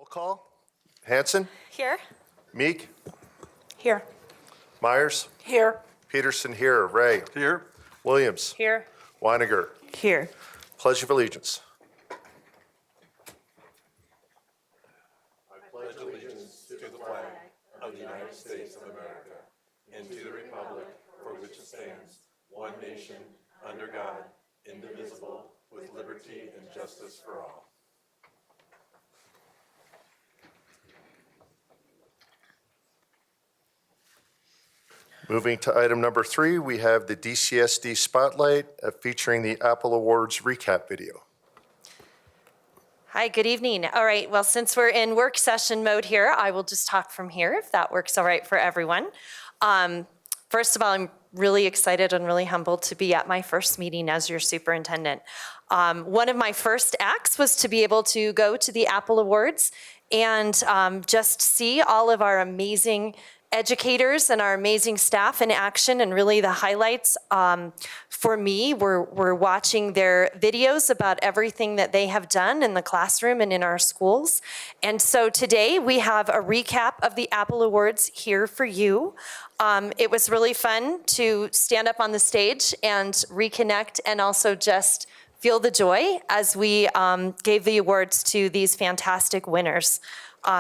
Roll call. Hanson? Here. Meek? Here. Myers? Here. Peterson here. Ray? Here. Williams? Here. Weiniger? Here. Pledge of allegiance. Moving to item number 3, we have the DCSD Spotlight featuring the Apple Awards recap video. Hi, good evening. All right, well, since we're in work session mode here, I will just talk from here if that works all right for everyone. First of all, I'm really excited and really humbled to be at my first meeting as your superintendent. One of my first acts was to be able to go to the Apple Awards and just see all of our amazing educators and our amazing staff in action, and really the highlights for me were watching their videos about everything that they have done in the classroom and in our schools. And so today we have a recap of the Apple Awards here for you. It was really fun to stand up on the stage and reconnect and also just feel the joy as we gave the awards to these fantastic winners.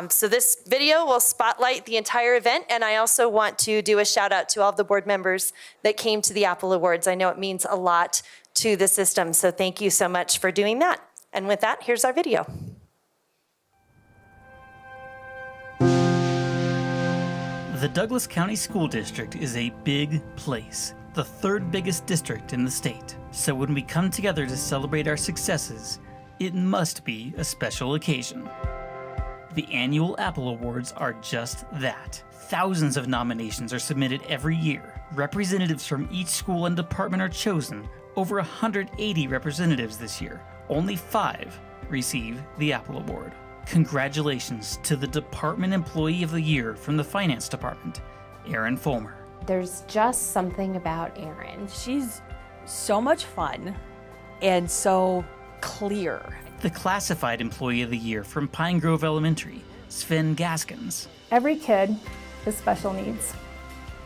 So this video will spotlight the entire event, and I also want to do a shout out to all of the board members that came to the Apple Awards. I know it means a lot to the system, so thank you so much for doing that. And with that, here's our video. The Douglas County School District is a big place, the third biggest district in the state. So when we come together to celebrate our successes, it must be a special occasion. The annual Apple Awards are just that. Thousands of nominations are submitted every year. Representatives from each school and department are chosen. Over 180 representatives this year. Only 5 receive the Apple Award. Congratulations to the Department Employee of the Year from the Finance Department, Erin Fulmer. There's just something about Erin. She's so much fun and so clear. The Classified Employee of the Year from Pine Grove Elementary, Sven Gaskins. Every kid has special needs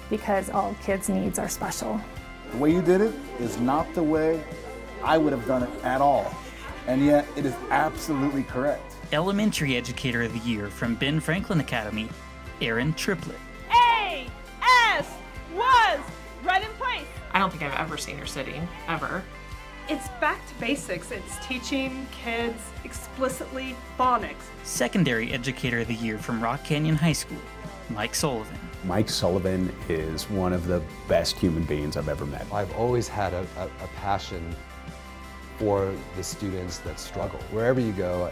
because all kids' needs are special. The way you did it is not the way I would have done it at all, and yet it is absolutely correct. Elementary Educator of the Year from Ben Franklin Academy, Aaron Triplett. AS was right in place. I don't think I've ever seen her sitting, ever. It's back to basics. It's teaching kids explicitly phonics. Secondary Educator of the Year from Rock Canyon High School, Mike Sullivan. Mike Sullivan is one of the best human beings I've ever met. I've always had a passion for the students that struggle. Wherever you go,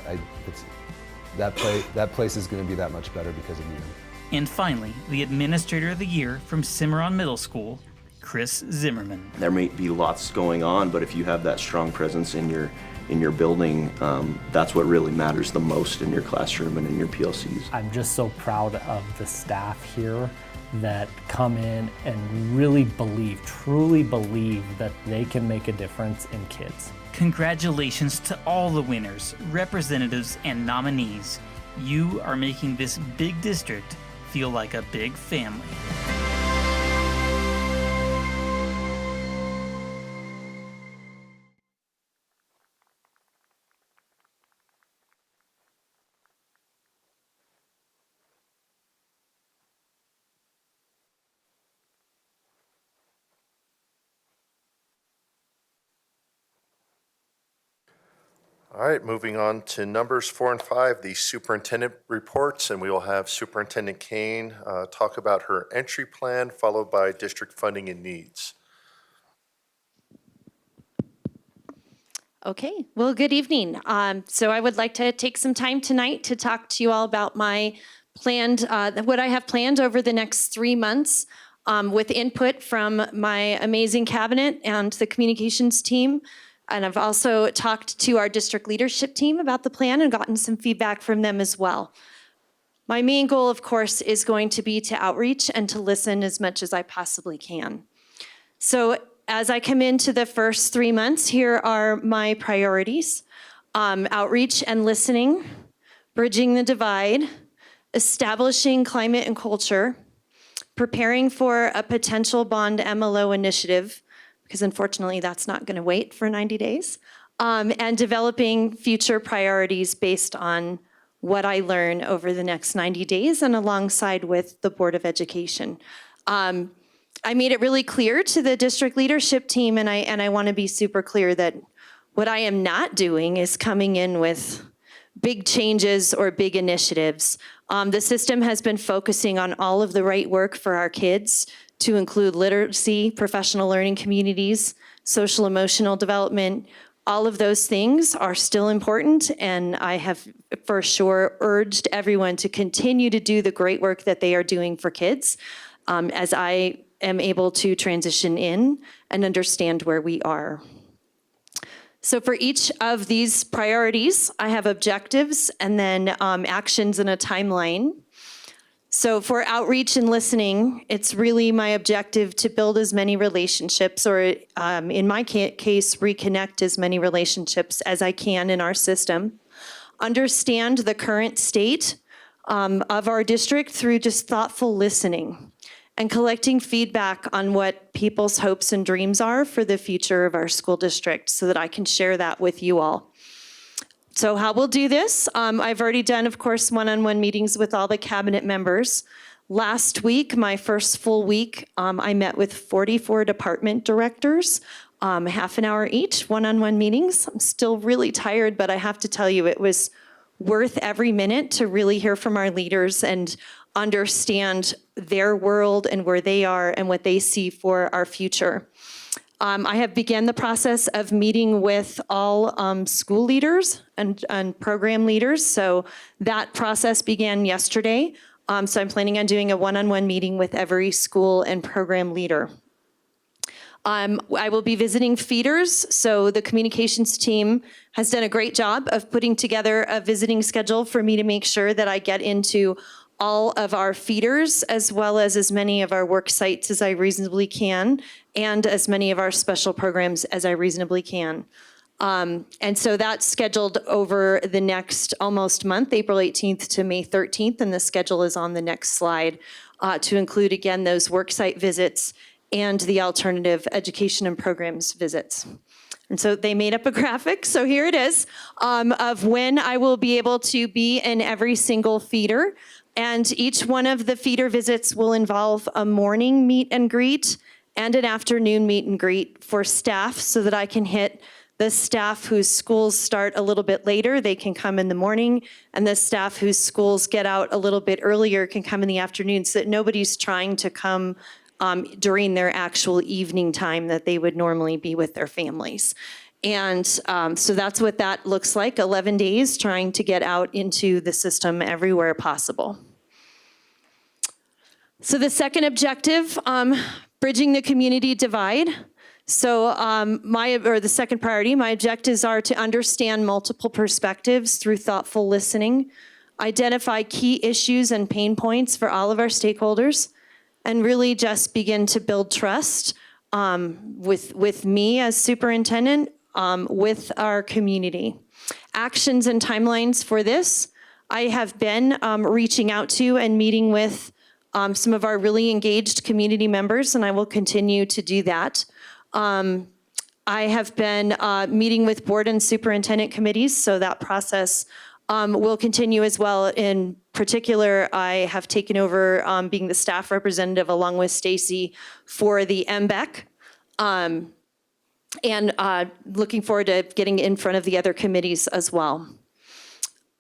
that place is going to be that much better because of you. And finally, the Administrator of the Year from Cimarron Middle School, Chris Zimmerman. There may be lots going on, but if you have that strong presence in your building, that's what really matters the most in your classroom and in your PLCs. I'm just so proud of the staff here that come in and really truly believe that they can make a difference in kids. Congratulations to all the winners, representatives, and nominees. You are making this big district feel like a big family. All right, moving on to numbers 4 and 5, the superintendent reports, and we will have Superintendent Kane talk about her entry plan, followed by district funding and needs. Okay, well, good evening. So I would like to take some time tonight to talk to you all about my planned, what I have planned over the next 3 months with input from my amazing cabinet and the communications team. And I've also talked to our district leadership team about the plan and gotten some feedback from them as well. My main goal, of course, is going to be to outreach and to listen as much as I possibly can. So as I come into the first 3 months, here are my priorities. Outreach and listening, bridging the divide, establishing climate and culture, preparing for a potential bond MLO initiative, because unfortunately that's not going to wait for 90 days, and developing future priorities based on what I learn over the next 90 days and alongside with the Board of Education. I made it really clear to the district leadership team, and I want to be super clear that what I am not doing is coming in with big changes or big initiatives. The system has been focusing on all of the right work for our kids, to include literacy, professional learning communities, social emotional development. All of those things are still important, and I have for sure urged everyone to continue to do the great work that they are doing for kids as I am able to transition in and understand where we are. So for each of these priorities, I have objectives and then actions and a timeline. So for outreach and listening, it's really my objective to build as many relationships, or in my case, reconnect as many relationships as I can in our system. Understand the current state of our district through just thoughtful listening and collecting feedback on what people's hopes and dreams are for the future of our school district so that I can share that with you all. So how we'll do this, I've already done, of course, one-on-one meetings with all the cabinet members. Last week, my first full week, I met with 44 department directors, half an hour each, one-on-one meetings. I'm still really tired, but I have to tell you, it was worth every minute to really hear from our leaders and understand their world and where they are and what they see for our future. I have begun the process of meeting with all school leaders and program leaders. So that process began yesterday. So I'm planning on doing a one-on-one meeting with every school and program leader. I will be visiting feeders. So the communications team has done a great job of putting together a visiting schedule for me to make sure that I get into all of our feeders, as well as many of our work sites as I reasonably can, and as many of our special programs as I reasonably can. And so that's scheduled over the next almost month, April 18th to May 13th, and the schedule is on the next slide to include, again, those work site visits and the alternative education and programs visits. And so they made up a graphic, so here it is, of when I will be able to be in every single feeder. And each one of the feeder visits will involve a morning meet and greet and an afternoon meet and greet for staff so that I can hit the staff whose schools start a little bit later, they can come in the morning, and the staff whose schools get out a little bit earlier can come in the afternoon, so that nobody's trying to come during their actual evening time that they would normally be with their families. And so that's what that looks like, 11 days trying to get out into the system everywhere possible. So the second objective, bridging the community divide. So the second priority, my objectives are to understand multiple perspectives through thoughtful listening, identify key issues and pain points for all of our stakeholders, and really just begin to build trust with me as superintendent, with our community. Actions and timelines for this, I have been reaching out to and meeting with some of our really engaged community members, and I will continue to do that. I have been meeting with board and superintendent committees, so that process will continue as well. In particular, I have taken over being the staff representative along with Stacy for the MBEC. And looking forward to getting in front of the other committees as well.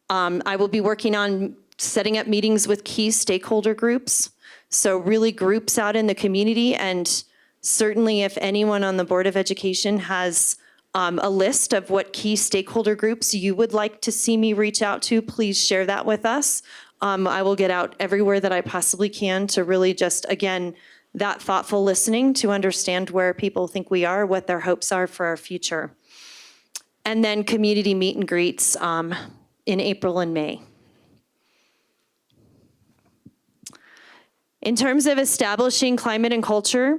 I will be working on setting up meetings with key stakeholder groups. So really groups out in the community, and certainly if anyone on the Board of Education has a list of what key stakeholder groups you would like to see me reach out to, please share that with us. I will get out everywhere that I possibly can to really just, again, that thoughtful listening to understand where people think we are, what their hopes are for our future. And then community meet and greets in April and May. In terms of establishing climate and culture,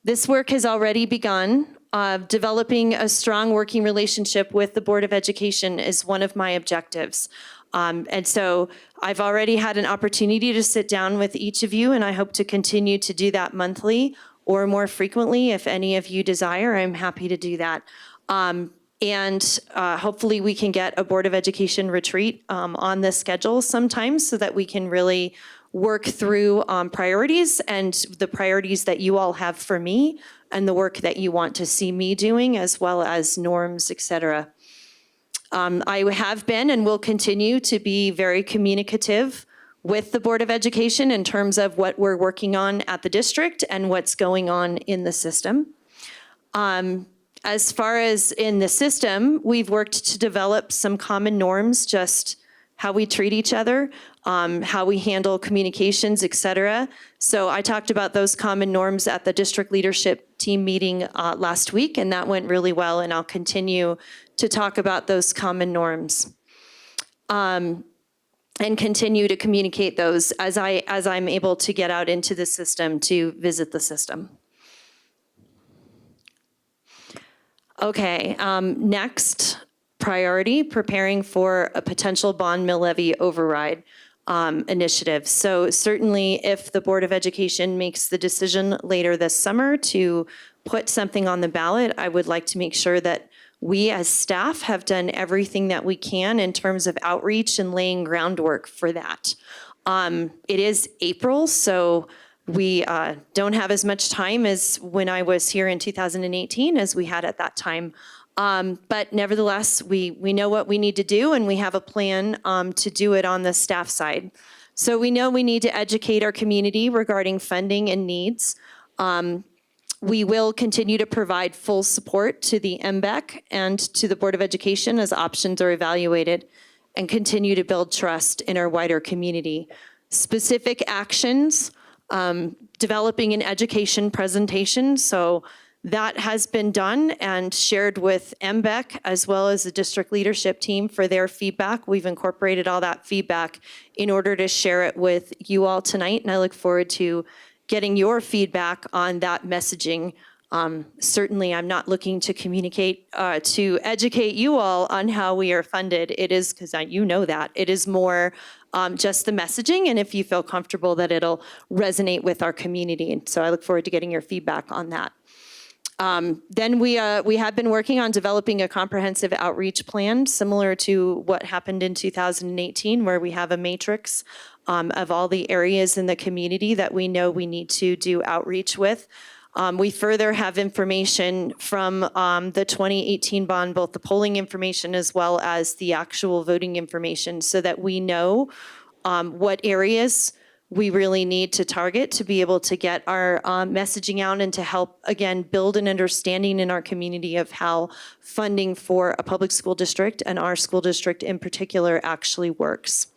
this work has already begun. Developing a strong working relationship with the Board of Education is one of my objectives. And so I've already had an opportunity to sit down with each of you, and I hope to continue to do that monthly or more frequently. If any of you desire, I'm happy to do that. And hopefully we can get a Board of Education retreat on the schedule sometime so that we can really work through priorities and the priorities that you all have for me and the work that you want to see me doing, as well as norms, et cetera. I have been and will continue to be very communicative with the Board of Education in terms of what we're working on at the district and what's going on in the system. As far as in the system, we've worked to develop some common norms, just how we treat each other, how we handle communications, et cetera. So I talked about those common norms at the district leadership team meeting last week, and that went really well, and I'll continue to talk about those common norms and continue to communicate those as I'm able to get out into the system to visit the system. Okay, next priority, preparing for a potential bond mill levy override initiative. So certainly if the Board of Education makes the decision later this summer to put something on the ballot, I would like to make sure that we as staff have done everything that we can in terms of outreach and laying groundwork for that. It is April, so we don't have as much time as when I was here in 2018 as we had at that time. But nevertheless, we know what we need to do, and we have a plan to do it on the staff side. So we know we need to educate our community regarding funding and needs. We will continue to provide full support to the MBEC and to the Board of Education as options are evaluated, and continue to build trust in our wider community. Specific actions, developing an education presentation. So that has been done and shared with MBEC as well as the district leadership team for their feedback. We've incorporated all that feedback in order to share it with you all tonight, and I look forward to getting your feedback on that messaging. Certainly, I'm not looking to communicate, to educate you all on how we are funded. It is, because you know that, it is more just the messaging, and if you feel comfortable that it'll resonate with our community. And so I look forward to getting your feedback on that. Then we have been working on developing a comprehensive outreach plan similar to what happened in 2018, where we have a matrix of all the areas in the community that we know we need to do outreach with. We further have information from the 2018 bond, both the polling information as well as the actual voting information, so that we know what areas we really need to target to be able to get our messaging out and to help, again, build an understanding in our community of how funding for a public school district, and our school district in particular, actually works.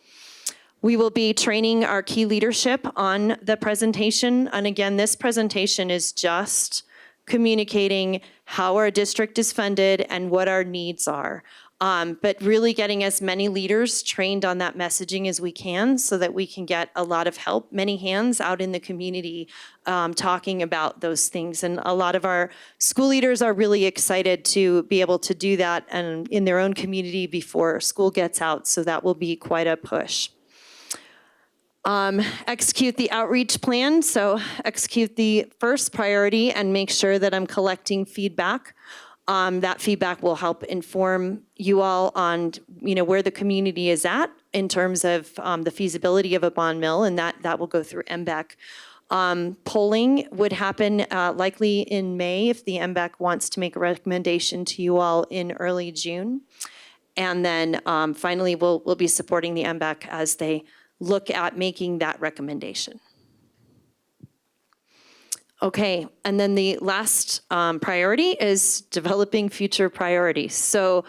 We will be training our key leadership on the presentation. And again, this presentation is just communicating how our district is funded and what our needs are. But really getting as many leaders trained on that messaging as we can so that we can get a lot of help, many hands out in the community talking about those things. And a lot of our school leaders are really excited to be able to do that and in their own community before school gets out. So that will be quite a push. Execute the outreach plan. So execute the first priority and make sure that I'm collecting feedback. That feedback will help inform you all on, where the community is at in terms of the feasibility of a bond mill, and that will go through MBEC. Polling would happen likely in May if the MBEC wants to make a recommendation to you all in early June. And then finally, we'll be supporting the MBEC as they look at making that recommendation. Okay, and then the last priority is developing future priorities. So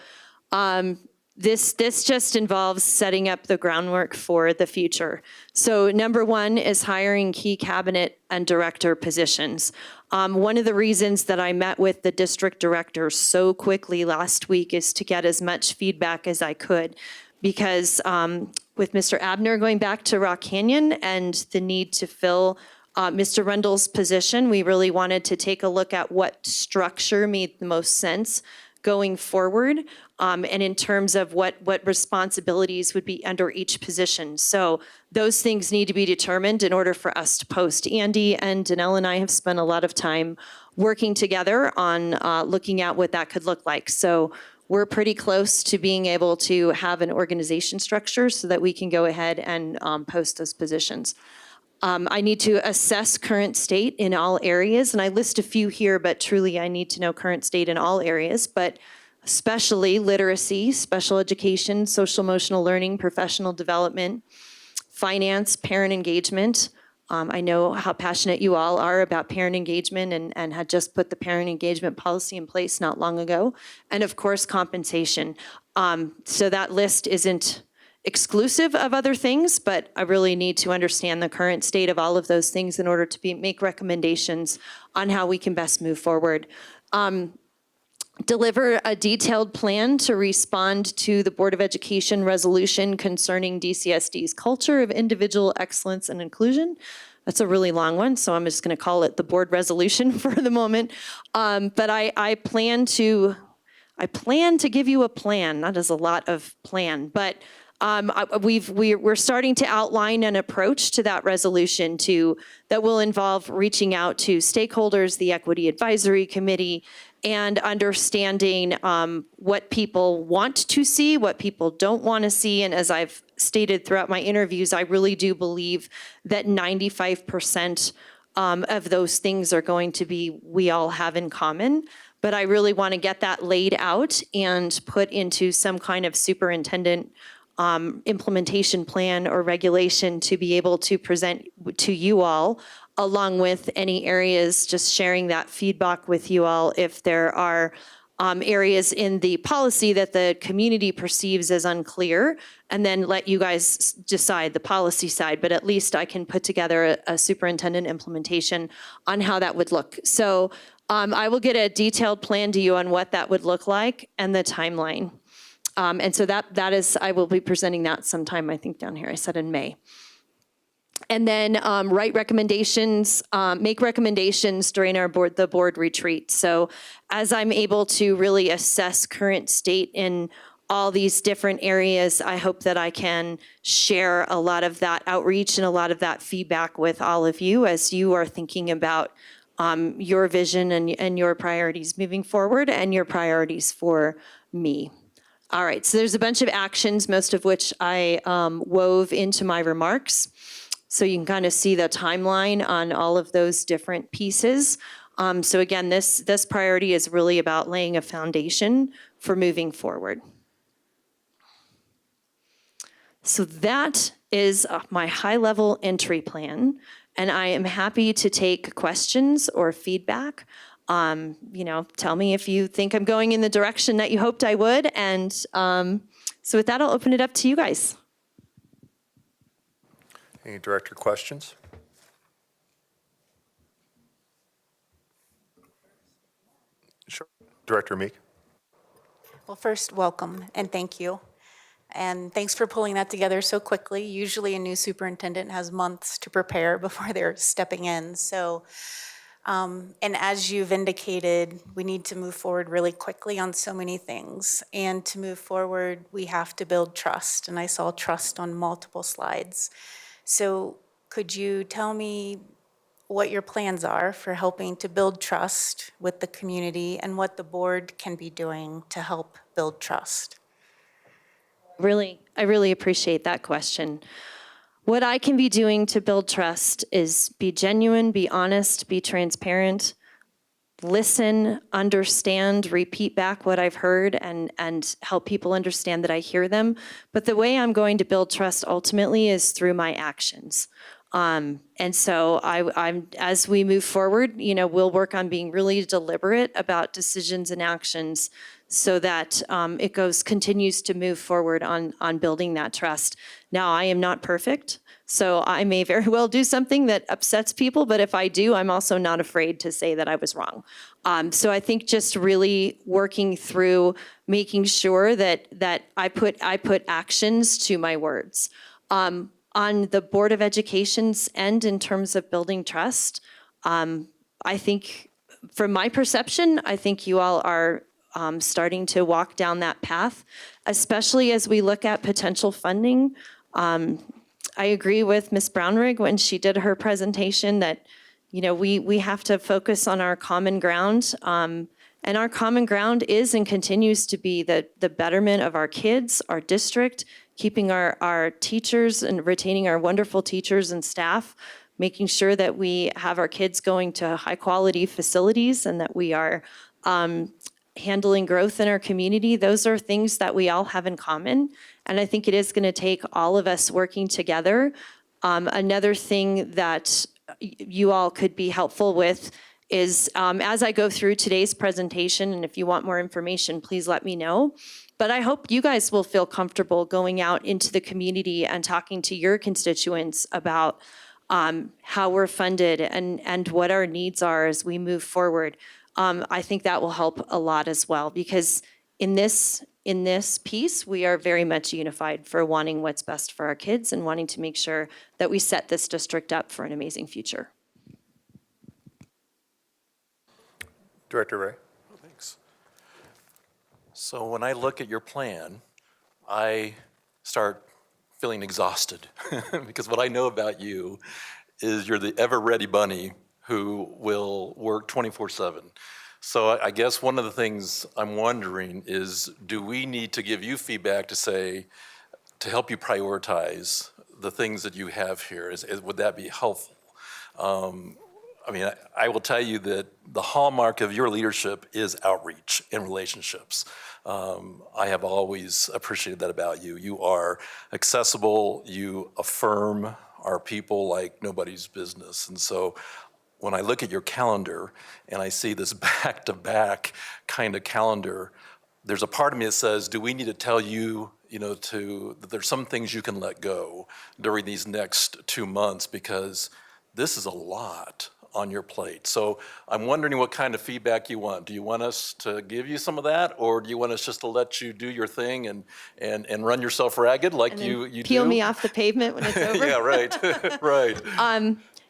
this just involves setting up the groundwork for the future. So number one is hiring key cabinet and director positions. One of the reasons that I met with the district director so quickly last week is to get as much feedback as I could, because with Mr. Abner going back to Rock Canyon and the need to fill Mr. Rundle's position, we really wanted to take a look at what structure made the most sense going forward, and in terms of what responsibilities would be under each position. So those things need to be determined in order for us to post. Andy and Danelle and I have spent a lot of time working together on looking at what that could look like. So we're pretty close to being able to have an organization structure so that we can go ahead and post those positions. I need to assess current state in all areas, and I list a few here, but truly I need to know current state in all areas, but especially literacy, special education, social emotional learning, professional development, finance, parent engagement. I know how passionate you all are about parent engagement and had just put the parent engagement policy in place not long ago. And of course, compensation. So that list isn't exclusive of other things, but I really need to understand the current state of all of those things in order to make recommendations on how we can best move forward. Deliver a detailed plan to respond to the Board of Education resolution concerning DCSD's culture of individual excellence and inclusion. That's a really long one, so I'm just going to call it the board resolution for the moment. But I plan to give you a plan. That is a lot of plan, but we're starting to outline an approach to that resolution that will involve reaching out to stakeholders, the Equity Advisory Committee, and understanding what people want to see, what people don't want to see. And as I've stated throughout my interviews, I really do believe that 95% of those things are going to be we all have in common. But I really want to get that laid out and put into some kind of superintendent implementation plan or regulation to be able to present to you all, along with any areas, just sharing that feedback with you all if there are areas in the policy that the community perceives as unclear, and then let you guys decide the policy side, but at least I can put together a superintendent implementation on how that would look. So I will get a detailed plan to you on what that would look like and the timeline. And so that is, I will be presenting that sometime, I think down here, I said in May. And then write recommendations, make recommendations during the board retreat. So as I'm able to really assess current state in all these different areas, I hope that I can share a lot of that outreach and a lot of that feedback with all of you as you are thinking about your vision and your priorities moving forward and your priorities for me. All right, so there's a bunch of actions, most of which I wove into my remarks. So you can kind of see the timeline on all of those different pieces. So again, this priority is really about laying a foundation for moving forward. So that is my high-level entry plan, and I am happy to take questions or feedback. Tell me if you think I'm going in the direction that you hoped I would, and so with that, I'll open it up to you guys. Any director questions? Sure. Director Meek. Well, first, welcome and thank you. And thanks for pulling that together so quickly. Usually a new superintendent has months to prepare before they're stepping in. So, and as you've indicated, we need to move forward really quickly on so many things. And to move forward, we have to build trust. And I saw trust on multiple slides. So could you tell me what your plans are for helping to build trust with the community and what the board can be doing to help build trust? I really appreciate that question. What I can be doing to build trust is be genuine, be honest, be transparent, listen, understand, repeat back what I've heard, and help people understand that I hear them. But the way I'm going to build trust ultimately is through my actions. And so I'm as we move forward, we'll work on being really deliberate about decisions and actions so that it continues to move forward on building that trust. Now, I am not perfect, so I may very well do something that upsets people, but if I do, I'm also not afraid to say that I was wrong. So I think just really working through making sure that I put actions to my words. On the Board of Education's end, in terms of building trust, I think, from my perception, I think you all are starting to walk down that path, especially as we look at potential funding. I agree with Ms. Brownrigg when she did her presentation that, you know, we have to focus on our common ground. And our common ground is and continues to be the betterment of our kids, our district, keeping our teachers and retaining our wonderful teachers and staff, making sure that we have our kids going to high quality facilities and that we are handling growth in our community. Those are things that we all have in common. And I think it is going to take all of us working together. Another thing that you all could be helpful with is as I go through today's presentation, and if you want more information, please let me know. But I hope you guys will feel comfortable going out into the community and talking to your constituents about how we're funded and what our needs are as we move forward. I think that will help a lot as well, because in this piece, we are very much unified for wanting what's best for our kids and wanting to make sure that we set this district up for an amazing future. Director Ray. Thanks. So when I look at your plan, I start feeling exhausted because what I know about you is you're the ever-ready bunny who will work 24/7. So I guess one of the things I'm wondering is, do we need to give you feedback to help you prioritize the things that you have here? Would that be helpful? I mean, I will tell you that the hallmark of your leadership is outreach and relationships. I have always appreciated that about you. You are accessible, you affirm our people like nobody's business. And so when I look at your calendar and I see this back-to-back kind of calendar, there's a part of me that says, do we need to tell you, that there's some things you can let go during these next 2 months, because this is a lot on your plate. So I'm wondering what kind of feedback you want. Do you want us to give you some of that, or do you want us just to let you do your thing and run yourself ragged like you do? Peel me off the pavement when it's over? Yeah, right, right.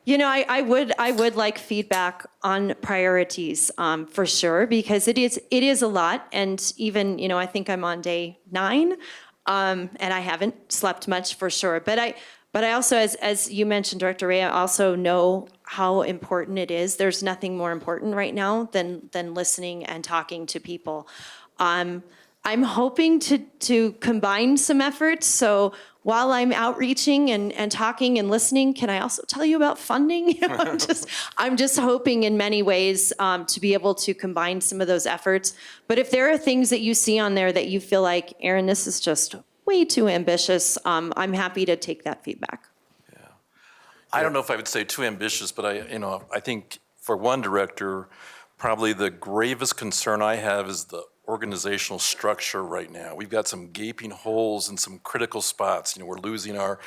I would like feedback on priorities for sure, because it is a lot. And even, I think I'm on day 9 and I haven't slept much for sure. But I also, as you mentioned, Director Ray, I also know how important it is. There's nothing more important right now than listening and talking to people. I'm hoping to combine some efforts. So while I'm outreaching and talking and listening, can I also tell you about funding? I'm just hoping in many ways to be able to combine some of those efforts. But if there are things that you see on there that you feel like, Erin, this is just way too ambitious, I'm happy to take that feedback. Yeah, I don't know if I would say too ambitious, but I think for one director, probably the gravest concern I have is the organizational structure right now. We've got some gaping holes in some critical spots. We're losing our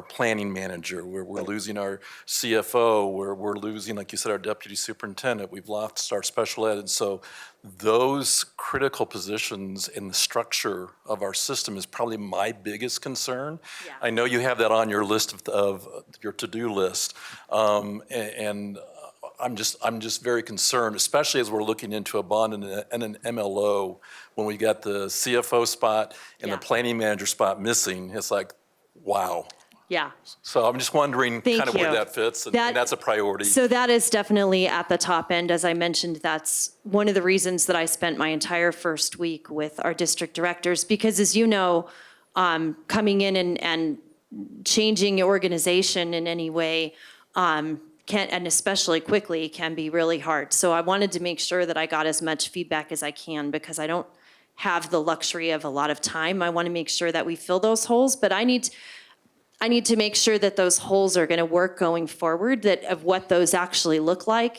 planning manager, we're losing our CFO, we're losing, like you said, our deputy superintendent, we've lost our special ed. And so those critical positions in the structure of our system is probably my biggest concern. Yeah. I know you have that on your list of your to-do list. And I'm just very concerned, especially as we're looking into a bond and an MLO, when we got the CFO spot and the planning manager spot missing. It's like, wow. Yeah. So I'm just wondering kind of where that fits, and that's a priority. So that is definitely at the top end. As I mentioned, that's one of the reasons that I spent my entire first week with our district directors, because as you know, coming in and changing your organization in any way, and especially quickly, can be really hard. So I wanted to make sure that I got as much feedback as I can, because I don't have the luxury of a lot of time. I want to make sure that we fill those holes, but I need to make sure that those holes are going to work going forward, that of what those actually look like.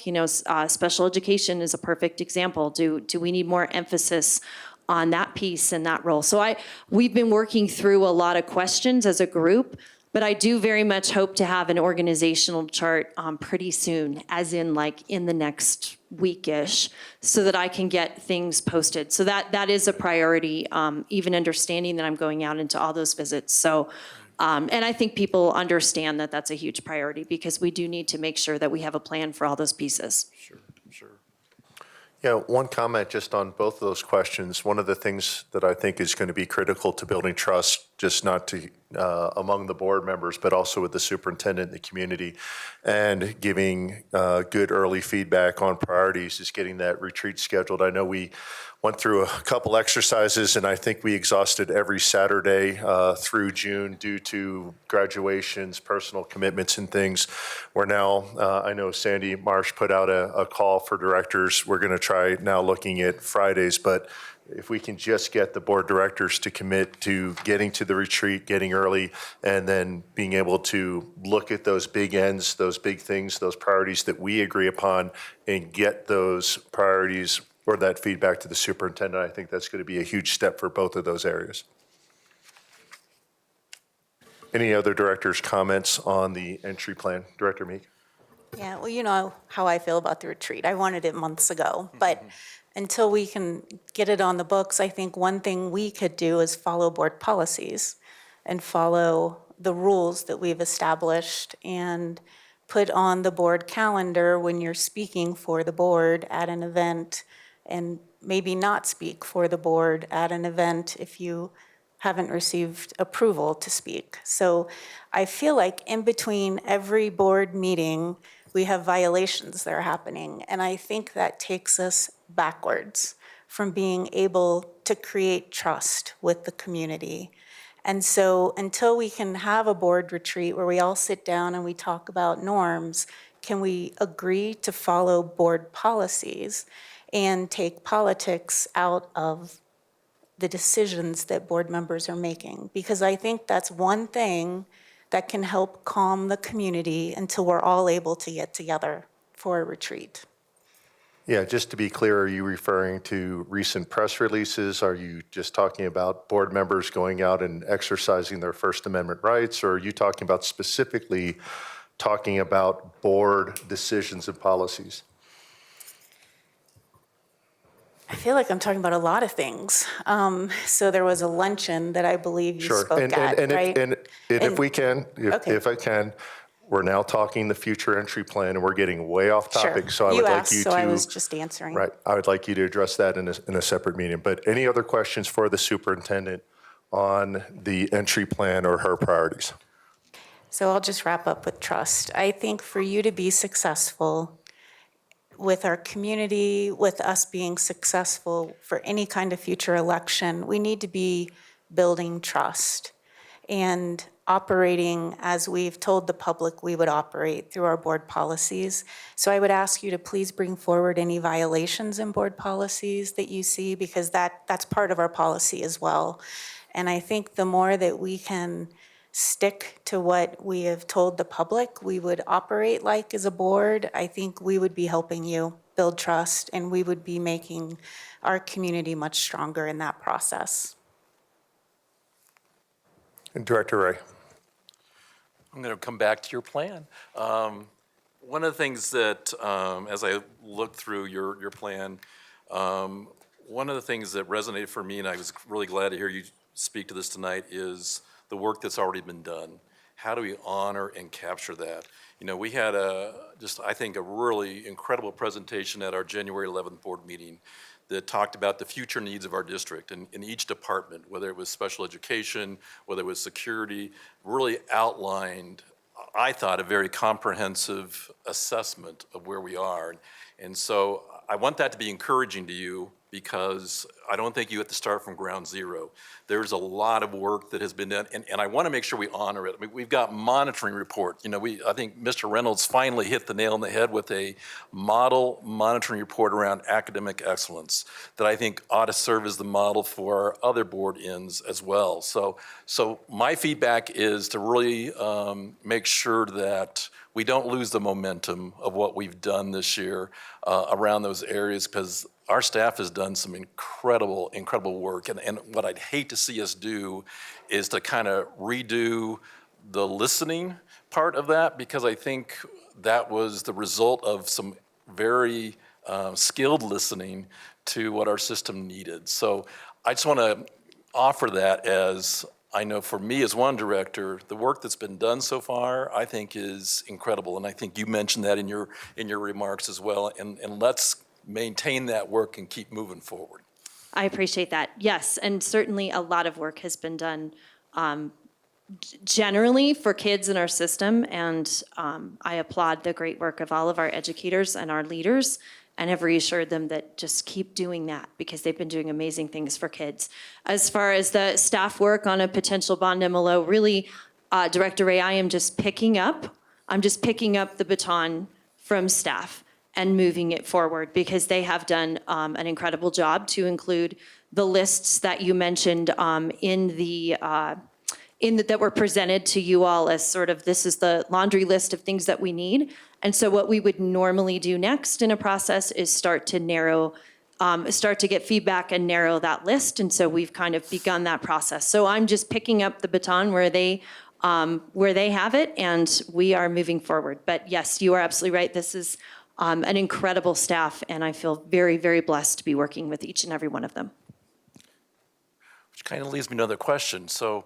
Special education is a perfect example. Do we need more emphasis on that piece and that role? So we've been working through a lot of questions as a group. But I do very much hope to have an organizational chart pretty soon, as in in the next week-ish, so that I can get things posted. So that is a priority, even understanding that I'm going out into all those visits. So, and I think people understand that that's a huge priority, because we do need to make sure that we have a plan for all those pieces. Sure. Yeah, one comment just on both of those questions. One of the things that I think is going to be critical to building trust, just not to among the board members, but also with the superintendent and the community, and giving good early feedback on priorities, is getting that retreat scheduled. I know we went through a couple exercises, and I think we exhausted every Saturday through June due to graduations, personal commitments, and things. We're now, I know Sandy Marsh put out a call for directors. We're going to try now looking at Fridays, but if we can just get the board directors to commit to getting to the retreat, getting early, and then being able to look at those big ends, those big things, those priorities that we agree upon, and get those priorities or that feedback to the superintendent, I think that's going to be a huge step for both of those areas. Any other directors' comments on the entry plan? Director Meek? Yeah, well, you know how I feel about the retreat. I wanted it months ago, but until we can get it on the books, I think one thing we could do is follow board policies and follow the rules that we've established and put on the board calendar when you're speaking for the board at an event, and maybe not speak for the board at an event if you haven't received approval to speak. So I feel like in between every board meeting, we have violations that are happening. And I think that takes us backwards from being able to create trust with the community. And so until we can have a board retreat where we all sit down and we talk about norms, can we agree to follow board policies and take politics out of the decisions that board members are making? Because I think that's one thing that can help calm the community until we're all able to get together for a retreat. Yeah, just to be clear, are you referring to recent press releases? Are you just talking about board members going out and exercising their First Amendment rights? Or are you talking about specifically talking about board decisions and policies? I feel like I'm talking about a lot of things. So there was a luncheon that I believe you spoke at, right? And if we can, Okay. if I can, we're now talking the future entry plan, and we're getting way off topic. Sure. So I You would like asked, you so to. I was just answering. Right. I would like you to address that in a separate meeting. But any other questions for the superintendent on the entry plan or her priorities? So I'll just wrap up with trust. I think for you to be successful with our community, with us being successful for any kind of future election, we need to be building trust and operating as we've told the public we would operate through our board policies. So I would ask you to please bring forward any violations in board policies that you see, because that's part of our policy as well. And I think the more that we can stick to what we have told the public we would operate like as a board, I think we would be helping you build trust, and we would be making our community much stronger in that process. And Director Ray. I'm going to come back to your plan. One of the things that, as I looked through your plan, one of the things that resonated for me, and I was really glad to hear you speak to this tonight, is the work that's already been done. How do we honor and capture that? You know, we had I think, a really incredible presentation at our January 11th board meeting that talked about the future needs of our district and in each department, whether it was special education, whether it was security, really outlined, I thought, a very comprehensive assessment of where we are. And so I want that to be encouraging to you, because I don't think you have to start from ground zero. There's a lot of work that has been done, and I want to make sure we honor it. I mean, we've got monitoring report. You know, I think Mr. Reynolds finally hit the nail on the head with a model monitoring report around academic excellence that I think ought to serve as the model for our other board ends as well. So my feedback is to really make sure that we don't lose the momentum of what we've done this year around those areas, because our staff has done some incredible work. And what I'd hate to see us do is to kind of redo the listening part of that, because I think that was the result of some very skilled listening to what our system needed. So I just want to offer that as, I know for me as one director, the work that's been done so far, I think is incredible. And I think you mentioned that in your remarks as well. And let's maintain that work and keep moving forward. I appreciate that. Yes, and certainly a lot of work has been done generally for kids in our system, and I applaud the great work of all of our educators and our leaders, and have reassured them that just keep doing that because they've been doing amazing things for kids. As far as the staff work on a potential bond MLO, really, Director Ray, I'm just picking up the baton from staff and moving it forward because they have done an incredible job to include the lists that you mentioned that were presented to you all as sort of, this is the laundry list of things that we need. And so what we would normally do next in a process is start to get feedback and narrow that list. And so we've kind of begun that process. So I'm just picking up the baton where they have it, and we are moving forward. But yes, you are absolutely right. This is an incredible staff, and I feel very, very blessed to be working with each and every one of them. Which kind of leads me to another question. So,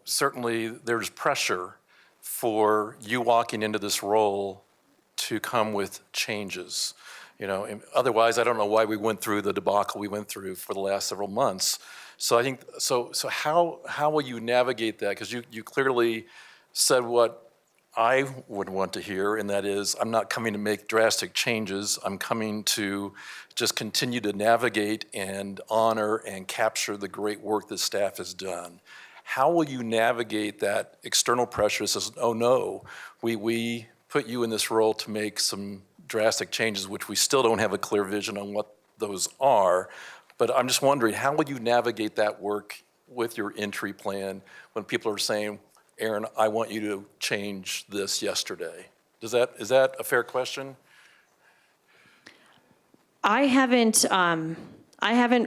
certainly there's pressure for you walking into this role to come with changes. Otherwise, I don't know why we went through the debacle we went through for the last several months. So I think, so how will you navigate that? Because you clearly said what I would want to hear, and that is, I'm not coming to make drastic changes. I'm coming to just continue to navigate and honor and capture the great work that staff has done. How will you navigate that external pressure that says, oh no, we put you in this role to make some drastic changes, which we still don't have a clear vision on what those are. But I'm just wondering, how will you navigate that work with your entry plan when people are saying, Aaron, I want you to change this yesterday? Is that a fair question? I haven't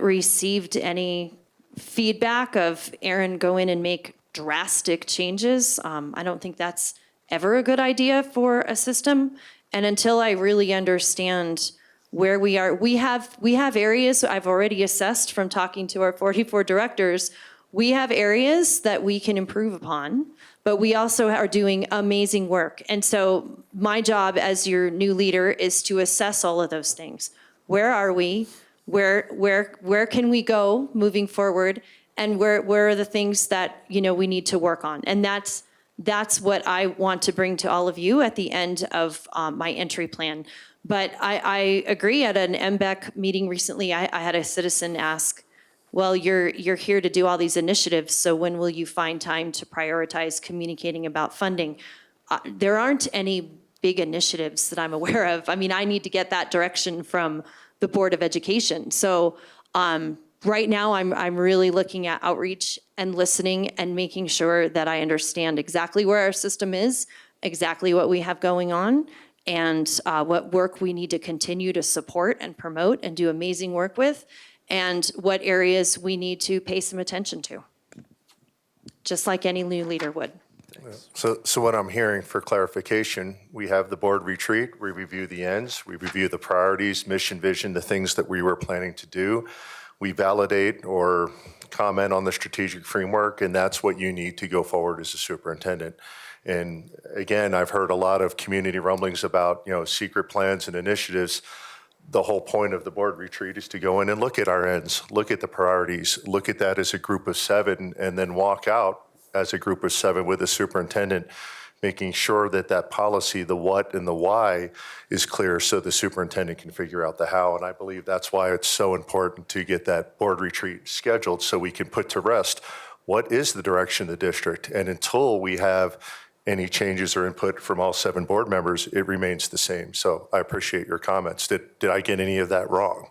received any feedback of Aaron, go in and make drastic changes. I don't think that's ever a good idea for a system. And until I really understand where we are, we have areas I've already assessed from talking to our 44 directors. We have areas that we can improve upon, but we also are doing amazing work. And so my job as your new leader is to assess all of those things. Where are we? Where can we go moving forward? And where are the things that we need to work on? And that's what I want to bring to all of you at the end of my entry plan. But I agree. At an MBEC meeting recently, I had a citizen ask, well, you're here to do all these initiatives, so when will you find time to prioritize communicating about funding? There aren't any big initiatives that I'm aware of. I mean, I need to get that direction from the Board of Education. So right now, I'm really looking at outreach and listening and making sure that I understand exactly where our system is, exactly what we have going on, and what work we need to continue to support and promote and do amazing work with, and what areas we need to pay some attention to, just like any new leader would. So what I'm hearing for clarification, we have the board retreat, we review the ends, we review the priorities, mission, vision, the things that we were planning to do. We validate or comment on the strategic framework, and that's what you need to go forward as a superintendent. And again, I've heard a lot of community rumblings about, secret plans and initiatives. The whole point of the board retreat is to go in and look at our ends, look at the priorities, look at that as a group of 7, and then walk out as a group of 7 with the superintendent, making sure that that policy, the what and the why, is clear so the superintendent can figure out the how. And I believe that's why it's so important to get that board retreat scheduled so we can put to rest what is the direction of the district. And until we have any changes or input from all 7 board members, it remains the same. So I appreciate your comments. Did I get any of that wrong?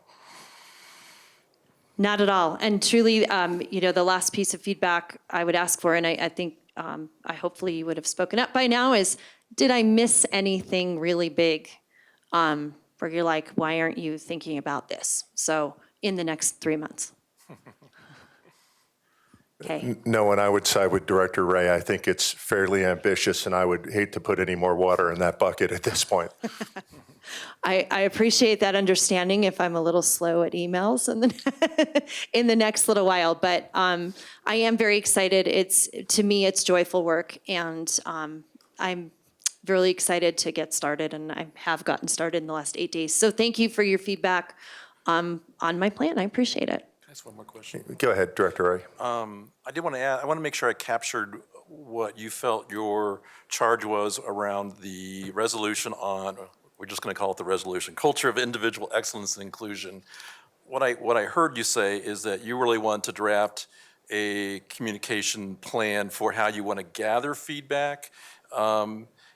Not at all. And truly, the last piece of feedback I would ask for, and I think I hopefully you would have spoken up by now, is did I miss anything really big where you're like, why aren't you thinking about this? So in the next 3 months. Okay. No, and I would side with Director Ray. I think it's fairly ambitious, and I would hate to put any more water in that bucket at this point. I appreciate that understanding if I'm a little slow at emails in the next little while, but I am very excited. To me, it's joyful work, and I'm really excited to get started, and I have gotten started in the last 8 days. So thank you for your feedback on my plan. I appreciate it. Can I ask one more question? Go ahead, Director Ray. I did want to add, I want to make sure I captured what you felt your charge was around the resolution on, we're just going to call it the resolution, culture of individual excellence and inclusion. What I heard you say is that you really want to draft a communication plan for how you want to gather feedback.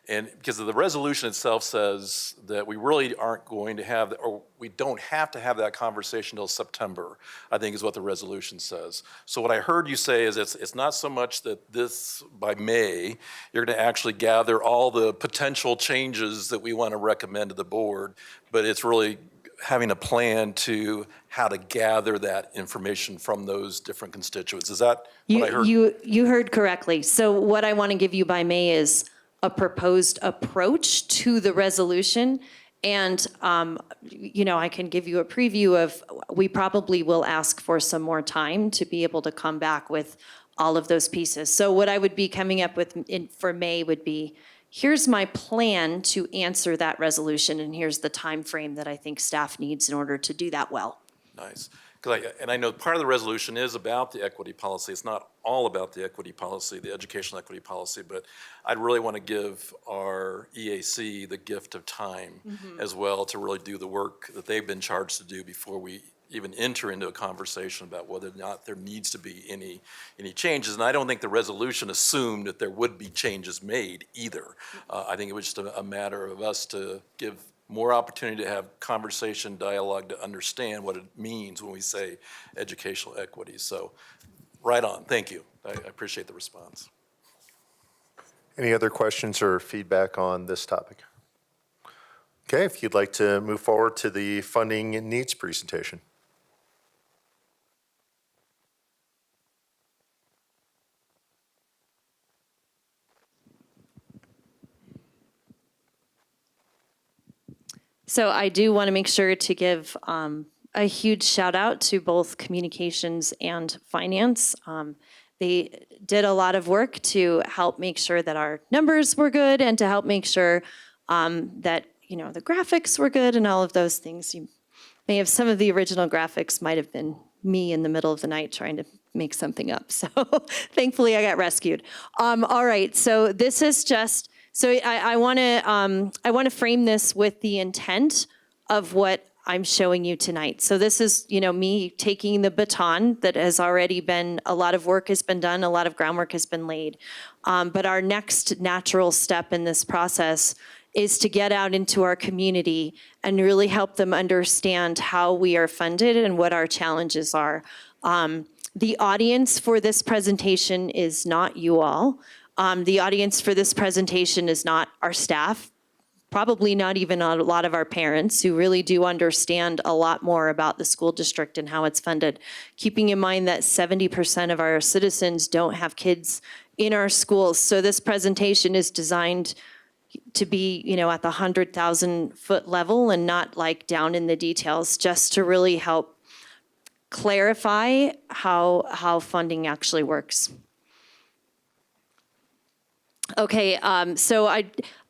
And because the resolution itself says that we really aren't going to have, or we don't have to have that conversation until September, I think is what the resolution says. So what I heard you say is it's not so much that this, by May, you're going to actually gather all the potential changes that we want to recommend to the board, but it's really having a plan to how to gather that information from those different constituents. Is that what I heard? You heard correctly. So what I want to give you by May is a proposed approach to the resolution. And, I can give you a preview of, we probably will ask for some more time to be able to come back with all of those pieces. So what I would be coming up with for May would be, here's my plan to answer that resolution, and here's the time frame that I think staff needs in order to do that well. Nice. And I know part of the resolution is about the equity policy. It's not all about the equity policy, the educational equity policy, but I'd really want to give our EAC the gift of time as well to really do the work that they've been charged to do before we even enter into a conversation about whether or not there needs to be any changes. And I don't think the resolution assumed that there would be changes made either. I think it was just a matter of us to give more opportunity to have conversation, dialogue, to understand what it means when we say educational equity. So right on, thank you. I appreciate the response. Any other questions or feedback on this topic? Okay, if you'd like to move forward to the funding and needs presentation. So I do want to make sure to give a huge shout out to both communications and finance. They did a lot of work to help make sure that our numbers were good and to help make sure that the graphics were good and all of those things. You may have some of the original graphics might have been me in the middle of the night trying to make something up. So thankfully I got rescued. All right, so this is just. So I want to frame this with the intent of what I'm showing you tonight. So this is, me taking the baton that has already been, a lot of work has been done, a lot of groundwork has been laid. But our next natural step in this process is to get out into our community and really help them understand how we are funded and what our challenges are. The audience for this presentation is not you all. The audience for this presentation is not our staff, probably not even a lot of our parents who really do understand a lot more about the school district and how it's funded. Keeping in mind that 70% of our citizens don't have kids in our schools. So this presentation is designed to be, at the 100,000-foot level and not like down in the details, just to really help clarify how funding actually works. Okay, so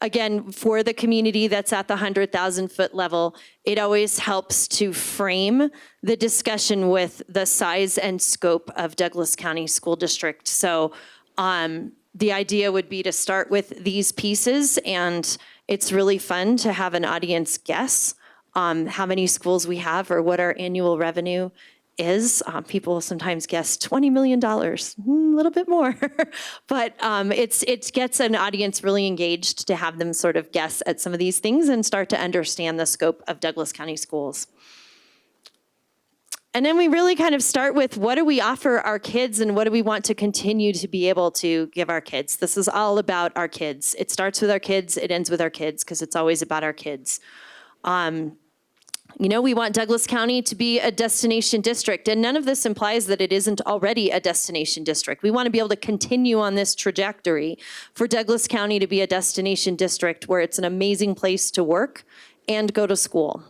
again, for the community that's at the 100,000-foot level, it always helps to frame the discussion with the size and scope of Douglas County School District. So the idea would be to start with these pieces, and it's really fun to have an audience guess how many schools we have or what our annual revenue is. People sometimes guess $20 million, a little bit more. But it gets an audience really engaged to have them sort of guess at some of these things and start to understand the scope of Douglas County schools. And then we really kind of start with what do we offer our kids and what do we want to continue to be able to give our kids. This is all about our kids. It starts with our kids, it ends with our kids, because it's always about our kids. We want Douglas County to be a destination district, and none of this implies that it isn't already a destination district. We want to be able to continue on this trajectory for Douglas County to be a destination district where it's an amazing place to work and go to school.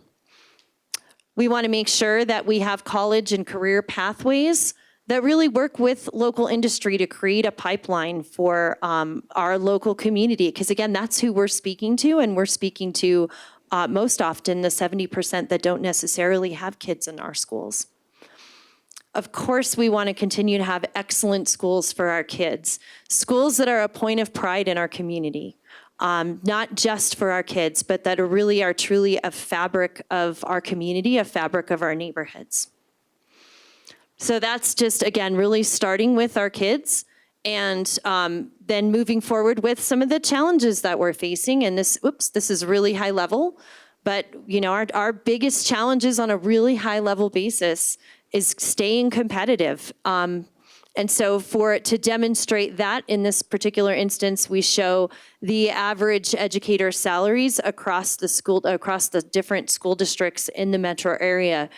We want to make sure that we have college and career pathways that really work with local industry to create a pipeline for our local community. Because again, that's who we're speaking to, and we're speaking to most often the 70% that don't necessarily have kids in our schools. Of course, we want to continue to have excellent schools for our kids, schools that are a point of pride in our community. Not just for our kids, but that are truly a fabric of our community, a fabric of our neighborhoods. So that's just, again, really starting with our kids and then moving forward with some of the challenges that we're facing. And this is really high level, but you know, our biggest challenges on a really high level basis is staying competitive. And so to demonstrate that in this particular instance, we show the average educator salaries across the different school districts in the metro area.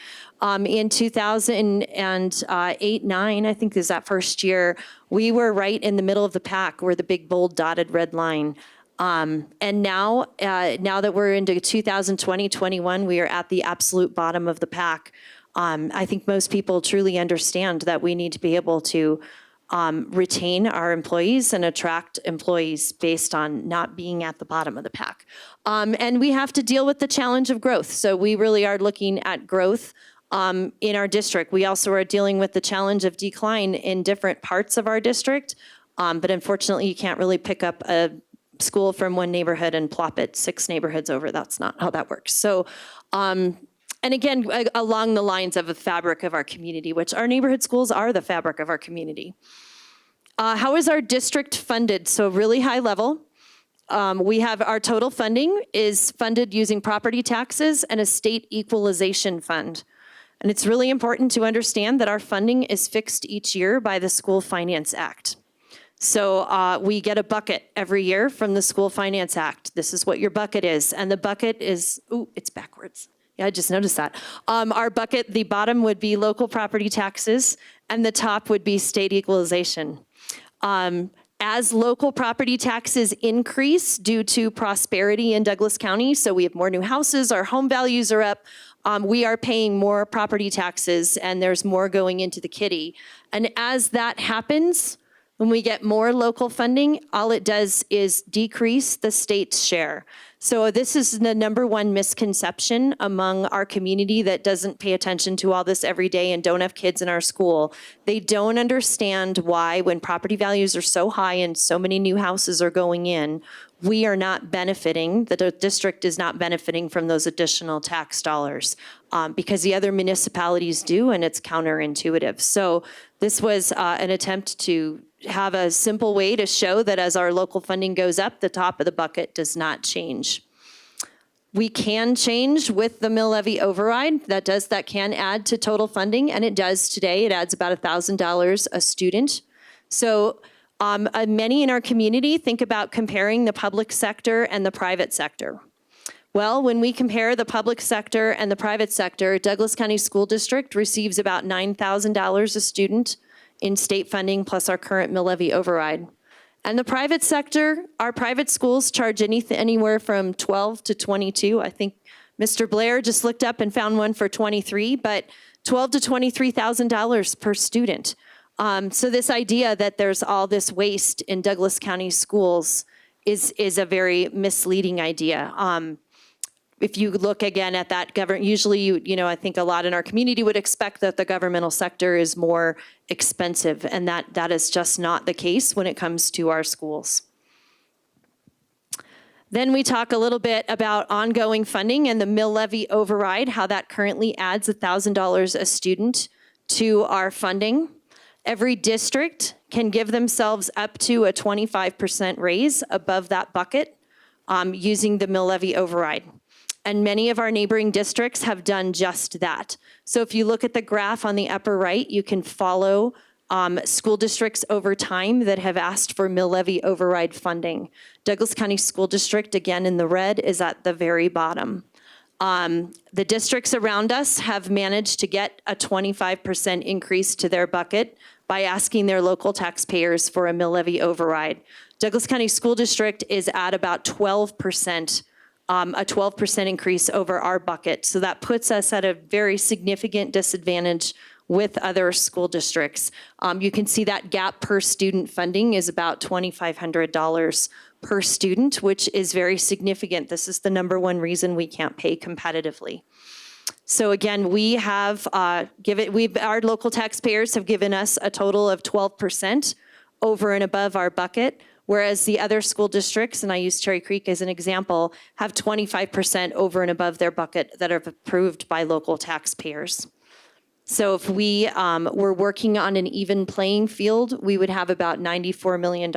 In 2008-9, I think is that first year, we were right in the middle of the pack. We're the big bold dotted red line. And now that we're into 2020-21, we are at the absolute bottom of the pack. I think most people truly understand that we need to be able to retain our employees and attract employees based on not being at the bottom of the pack. And we have to deal with the challenge of growth. So we really are looking at growth in our district. We also are dealing with the challenge of decline in different parts of our district. But unfortunately, you can't really pick up a school from one neighborhood and plop it 6 neighborhoods over. That's not how that works. So, and again, along the lines of the fabric of our community, which our neighborhood schools are the fabric of our community. How is our district funded? So really high level. We have our total funding is funded using property taxes and a state equalization fund. And it's really important to understand that our funding is fixed each year by the School Finance Act. So we get a bucket every year from the School Finance Act. This is what your bucket is. And the bucket is, it's backwards. Yeah, I just noticed that. Our bucket, the bottom would be local property taxes, and the top would be state equalization. As local property taxes increase due to prosperity in Douglas County, so we have more new houses, our home values are up, we are paying more property taxes, and there's more going into the kitty. And as that happens, when we get more local funding, all it does is decrease the state's share. So this is the #1 misconception among our community that doesn't pay attention to all this every day and don't have kids in our school. They don't understand why, when property values are so high and so many new houses are going in, we are not benefiting, the district is not benefiting from those additional tax dollars because the other municipalities do, and it's counterintuitive. So this was an attempt to have a simple way to show that as our local funding goes up, the top of the bucket does not change. We can change with the mill levy override. That can add to total funding, and it does today. It adds about $1,000 a student. So many in our community think about comparing the public sector and the private sector. Well, when we compare the public sector and the private sector, Douglas County School District receives about $9,000 a student in state funding plus our current mill levy override. And the private sector, our private schools charge anywhere from 12 to 22. I think Mr. Blair just looked up and found one for 23, but $12,000 to $23,000 per student. So this idea that there's all this waste in Douglas County schools is a very misleading idea. If you look again at that government, usually I think a lot in our community would expect that the governmental sector is more expensive, and that is just not the case when it comes to our schools. Then we talk a little bit about ongoing funding and the mill levy override, how that currently adds $1,000 a student to our funding. Every district can give themselves up to a 25% raise above that bucket using the mill levy override. And many of our neighboring districts have done just that. So if you look at the graph on the upper right, you can follow school districts over time that have asked for mill levy override funding. Douglas County School District, again in the red, is at the very bottom. The districts around us have managed to get a 25% increase to their bucket by asking their local taxpayers for a mill levy override. Douglas County School District is at about 12%. A 12% increase over our bucket. So that puts us at a very significant disadvantage with other school districts. You can see that gap per student funding is about $2,500 per student, which is very significant. This is the number one reason we can't pay competitively. So again, we have our local taxpayers have given us a total of 12% over and above our bucket, whereas the other school districts, and I use Cherry Creek as an example, have 25% over and above their bucket that are approved by local taxpayers. So if we were working on an even playing field, we would have about $94 million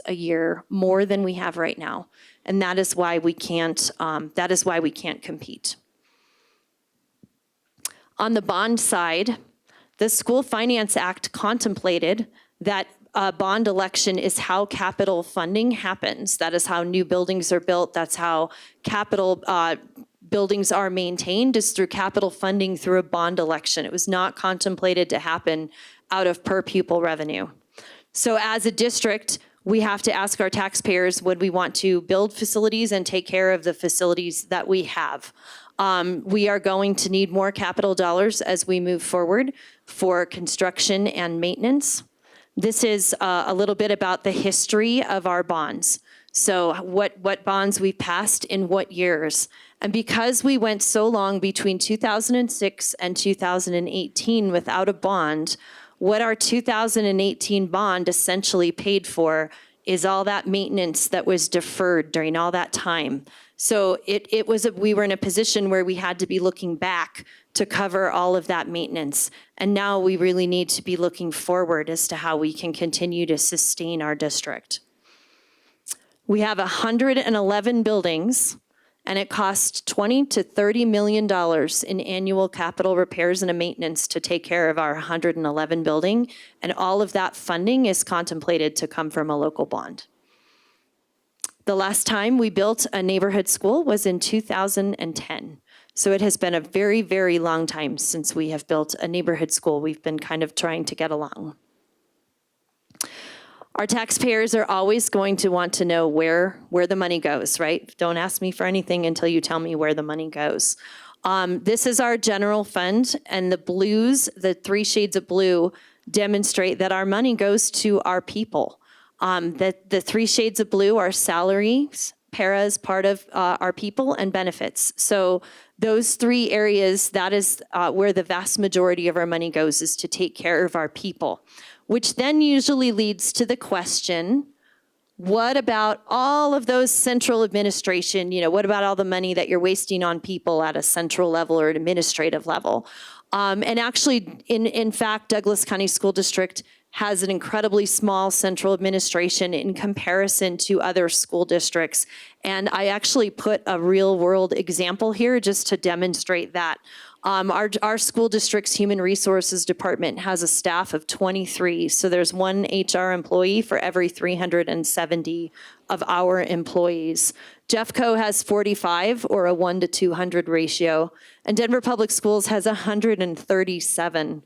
a year more than we have right now, and that is why we can't. Compete. On the bond side, the School Finance Act contemplated that a bond election is how capital funding happens. That is how new buildings are built. That's how capital buildings are maintained, is through capital funding through a bond election. It was not contemplated to happen out of per pupil revenue. So as a district, we have to ask our taxpayers, would we want to build facilities and take care of the facilities that we have? We are going to need more capital dollars as we move forward for construction and maintenance. This is a little bit about the history of our bonds. So what bonds we passed in what years. And because we went so long between 2006 and 2018 without a bond, what our 2018 bond essentially paid for is all that maintenance that was deferred during all that time. So we were in a position where we had to be looking back to cover all of that maintenance. And now we really need to be looking forward as to how we can continue to sustain our district. We have 111 buildings, and it costs $20 to $30 million in annual capital repairs and maintenance to take care of our 111 building, and all of that funding is contemplated to come from a local bond. The last time we built a neighborhood school was in 2010. So it has been a very, very long time since we have built a neighborhood school. We've been kind of trying to get along. Our taxpayers are always going to want to know where the money goes, right? Don't ask me for anything until you tell me where the money goes. This is our general fund, and the blues, the 3 shades of blue, demonstrate that our money goes to our people. The 3 shades of blue are salaries, para is part of our people, and benefits. So those 3 areas, that is where the vast majority of our money goes, is to take care of our people, which then usually leads to the question, what about all of those central administration, what about all the money that you're wasting on people at a central level or an administrative level? And actually, in fact, Douglas County School District has an incredibly small central administration in comparison to other school districts. And I actually put a real world example here just to demonstrate that. Our school district's human resources department has a staff of 23. So there's 1 HR employee for every 370 of our employees. Jeffco has 45, or a 1 to 200 ratio. And Denver Public Schools has 137.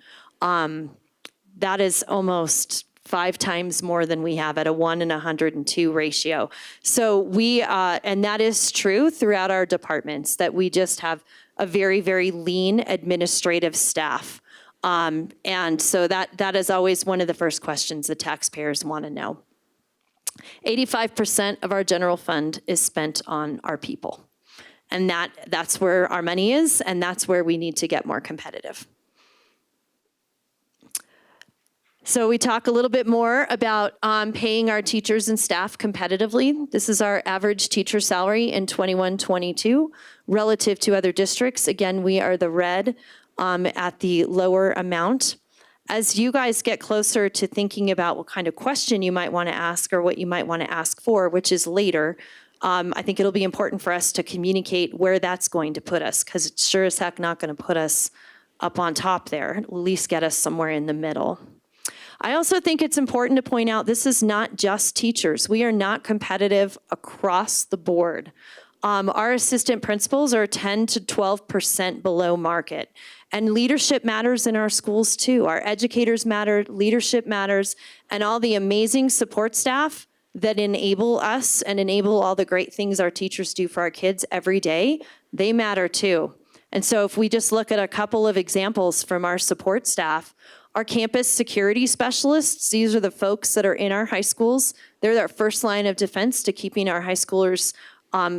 That is almost 5 times more than we have at a 1 and 102 ratio. So and that is true throughout our departments, that we just have a very, very lean administrative staff. And so that is always one of the first questions the taxpayers want to know. 85% of our general fund is spent on our people. And that's where our money is, and that's where we need to get more competitive. So we talk a little bit more about paying our teachers and staff competitively. This is our average teacher salary in 21-22 relative to other districts. Again, we are the red at the lower amount. As you guys get closer to thinking about what kind of question you might want to ask or what you might want to ask for, which is later, I think it'll be important for us to communicate where that's going to put us, because it's sure as heck not going to put us up on top there, at least get us somewhere in the middle. I also think it's important to point out this is not just teachers. We are not competitive across the board. Our assistant principals are 10 to 12% below market. And leadership matters in our schools too. Our educators matter, leadership matters, and all the amazing support staff that enable us and enable all the great things our teachers do for our kids every day, they matter too. And so if we just look at a couple of examples from our support staff, our campus security specialists, these are the folks that are in our high schools. They're our first line of defense to keeping our high schoolers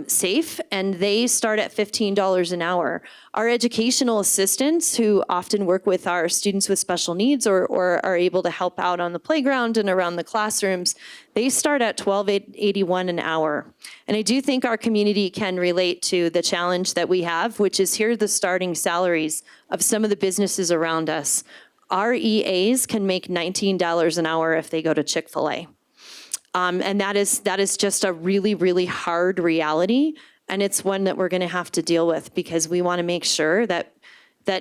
safe, and they start at $15 an hour. Our educational assistants, who often work with our students with special needs or are able to help out on the playground and around the classrooms, they start at $12.81 an hour. And I do think our community can relate to the challenge that we have, which is here are the starting salaries of some of the businesses around us. Our EAs can make $19 an hour if they go to Chick-fil-A. And that is just a really, really hard reality. And it's one that we're going to have to deal with, because we want to make sure that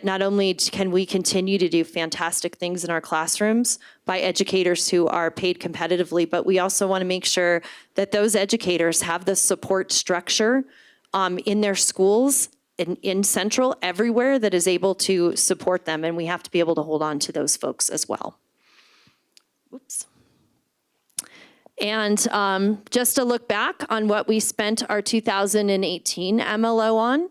not only can we continue to do fantastic things in our classrooms by educators who are paid competitively, but we also want to make sure that those educators have the support structure in their schools, in Central, everywhere, that is able to support them. And we have to be able to hold on to those folks as well. Oops. And just to look back on what we spent our 2018 MLO on,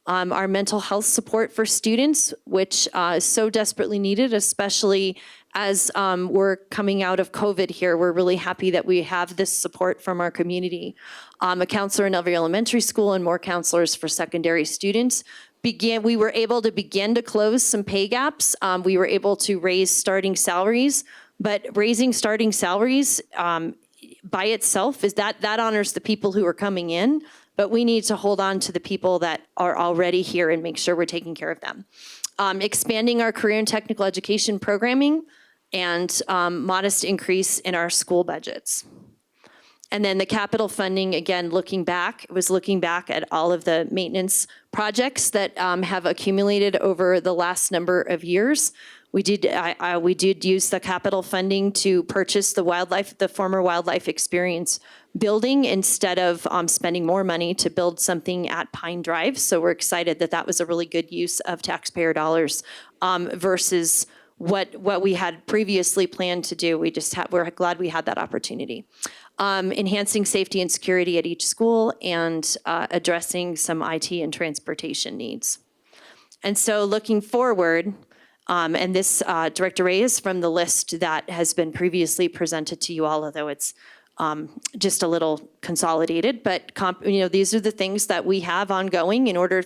our mental health support for students, which is so desperately needed, especially as we're coming out of COVID here. We're really happy that we have this support from our community. A counselor in Levy Elementary School and more counselors for secondary students. We were able to begin to close some pay gaps. We were able to raise starting salaries, but raising starting salaries by itself is that honors the people who are coming in, but we need to hold on to the people that are already here and make sure we're taking care of them. Expanding our career and technical education programming, and modest increase in our school budgets. And then the capital funding, again, looking back at all of the maintenance projects that have accumulated over the last number of years. We did use the capital funding to purchase the former Wildlife Experience building instead of spending more money to build something at Pine Drive. So we're excited that that was a really good use of taxpayer dollars versus what we had previously planned to do. We're glad we had that opportunity. Enhancing safety and security at each school, and addressing some IT and transportation needs. And so looking forward, and this, Director Ray, is from the list that has been previously presented to you all, although it's just a little consolidated. But these are the things that we have ongoing in order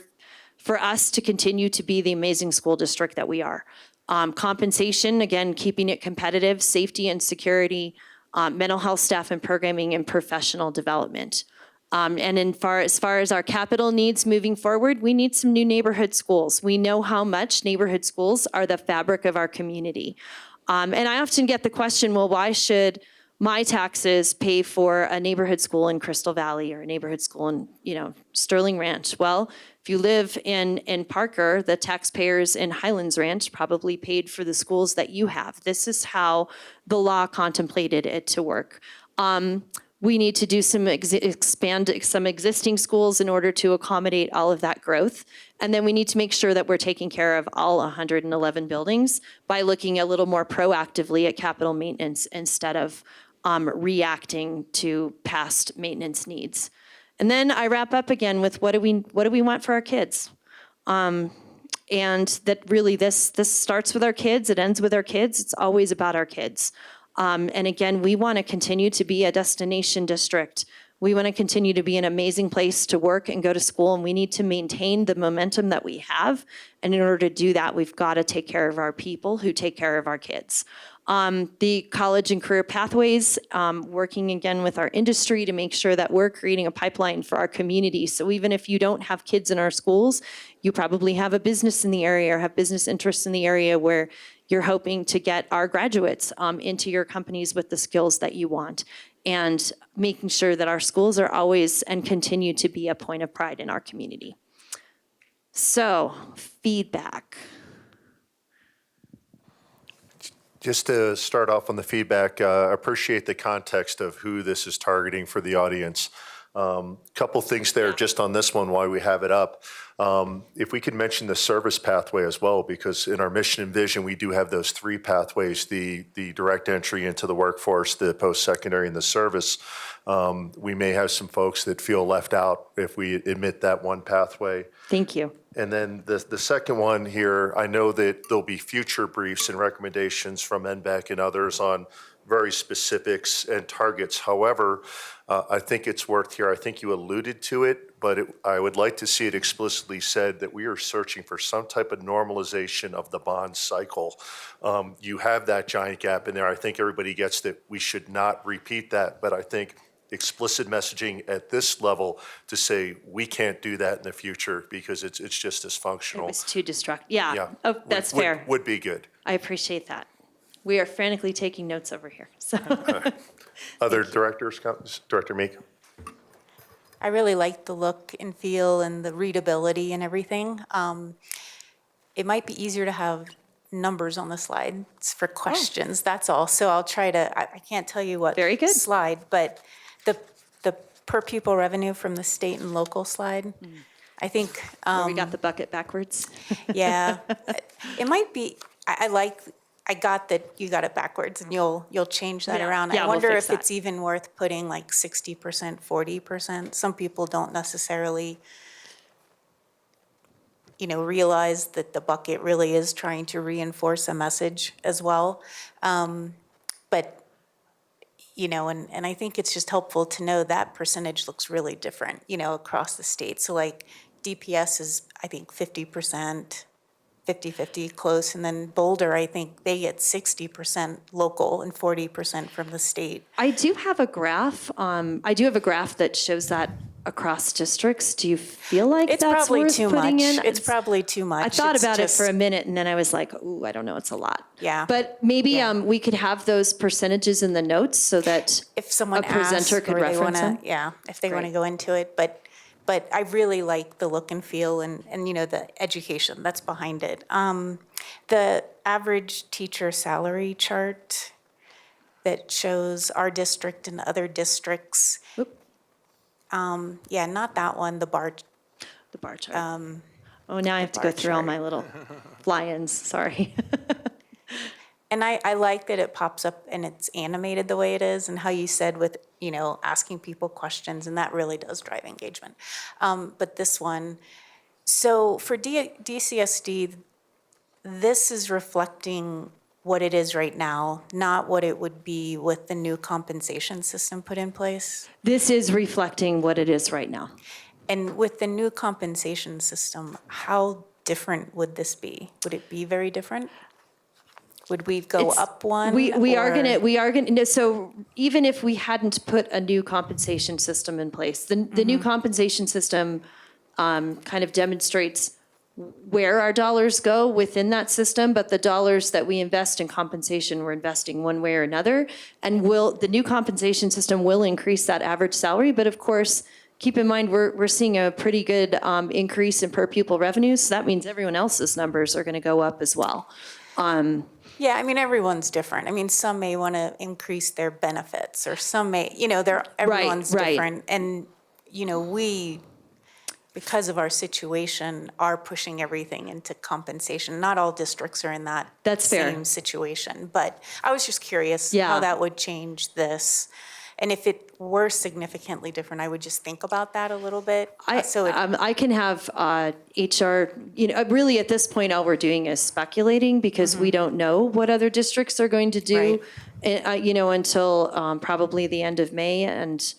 for us to continue to be the amazing school district that we are. Compensation, again, keeping it competitive, safety and security, mental health staff and programming, and professional development. And as far as our capital needs moving forward, we need some new neighborhood schools. We know how much neighborhood schools are the fabric of our community. And I often get the question, well, why should my taxes pay for a neighborhood school in Crystal Valley or a neighborhood school in, Sterling Ranch? Well, if you live in Parker, the taxpayers in Highlands Ranch probably paid for the schools that you have. This is how the law contemplated it to work. We need to do expand some existing schools in order to accommodate all of that growth. And then we need to make sure that we're taking care of all 111 buildings by looking a little more proactively at capital maintenance instead of reacting to past maintenance needs. And then I wrap up again with what do we want for our kids? And that really this starts with our kids, it ends with our kids, it's always about our kids. And again, we want to continue to be a destination district. We want to continue to be an amazing place to work and go to school, and we need to maintain the momentum that we have. And in order to do that, we've got to take care of our people who take care of our kids. The college and career pathways, working again with our industry to make sure that we're creating a pipeline for our community. So even if you don't have kids in our schools, you probably have a business in the area or have business interests in the area where you're hoping to get our graduates into your companies with the skills that you want, and making sure that our schools are always and continue to be a point of pride in our community. So, feedback. Just to start off on the feedback, I appreciate the context of who this is targeting for the audience. Couple things there just on this one while we have it up. If we could mention the service pathway as well, because in our mission and vision, we do have those three pathways, the direct entry into the workforce, the post-secondary, and the service. We may have some folks that feel left out if we admit that one pathway. Thank you. And then the second one here, I know that there'll be future briefs and recommendations from NBEC and others on very specifics and targets. However, I think it's worth here, I think you alluded to it, but I would like to see it explicitly said that we are searching for some type of normalization of the bond cycle. You have that giant gap in there. I think everybody gets that we should not repeat that, but I think explicit messaging at this level to say we can't do that in the future because it's just dysfunctional. It was too destructive. Yeah. Yeah. Oh, that's fair. Would be good. I appreciate that. We are frantically taking notes over here. So Other directors, Director Meek? I really like the look and feel and the readability and everything. It might be easier to have numbers on the slides for questions, that's all. So I'll try to, I can't tell you what Very good. slide, but the per pupil revenue from the state and local slide, I think. where we got the bucket backwards. Yeah, it might be, I got that you got it backwards and you'll change that Yeah. around. Yeah, I we'll wonder fix if that. it's even worth putting like 60%, 40%. Some people don't necessarily, realize that the bucket really is trying to reinforce a message as well. But, and I think it's just helpful to know that percentage looks really different, across the state. So like DPS is, I think, 50%. 50-50 close, and then Boulder, I think they get 60% local and 40% from the state. I do have a graph. That shows that across districts. Do you feel like It's that's probably worth too putting much. in? It's probably too much. I thought It's about just- it for a minute, and then I was like, "Ooh, I don't know. It's a lot." Yeah. But maybe Yeah. we could have those percentages in the notes so that If someone a presenter asks could or they reference wanna, them. yeah, if they want to Great. go into it, but I really like the look and feel and the education that's behind it. The average teacher salary chart that shows our district and other districts. Yeah, not that one, the bar. The bar chart. Now I have to go through all my little fly-ins. Sorry. And I like that it pops up and it's animated the way it is and how you said with, asking people questions, and that really does drive engagement. But this one, so for DCSD, this is reflecting what it is right now, not what it would be with the new compensation system put in place. This is reflecting what it is right now. And with the new compensation system, how different would this be? Would it be very different? Would we go up one? We are or- gonna. So even if we hadn't put a new compensation system in place, the new compensation system kind of demonstrates where our dollars go within that system, but the dollars that we invest in compensation, we're investing one way or another. And the new compensation system will increase that average salary, but of course, keep in mind, we're seeing a pretty good increase in per pupil revenues. So that means everyone else's numbers are gonna go up as well. Yeah, I mean, everyone's different. I mean, some may want to increase their benefits, or some may, everyone's right. different. And, we, because of our situation, are pushing everything into compensation. Not all districts are in that That's fair. same situation. But I was just curious Yeah. how that would change this. And if it were significantly different, I would just think about that a little bit. I can have HR, really at this point, all we're doing is speculating because we don't know what other districts are going to do, until probably the end of May. And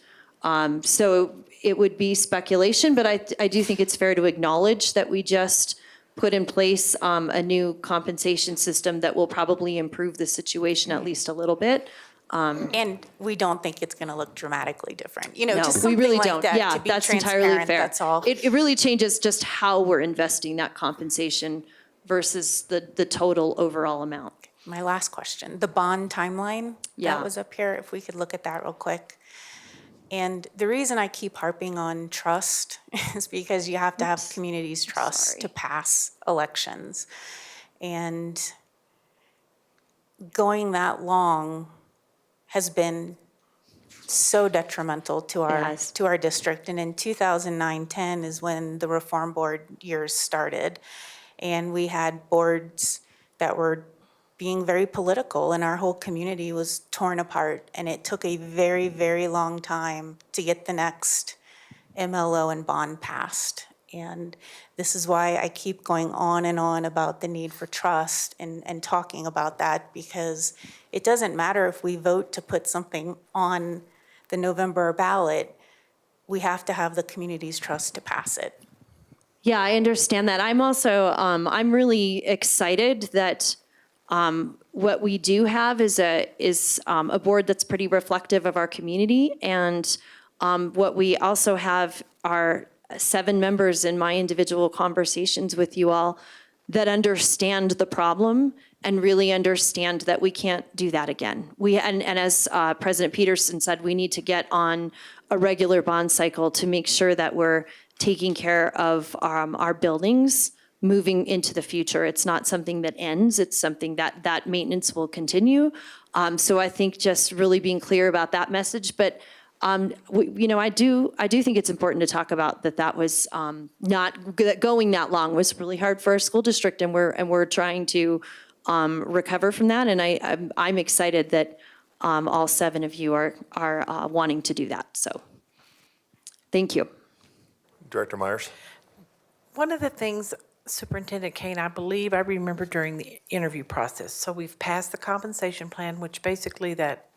so it would be speculation, but I do think it's fair to acknowledge that we just put in place a new compensation system that will probably improve the situation at least a little bit. And we don't think it's going to look dramatically different. No, just we something really like don't. that, Yeah, to be that's entirely transparent, fair. That's all. It really changes just how we're investing that compensation versus the total overall amount. My last question, the bond timeline Yeah. that was up here, if we could look at that real quick. And the reason I keep harping on trust is because you have to have communities' trust to pass elections. And going that long has been so detrimental to our district. And in 2009-10 is when the reform board years started. And we had boards that were being very political, and our whole community was torn apart. And it took a very, very long time to get the next MLO and bond passed. And this is why I keep going on and on about the need for trust and talking about that, because it doesn't matter if we vote to put something on the November ballot, we have to have the community's trust to pass it. Yeah, I understand that. I'm also, I'm really excited that what we do have is a board that's pretty reflective of our community, and what we also have are 7 members in my individual conversations with you all that understand the problem and really understand that we can't do that again. And as President Peterson said, we need to get on a regular bond cycle to make sure that we're taking care of our buildings moving into the future. It's not something that ends, it's something that maintenance will continue. So I think just really being clear about that message, but I do think it's important to talk about that was that going that long was really hard for our school district, and we're trying to recover from that. And I'm excited that all 7 of you are wanting to do that. So, thank you, Director Myers. One of the things, Superintendent Kane, I believe I remember during the interview process. So we've passed the compensation plan, which basically that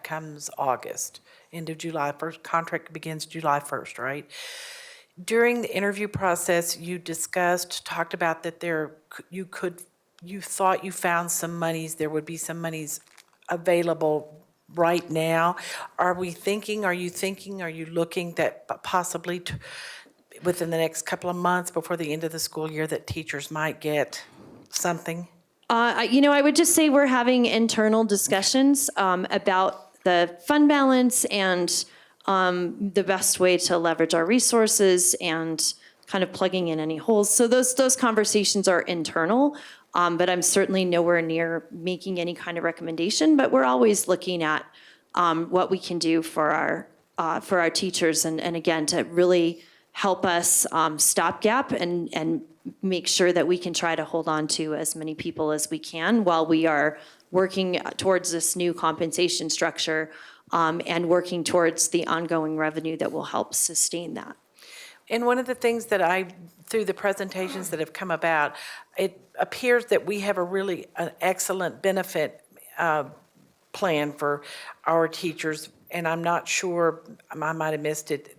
comes August. End of July, first contract begins July 1st, right? During the interview process, you talked about that you thought you found some monies, there would be some monies available right now. Are you looking that possibly within the next couple of months before the end of the school year that teachers might get something? I would just say we're having internal discussions about the fund balance and the best way to leverage our resources and kind of plugging in any holes. So those conversations are internal, but I'm certainly nowhere near making any kind of recommendation. But we're always looking at what we can do for our teachers, and again to really help us stopgap and make sure that we can try to hold on to as many people as we can while we are working towards this new compensation structure and working towards the ongoing revenue that will help sustain that. And one of the things that through the presentations that have come about, it appears that we have an excellent benefit plan for our teachers, and I'm not sure, I might have missed it,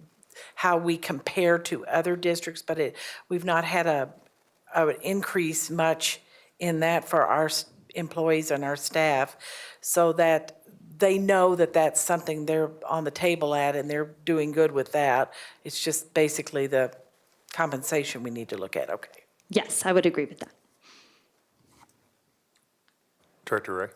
how we compare to other districts, but we've not had an increase much in that for our employees and our staff, so that they know that that's something they're on the table at and they're doing good with that. It's just basically the compensation we need to look at. Okay. Yes, I would agree with that. Director Ray.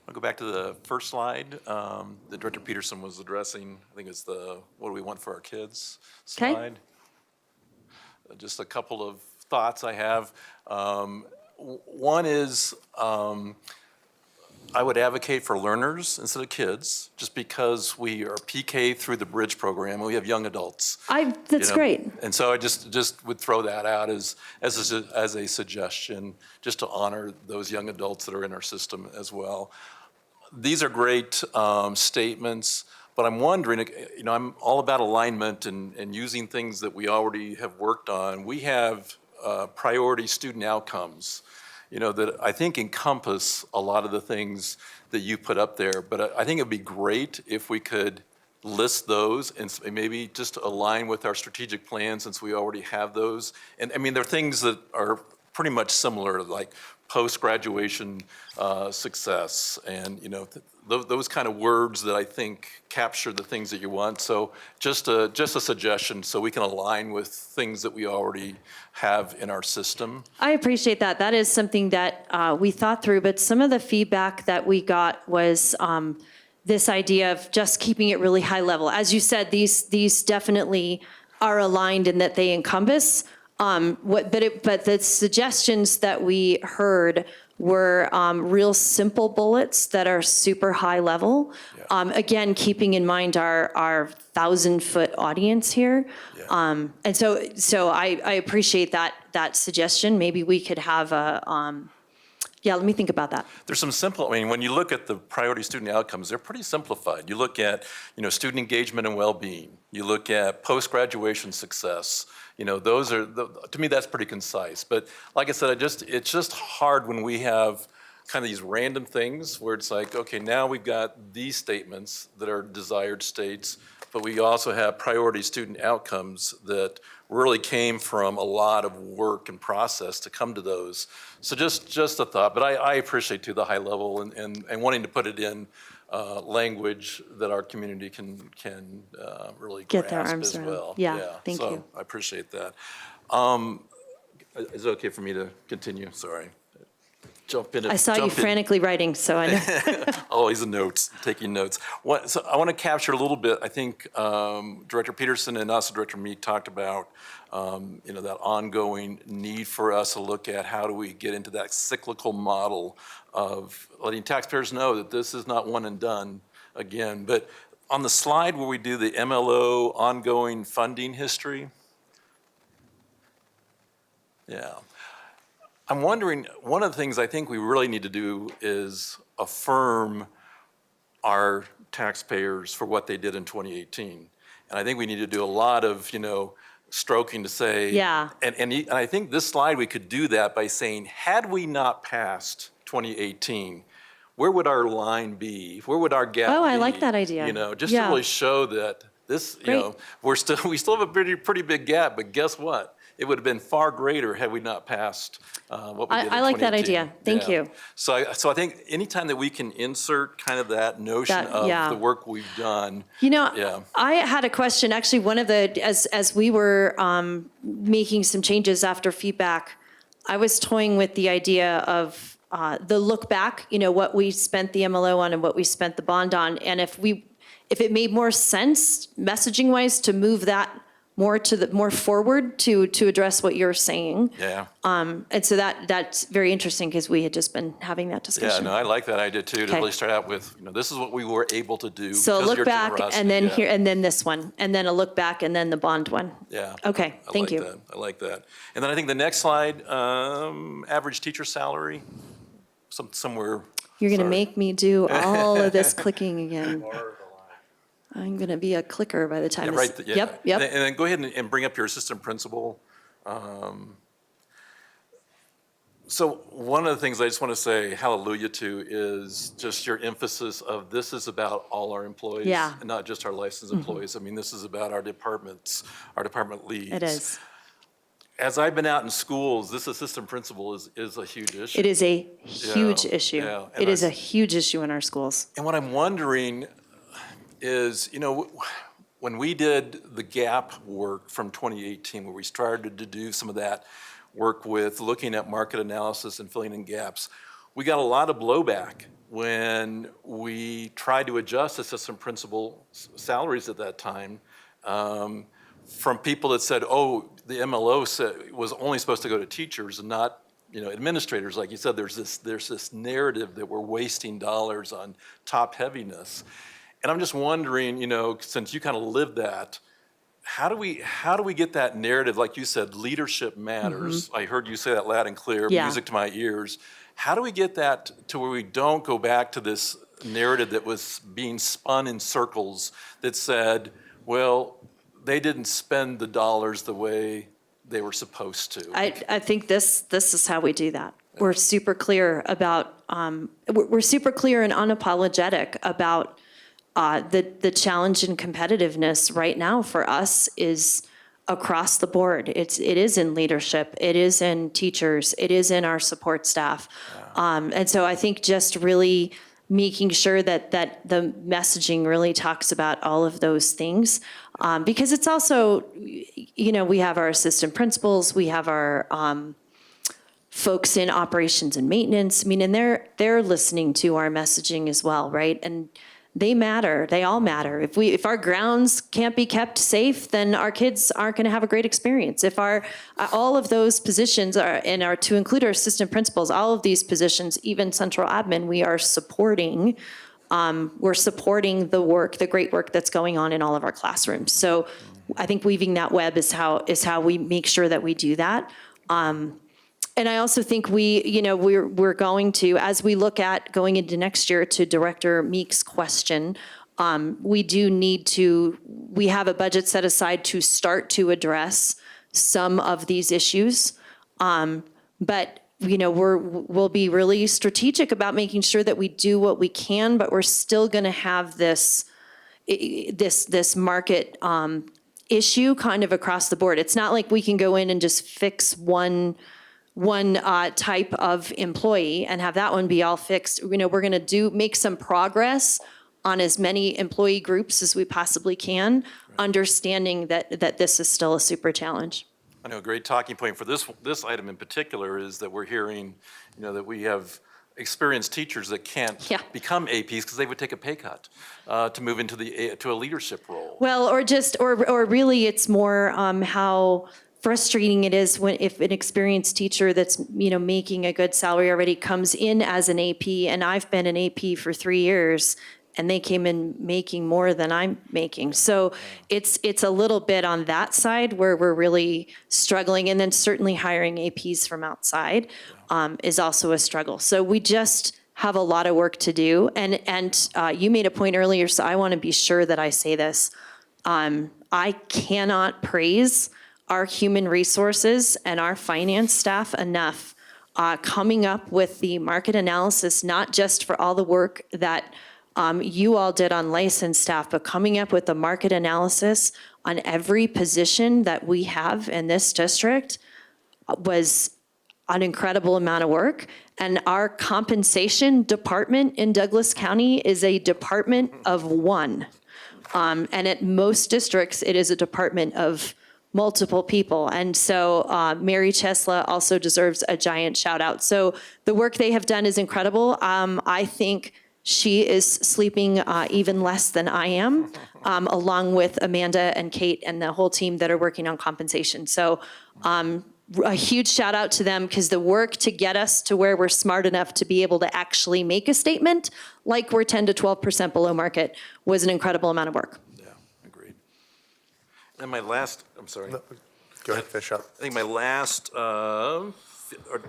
I'll go back to the first slide that Director Peterson was addressing. I think it's the what do we want for our kids slide. Just a couple of thoughts I have. One is I would advocate for learners instead of kids, just because we are PK through the Bridge program and we have young adults. That's great. And so I just would throw that out as a suggestion, just to honor those young adults that are in our system as well. These are great statements, but I'm wondering, I'm all about alignment and using things that we already have worked on. We have priority student outcomes, that I think encompass a lot of the things that you put up there. But I think it'd be great if we could list those and maybe just align with our strategic plan, since we already have those. And I mean, there are things that are pretty much similar, like post-graduation success and, those kind of words that I think capture the things that you want. So just a suggestion so we can align with things that we already have in our system. I appreciate that. That is something that we thought through, but some of the feedback that we got was this idea of just keeping it really high level. As you said, these definitely are aligned in that they encompass. But the suggestions that we heard were real simple bullets that are super high level. Yeah. Again, keeping in mind our 1,000-foot audience here. Yeah. And so I appreciate that suggestion. Maybe we could have Yeah, let me think about that. There's some simple, I mean, when you look at the priority student outcomes, they're pretty simplified. You look at, student engagement and well-being. You look at post-graduation success. Those are, to me, that's pretty concise. But like I said, it's just hard when we have kind of these random things where it's like, okay, now we've got these statements that are desired states, but we also have priority student outcomes that really came from a lot of work and process to come to those. So just a thought, but I appreciate too the high level and wanting to put it in language that our community can really Get their grasp arms as around. well. Yeah, thank you. So I appreciate that. Is it okay for me to continue? Sorry. Jump in. I saw you frantically writing, so I know. Always taking notes. So I want to capture a little bit. I think Director Peterson and also Director Meek talked about, that ongoing need for us to look at how do we get into that cyclical model of letting taxpayers know that this is not one and done again. But on the slide where we do the MLO ongoing funding history, yeah. I'm wondering, one of the things I think we really need to do is affirm our taxpayers for what they did in 2018. And I think we need to do a lot of, stroking to say, Yeah. And I think this slide, we could do that by saying, had we not passed 2018, where would our line be? Where would our gap be? Oh, I like that idea. Just to really show that this, we still have a pretty big gap, but guess what? It would have been far greater had we not passed what we did in 2018. I like that idea. Thank you. So I think anytime that we can insert kind of that notion of the work we've done. I had a question, actually, one of the, as we were making some changes after feedback, I was toying with the idea of the look back, what we spent the MLO on and what we spent the bond on. And if it made more sense, messaging-wise, to move that more forward to address what you're saying. Yeah. And so that's very interesting because we had just been having that discussion. Yeah, no, I like that idea too, to really start out with, this is what we were able to do. So because of look your back generosity. and then here, and then this one, and then a look back and then the bond one. Yeah. Okay, thank you. I like that. And then I think the next slide, average teacher salary, somewhere. You're going to make me do all of this clicking again. I'm going to be a clicker by the time this. Yep. And then go ahead and bring up your assistant principal. So one of the things I just want to say hallelujah to is just your emphasis of this is about all our employees, and not just our licensed employees. I mean, this is about our departments, our department leads. It is. As I've been out in schools, this assistant principal is a huge issue. It is a huge issue. Yeah. It is a huge issue in our schools. And what I'm wondering is, when we did the gap work from 2018, where we started to do some of that work with looking at market analysis and filling in gaps, we got a lot of blowback when we tried to adjust assistant principal salaries at that time from people that said, oh, the MLO was only supposed to go to teachers and not administrators. Like you said, there's this narrative that we're wasting dollars on top heaviness. And I'm just wondering, since you kind of lived that, how do we get that narrative? Like you said, leadership matters. I heard you say that loud and clear, music to my ears. How do we get that to where we don't go back to this narrative that was being spun in circles that said, well, they didn't spend the dollars the way they were supposed to? I think this is how we do that. We're super clear about, we're super clear and unapologetic about the challenge and competitiveness right now for us is across the board. It is in leadership, it is in teachers, it is in our support staff. And so I think just really making sure that the messaging really talks about all of those things. Because it's also, we have our assistant principals, we have our folks in operations and maintenance. I mean, and they're listening to our messaging as well, right? And they matter. They all matter. If our grounds can't be kept safe, then our kids aren't going to have a great experience. If all of those positions are to include our assistant principals, all of these positions, even central admin, we are supporting. We're supporting the great work that's going on in all of our classrooms. So I think weaving that web is how we make sure that we do that. And And I also think we're going to, as we look at going into next year, to Director Meek's question, we have a budget set aside to start to address some of these issues. But we'll be really strategic about making sure that we do what we can, but we're still going to have this market issue kind of across the board. It's not like we can go in and just fix one type of employee and have that one be all fixed. We're going to make some progress on as many employee groups as we possibly can, understanding that this is still a super challenge. I know a great talking point for this item in particular is that we're hearing, that we have experienced teachers that can't become APs because they would take a pay cut to move into to a leadership role. Well, or really, it's more how frustrating it is if an experienced teacher that's making a good salary already comes in as an AP, and I've been an AP for 3 years. And they came in making more than I'm making. So it's a little bit on that side where we're really struggling. And then certainly hiring APs from outside is also a struggle. So we just have a lot of work to do. And you made a point earlier, so I want to be sure that I say this. I cannot praise our human resources and our finance staff enough coming up with the market analysis, not just for all the work that you all did on licensed staff, but coming up with a market analysis on every position that we have in this district was an incredible amount of work. And our compensation department in Douglas County is a department of one. And at most districts, it is a department of multiple people. And so Mary Chesla also deserves a giant shout out. So the work they have done is incredible. I think she is sleeping even less than I am, along with Amanda and Kate and the whole team that are working on compensation. So a huge shout out to them, because the work to get us to where we're smart enough to be able to actually make a statement like we're 10 to 12% below market was an incredible amount of work. Yeah, agreed. And my last, I'm sorry. No, go ahead, finish up. I think my last, actually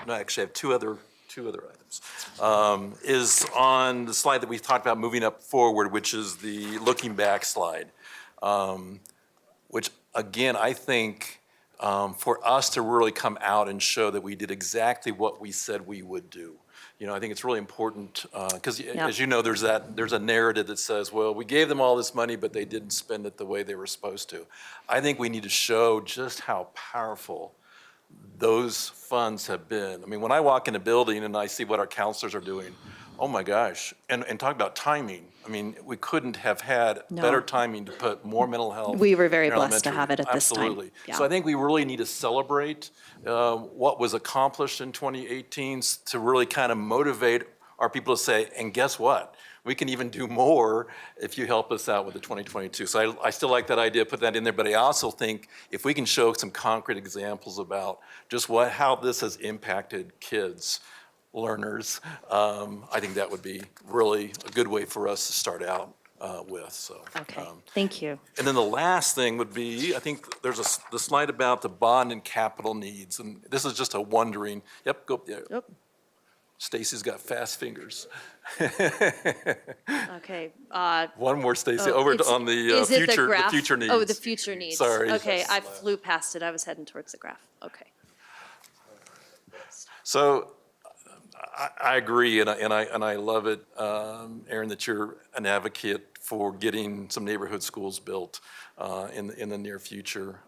I have two other items, is on the slide that we've talked about moving up forward, which is the looking back slide, which again, I think for us to really come out and show that we did exactly what we said we would do. I think it's really important because as you know, there's a narrative that says, well, we gave them all this money, but they didn't spend it the way they were supposed to. I think we need to show just how powerful those funds have been. I mean, when I walk in a building and I see what our counselors are doing, oh my gosh, and talk about timing. I mean, we couldn't have had better timing to put more mental health. We were very in blessed to have it at this time. Absolutely. Yeah. So I think we really need to celebrate what was accomplished in 2018 to really kind of motivate our people to say, and guess what? We can even do more if you help us out with the 2022. So I still like that idea, put that in there, but I also think if we can show some concrete examples about just how this has impacted kids, learners, I think that would be really a good way for us to start out with. So, okay, thank you. And then the last thing would be, I think there's the slide about the bond and capital needs, and this is just a wondering. Yep, go there. Yep. Stacy's got fast fingers. Okay. One more, Stacy, on the future needs. Oh, the future needs. Sorry. Okay, I flew past it. I was heading towards the graph. Okay. So I agree, and I love it, Aaron, that you're an advocate for getting some neighborhood schools built in the near future.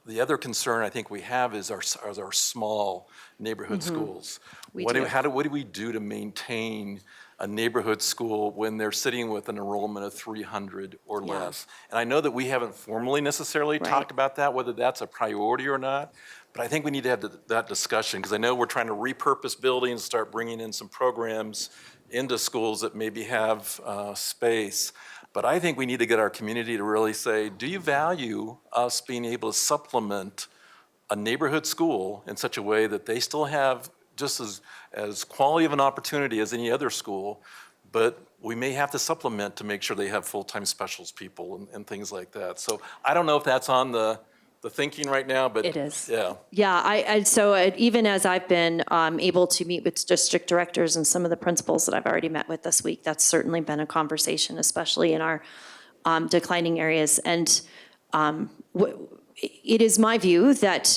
The other concern I think we have is our small neighborhood schools. What do we do to maintain a neighborhood school when they're sitting with an enrollment of 300 or less? And I know that we haven't formally necessarily talked about that, whether that's a priority or not, but I think we need to have that discussion, because I know we're trying to repurpose buildings, start bringing in some programs into schools that maybe have space. But I think we need to get our community to really say, do you value us being able to supplement a neighborhood school in such a way that they still have just as quality of an opportunity as any other school, but we may have to supplement to make sure they have full-time specials people and things like that. So I don't know if that's on the the thinking right now, but. It is. Yeah. Yeah, even as I've been able to meet with district directors and some of the principals that I've already met with this week, that's certainly been a conversation, especially in our declining areas. And it is my view that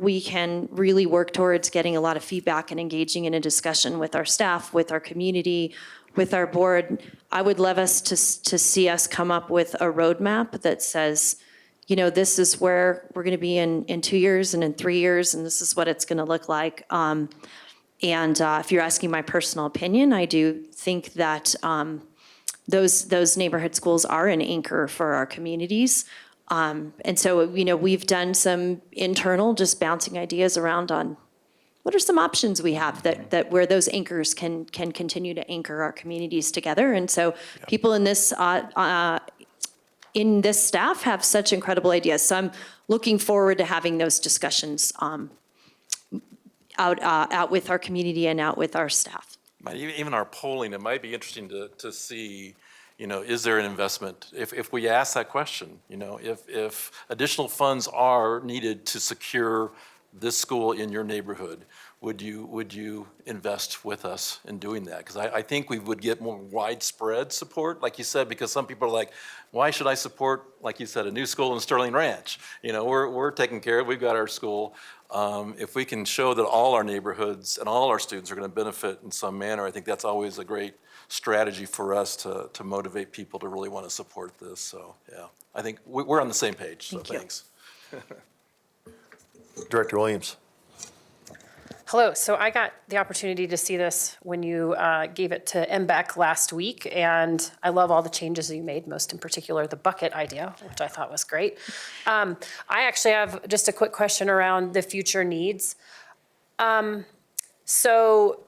we can really work towards getting a lot of feedback and engaging in a discussion with our staff, with our community, with our board. I would love us to see us come up with a roadmap that says, you know, this is where we're going to be in 2 years and in 3 years, and this is what it's going to look like. If you're asking my personal opinion, I do think that those neighborhood schools are an anchor for our communities. And so, you know, we've done some internal, just bouncing ideas around on what are some options we have that where those anchors can continue to anchor our communities together. And so people in this staff have such incredible ideas. So I'm looking forward to having those discussions out with our community and out with our staff. Even our polling, it might be interesting to see, you know, is there an investment? If we ask that question, you know, if additional funds are needed to secure this school in your neighborhood, would you invest with us in doing that? Because I think we would get more widespread support, like you said, because some people are like, why should I support, like you said, a new school in Sterling Ranch? You know, we're taken care of, we've got our school. If we can show that all our neighborhoods and all our students are going to benefit in some manner, I think that's always a great strategy for us to motivate people to really want to support this. So, yeah, I think we're on the same page, so thanks. Director Williams. Hello. So I got the opportunity to see this when you gave it to MBEC last week, and I love all the changes that you made, most in particular the bucket idea, which I thought was great. I actually have just a quick question around the future needs. So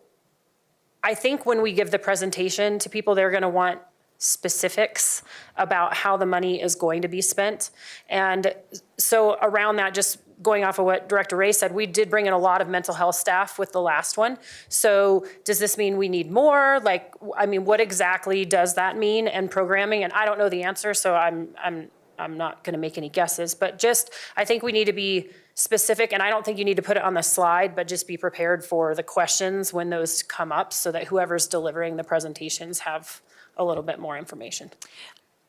I think when we give the presentation to people, they're going to want specifics about how the money is going to be spent. And so around that, just going off of what Director Ray said, we did bring in a lot of mental health staff with the last one. So does this mean we need more? Like, I mean, what exactly does that mean? And programming, and I don't know the answer, so I'm not going to make any guesses, but just, I think we need to be specific, and I don't think you need to put it on the slide, but just be prepared for the questions when those come up so that whoever's delivering the presentations have a little bit more information.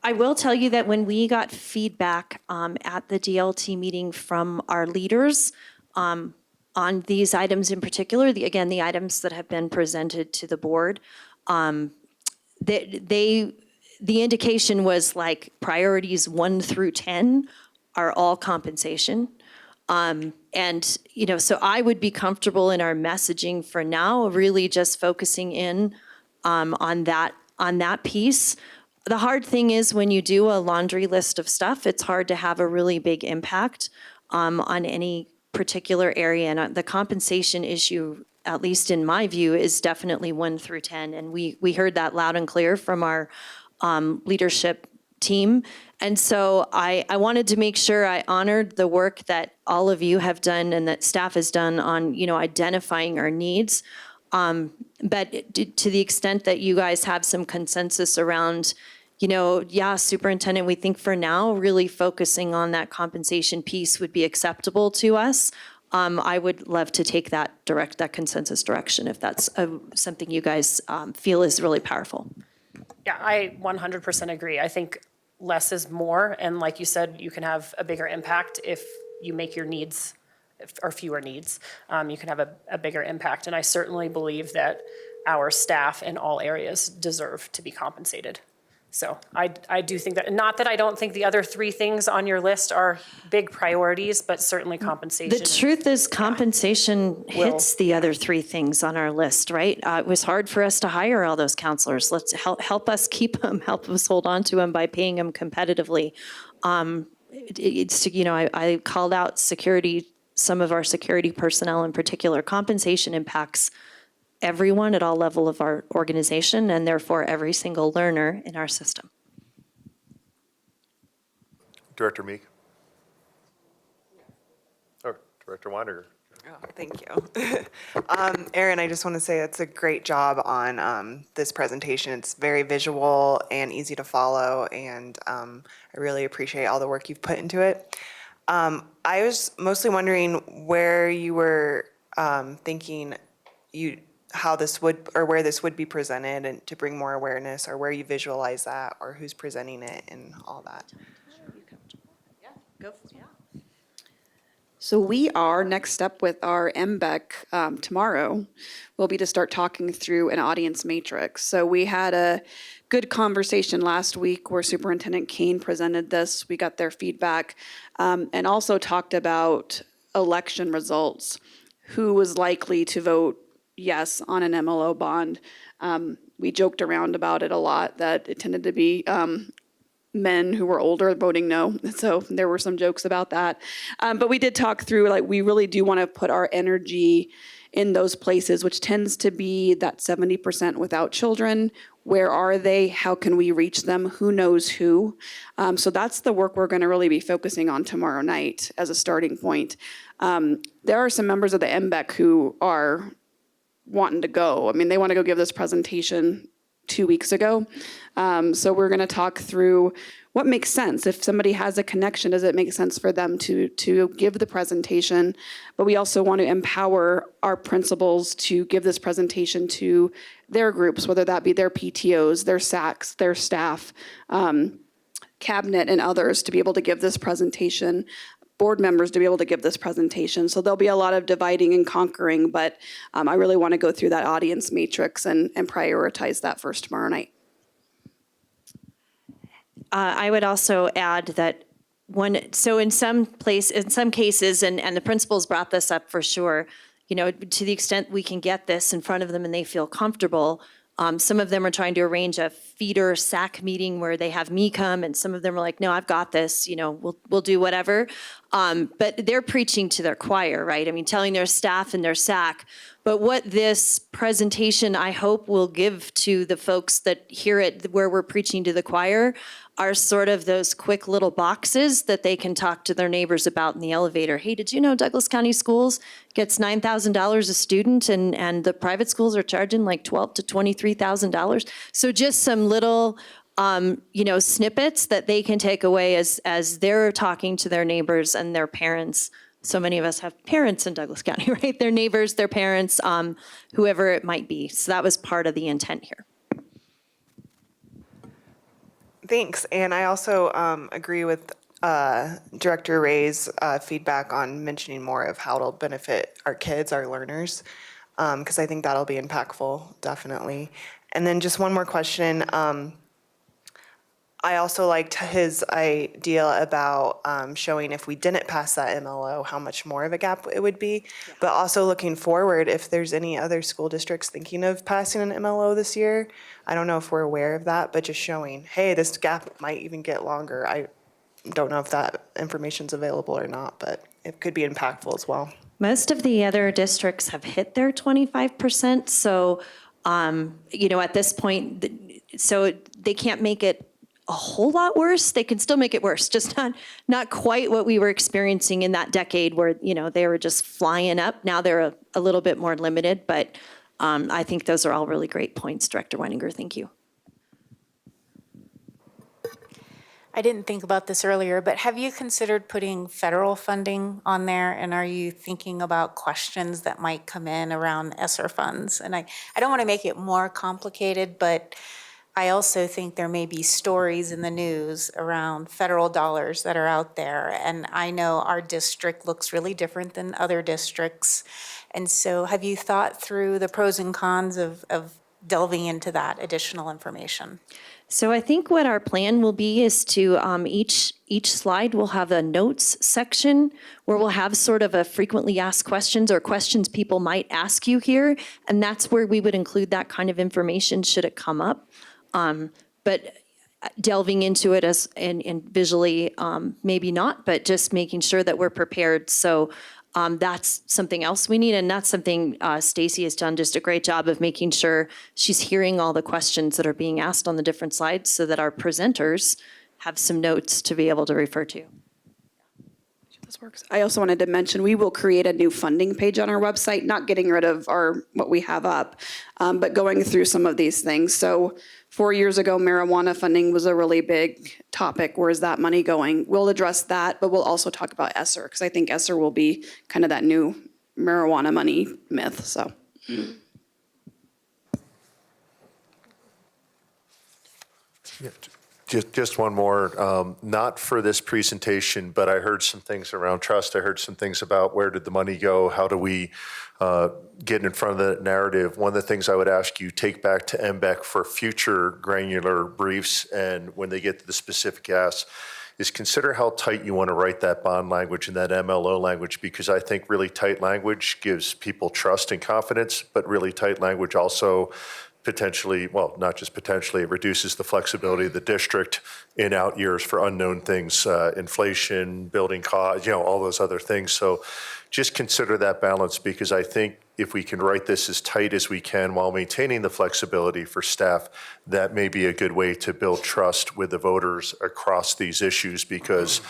I will tell you that when we got feedback at the DLT meeting from our leaders on these items in particular, the items that have been presented to the board, the indication was like priorities 1 through 10 are all compensation. And, you know, so I would be comfortable in our messaging for now, really just focusing in on that piece. The hard thing is when you do a laundry list of stuff, it's hard to have a really big impact on any particular area. And the compensation issue, at least in my view, is definitely 1 through 10. And we heard that loud and clear from our leadership team. And so I wanted to make sure I honored the work that all of you have done and that staff has done on, you know, identifying our needs. But to the extent that you guys have some consensus around, you know, yeah, superintendent, we think for now, really focusing on that compensation piece would be acceptable to us. I would love to take that consensus direction if that's something you guys feel is really powerful. Yeah, I 100% agree. I think less is more, and like you said, you can have a bigger impact if you make your needs or fewer needs. You can have a bigger impact, and I certainly believe that our staff in all areas deserve to be compensated. So I do think that, not that I don't think the other 3 things on your list are big priorities, but certainly compensation. The truth is compensation hits the other 3 things on our list, right? It was hard for us to hire all those counselors. Let's help us keep them, help us hold on to them by paying them competitively. It's, you know, I called out security, some of our security personnel in particular. Compensation impacts everyone at all level of our organization, and therefore every single learner in our system. Director Meek. Or Director Weininger. Oh, thank you. Erin, I just want to say it's a great job on this presentation. It's very visual and easy to follow, and I really appreciate all the work you've put into it. I was mostly wondering where you were thinking how this would, or where this would be presented and to bring more awareness, or where you visualize that, or who's presenting it and all that. Go for it. So we are next up with our MBEC tomorrow will be to start talking through an audience matrix. So we had a good conversation last week where Superintendent Kane presented this. We got their feedback and also talked about election results. Who was likely to vote yes on an MLO bond? We joked around about it a lot that it tended to be men who were older voting no. So there were some jokes about that. But we did talk through, like, we really do want to put our energy in those places, which tends to be that 70% without children. Where are they? How can we reach them? Who knows who? So that's the work we're going to really be focusing on tomorrow night as a starting point. There are some members of the MBEC who are wanting to go. I mean, they want to go give this presentation 2 weeks ago. So we're going to talk through what makes sense. If somebody has a connection, does it make sense for them to give the presentation? But we also want to empower our principals to give this presentation to their groups, whether that be their PTOs, their SACs, their staff, cabinet, and others to be able to give this presentation, board members to be able to give this presentation. So there'll be a lot of dividing and conquering, but I really want to go through that audience matrix and prioritize that first tomorrow night. I would also add that in some cases, and the principals brought this up for sure, you know, to the extent we can get this in front of them and they feel comfortable. Some of them are trying to arrange a feeder SAC meeting where they have me come, and some of them are like, no, I've got this, you know, we'll do whatever. But they're preaching to their choir, right? I mean, telling their staff and their SAC. But what this presentation, I hope, will give to the folks that hear it where we're preaching to the choir are sort of those quick little boxes that they can talk to their neighbors about in the elevator. Hey, did you know Douglas County Schools gets $9,000 a student, and the private schools are charging like $12,000 to $23,000? So just some little snippets that they can take away as they're talking to their neighbors and their parents. So many of us have parents in Douglas County, right? Their neighbors, their parents, whoever it might be. So that was part of the intent here. Thanks. And I also agree with Director Ray's feedback on mentioning more of how it'll benefit our kids, our learners, because I think that'll be impactful, definitely. And then just one more question. I also liked his idea about showing if we didn't pass that MLO, how much more of a gap it would be. Yeah. But also looking forward, if there's any other school districts thinking of passing an MLO this year, I don't know if we're aware of that, but just showing, hey, this gap might even get longer. I don't know if that information's available or not, but it could be impactful as well. Most of the other districts have hit their 25%. So, at this point, so they can't make it a whole lot worse. They can still make it worse, just not quite what we were experiencing in that decade where, they were just flying up. Now they're a little bit more limited, but I think those are all really great points, Director Weininger. Thank you. I didn't think about this earlier, but have you considered putting federal funding on there? And are you thinking about questions that might come in around ESSER funds? And I don't want to make it more complicated, but I also think there may be stories in the news around federal dollars that are out there. And I know our district looks really different than other districts. And so have you thought through the pros and cons of delving into that additional information? So I think what our plan will be is to each slide will have a notes section where we'll have sort of a frequently asked questions or questions people might ask you here. And that's where we would include that kind of information should it come up. But delving into it and visually, maybe not, but just making sure that we're prepared. So that's something else we need, and that's something Stacy has done just a great job of making sure she's hearing all the questions that are being asked on the different slides so that our presenters have some notes to be able to refer to. this works. I also wanted to mention, we will create a new funding page on our website, not getting rid of what we have up, but going through some of these things. So 4 years ago, marijuana funding was a really big topic. Where's that money going? We'll address that, but we'll also talk about ESSER, because I think ESSER will be kind of that new marijuana money myth, so. Yeah, just one more, not for this presentation, but I heard some things around trust. I heard some things about where did the money go? How do we get in front of the narrative? One of the things I would ask you, take back to MBEC for future granular briefs, and when they get to the specific asks, is consider how tight you want to write that bond language and that MLO language, because I think really tight language gives people trust and confidence, but really tight language also potentially, well, not just potentially, it reduces the flexibility of the district in out years for unknown things, inflation, building costs, all those other things. So just consider that balance, because I think if we can write this as tight as we can while maintaining the flexibility for staff, that may be a good way to build trust with the voters across these issues, because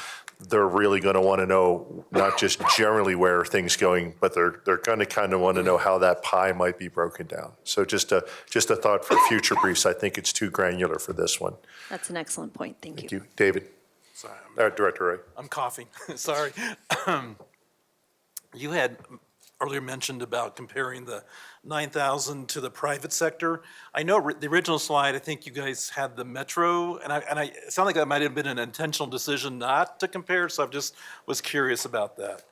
they're really going to want to know not just generally where are things going, but they're going to kind of want to know how that pie might be broken down. So just a thought for future briefs. I think it's too granular for this one. That's an excellent point. Thank you. Thank you. David. Sorry, Director Ray. I'm coughing. Sorry. You had earlier mentioned about comparing the 9,000 to the private sector. I know the original slide, I think you guys had the metro, and it sounded like that might have been an intentional decision not to compare, so I just was curious about that.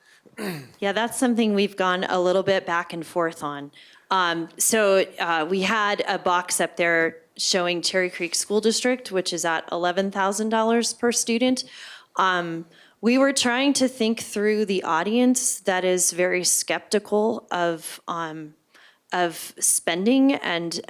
Yeah, that's something we've gone a little bit back and forth on. We had a box up there showing Cherry Creek School District, which is at $11,000 per student. We were trying to think through the audience that is very skeptical of spending and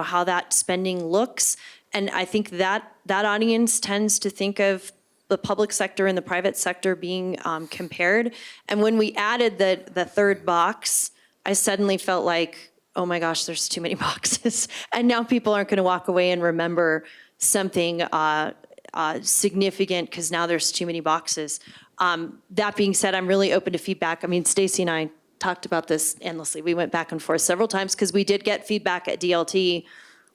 how that spending looks. And I think that audience tends to think of the public sector and the private sector being compared. And when we added the third box, I suddenly felt like, oh my gosh, there's too many boxes. And now people aren't going to walk away and remember something significant because now there's too many boxes. That being said, I'm really open to feedback. I mean, Stacy and I talked about this endlessly. We went back and forth several times because we did get feedback at DLT.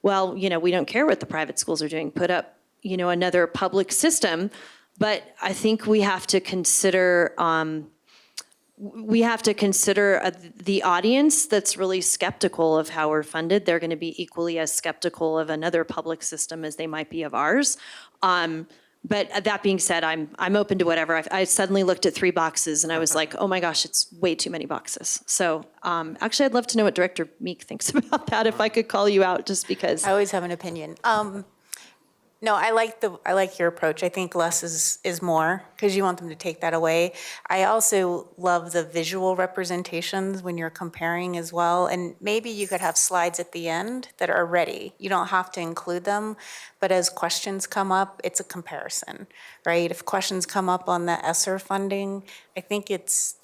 Well, we don't care what the private schools are doing. Put up, another public system. But I think we have to consider the audience that's really skeptical of how we're funded. They're going to be equally as skeptical of another public system as they might be of ours. But that being said, I'm open to whatever. I suddenly looked at 3 boxes and I was like, oh my gosh, it's way too many boxes. So actually, I'd love to know what Director Meek thinks about that, if I could call you out, just because. I always have an opinion. No, I like your approach. I think less is more, because you want them to take that away. I also love the visual representations when you're comparing as well. And maybe you could have slides at the end that are ready. You don't have to include them, but as questions come up, it's a comparison, right? If questions come up on the ESSER funding, I think it's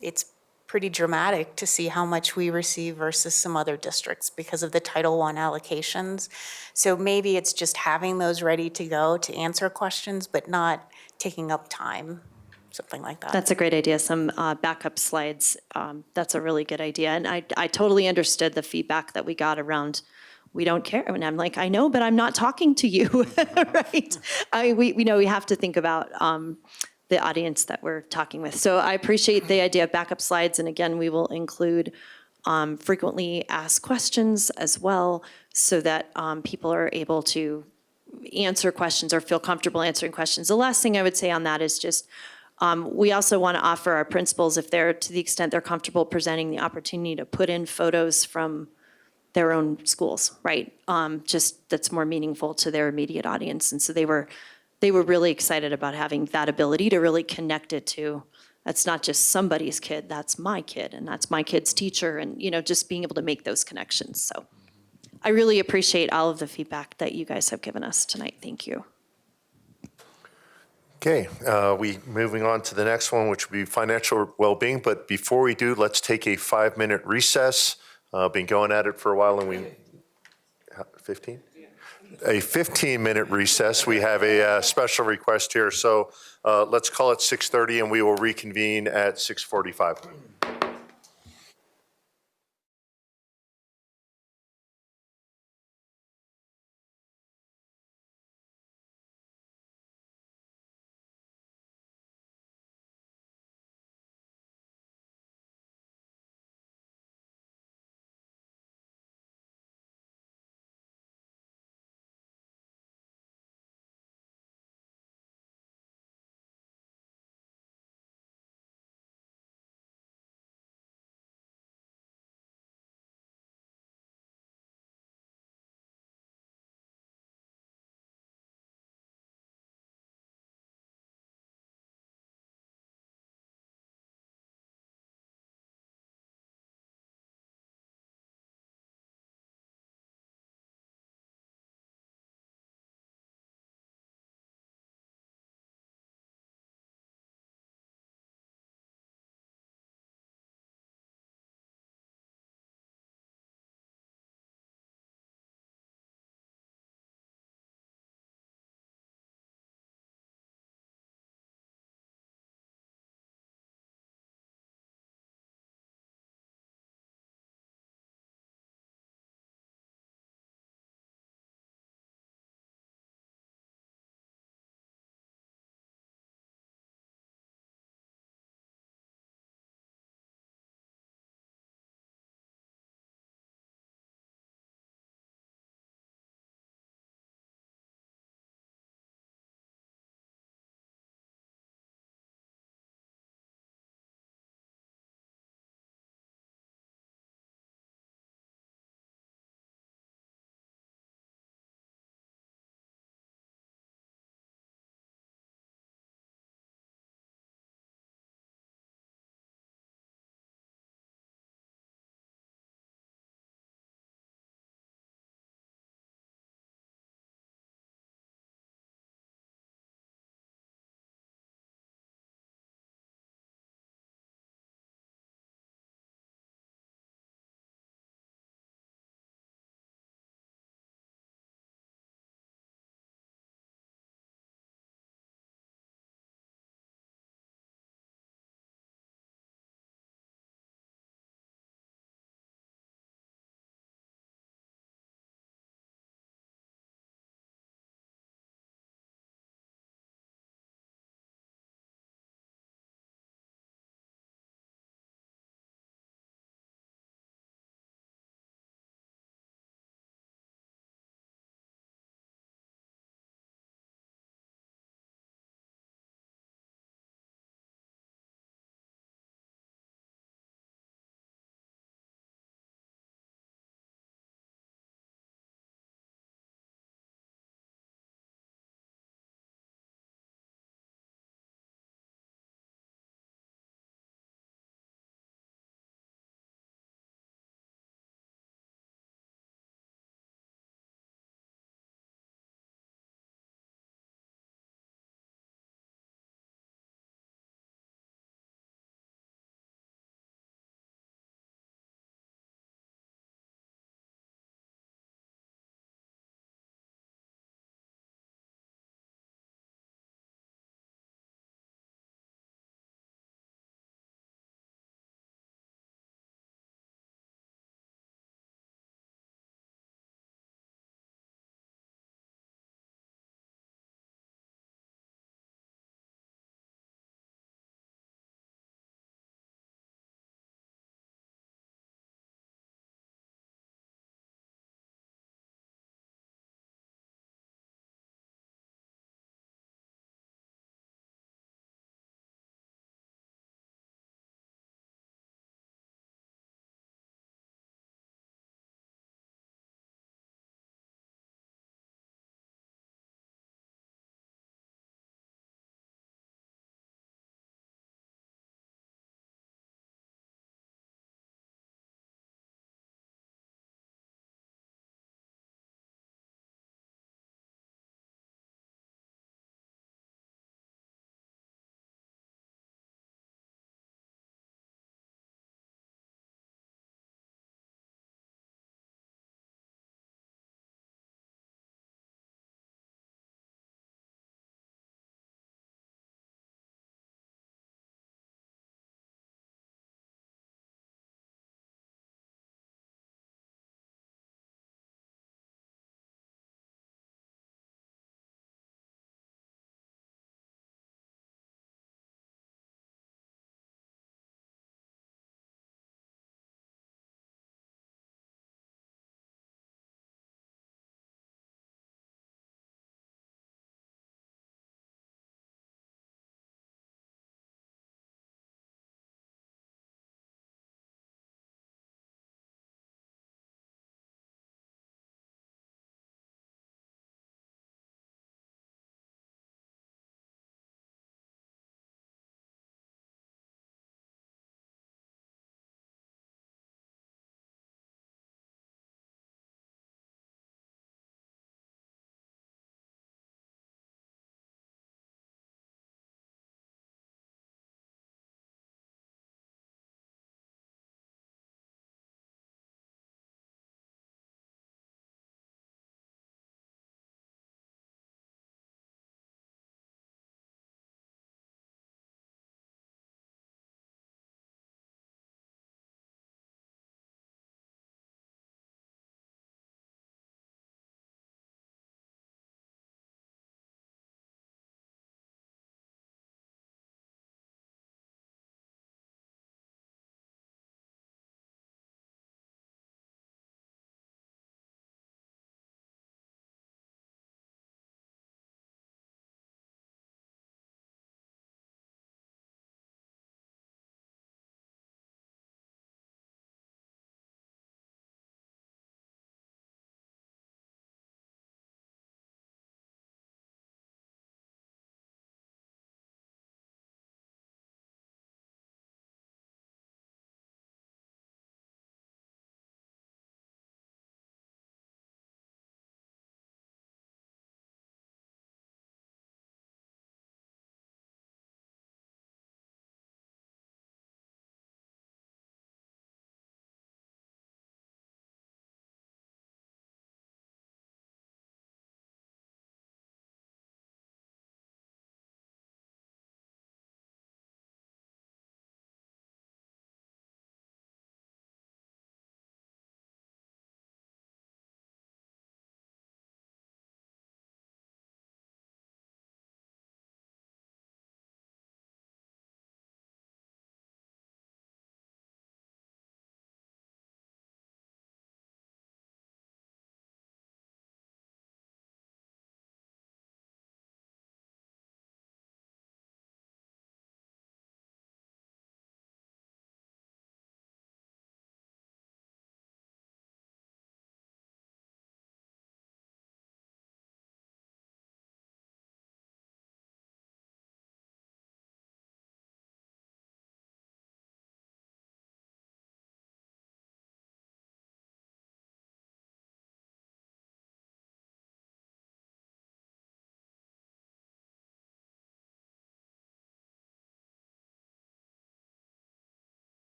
pretty dramatic to see how much we receive versus some other districts because of the Title I allocations. So maybe it's just having those ready to go to answer questions, but not taking up time, something like that. That's a great idea, some backup slides. That's a really good idea. And I totally understood the feedback that we got around, we don't care. And I'm like, I know, but I'm not talking to you, right? We have to think about the audience that we're talking with. So I appreciate the idea of backup slides. And again, we will include frequently asked questions as well, so that people are able to answer questions or feel comfortable answering questions. The last thing I would say on that is just, we also want to offer our principals, if they're, to the extent they're comfortable, presenting the opportunity to put in photos from their own schools, right? Just that's more meaningful to their immediate audience. And so they were really excited about having that ability to really connect it to, that's not just somebody's kid, that's my kid, and that's my kid's teacher, and just being able to make those connections. So I really appreciate all of the feedback that you guys have given us tonight. Thank you. Okay, we moving on to the next one, which will be financial well-being. But before we do, let's take a 5-minute recess. Been going at it for a while, and 15? a 15-minute recess. We have a special request here, so let's call it 6:30 and we will reconvene at 6:45.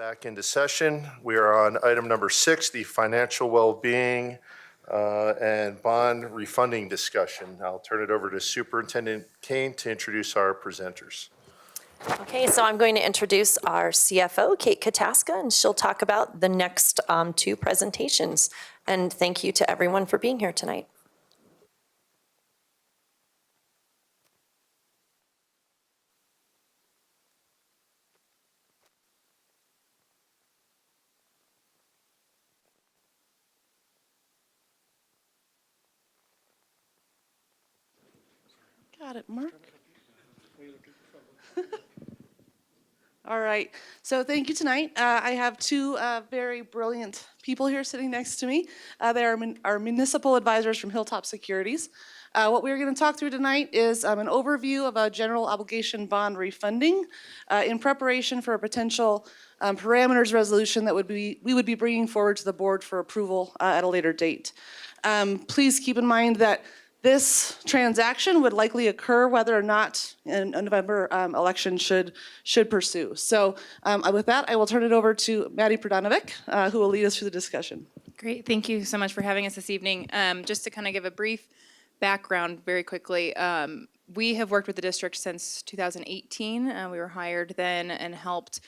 Back into session. We are on item number 6, the financial well-being and bond refunding discussion. I'll turn it over to Superintendent Kane to introduce our presenters. Okay, so I'm going to introduce our CFO, Kate Kataska, and she'll talk about the next 2 presentations. And thank you to everyone for being here tonight. Got it, Mark. All right, so thank you tonight. I have 2 very brilliant people here sitting next to me. They are our municipal advisors from Hilltop Securities. What we're going to talk through tonight is an overview of a general obligation bond refunding in preparation for a potential parameters resolution that we would be bringing forward to the board for approval at a later date. Please keep in mind that this transaction would likely occur whether or not a November election should pursue. So with that, I will turn it over to Maddie Pradanovic, who will lead us through the discussion. Great, thank you so much for having us this evening. Just to kind of give a brief background very quickly, we have worked with the district since 2018. We were hired then and helped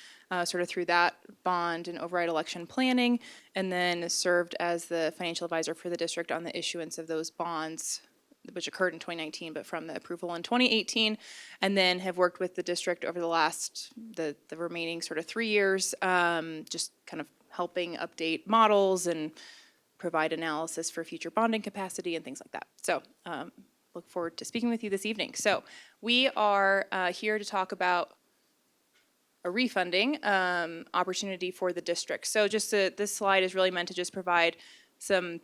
sort of through that bond and override election planning, and then served as the financial advisor for the district on the issuance of those bonds, which occurred in 2019, but from the approval in 2018, and then have worked with the district over the last, the remaining sort of 3 years, just kind of helping update models and provide analysis for future bonding capacity and things like that. So look forward to speaking with you this evening. So we are here to talk about a refunding opportunity for the district. So just this slide is really meant to just provide some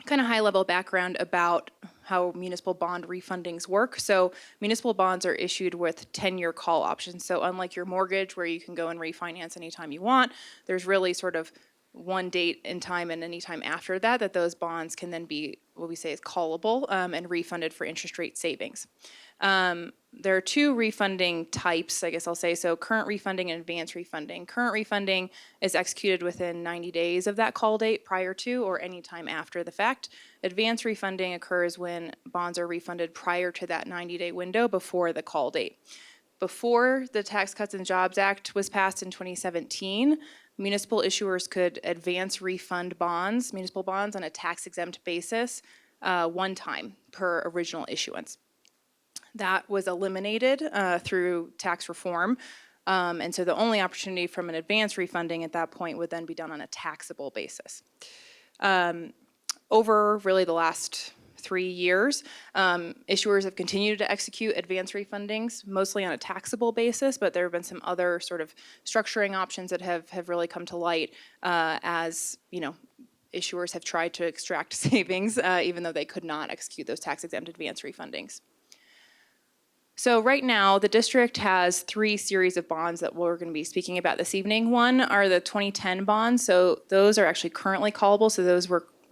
kind of high-level background about how municipal bond refundings work. So municipal bonds are issued with 10-year call options. So unlike your mortgage where you can go and refinance anytime you want, there's really sort of one date in time and any time after that those bonds can then be what we say is callable and refunded for interest rate savings. There are 2 refunding types, I guess I'll say. So current refunding and advance refunding. Current refunding is executed within 90 days of that call date prior to or any time after the fact. Advance refunding occurs when bonds are refunded prior to that 90-day window before the call date. Before the Tax Cuts and Jobs Act was passed in 2017, municipal issuers could advance refund bonds, municipal bonds, on a tax-exempt basis one time per original issuance. That was eliminated through tax reform, and so the only opportunity from an advance refunding at that point would then be done on a taxable basis. Over really the last 3 years, issuers have continued to execute advance refundings, mostly on a taxable basis, but there have been some other sort of structuring options that have really come to light as, issuers have tried to extract savings, even though they could not execute those tax-exempt advance refundings. So right now, the district has 3 series of bonds that we're going to be speaking about this evening. One are the 2010 bonds. So those are actually currently callable. So those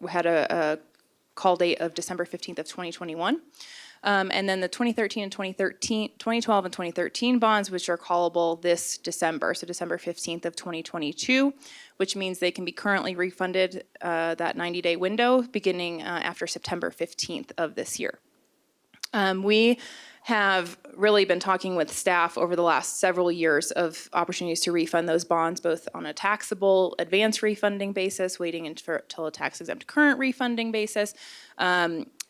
had a call date of December 15th of 2021. And then the 2012 and 2013 bonds, which are callable this December, so December 15th of 2022, which means they can be currently refunded that 90-day window beginning after September 15th of this year. We have really been talking with staff over the last several years of opportunities to refund those bonds, both on a taxable advance refunding basis, waiting until a tax-exempt current refunding basis,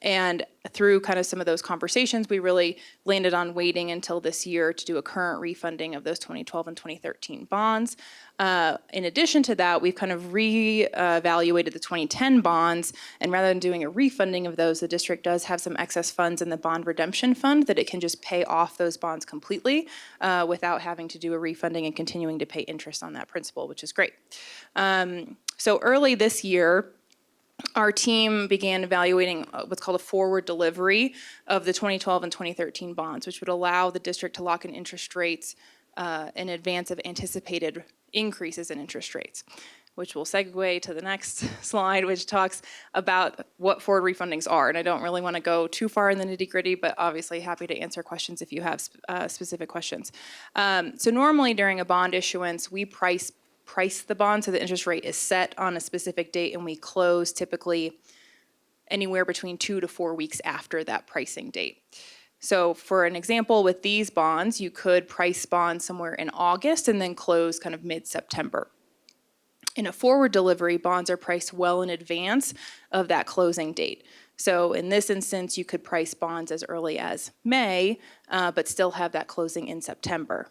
and through kind of some of those conversations, we really landed on waiting until this year to do a current refunding of those 2012 and 2013 bonds. In addition to that, we've kind of reevaluated the 2010 bonds, and rather than doing a refunding of those, the district does have some excess funds in the bond redemption fund that it can just pay off those bonds completely without having to do a refunding and continuing to pay interest on that principal, which is great. So early this year, our team began evaluating what's called a forward delivery of the 2012 and 2013 bonds, which would allow the district to lock in interest rates in advance of anticipated increases in interest rates, which will segue to the next slide, which talks about what forward refundings are. And I don't really want to go too far in the nitty-gritty, but obviously happy to answer questions if you have specific questions. So normally during a bond issuance, we price price the bond. So the interest rate is set on a specific date and we close typically anywhere between 2 to 4 weeks after that pricing date. So for an example, with these bonds, you could price bonds somewhere in August and then close kind of mid-September. In a forward delivery, bonds are priced well in advance of that closing date. So in this instance, you could price bonds as early as May, but still have that closing in September.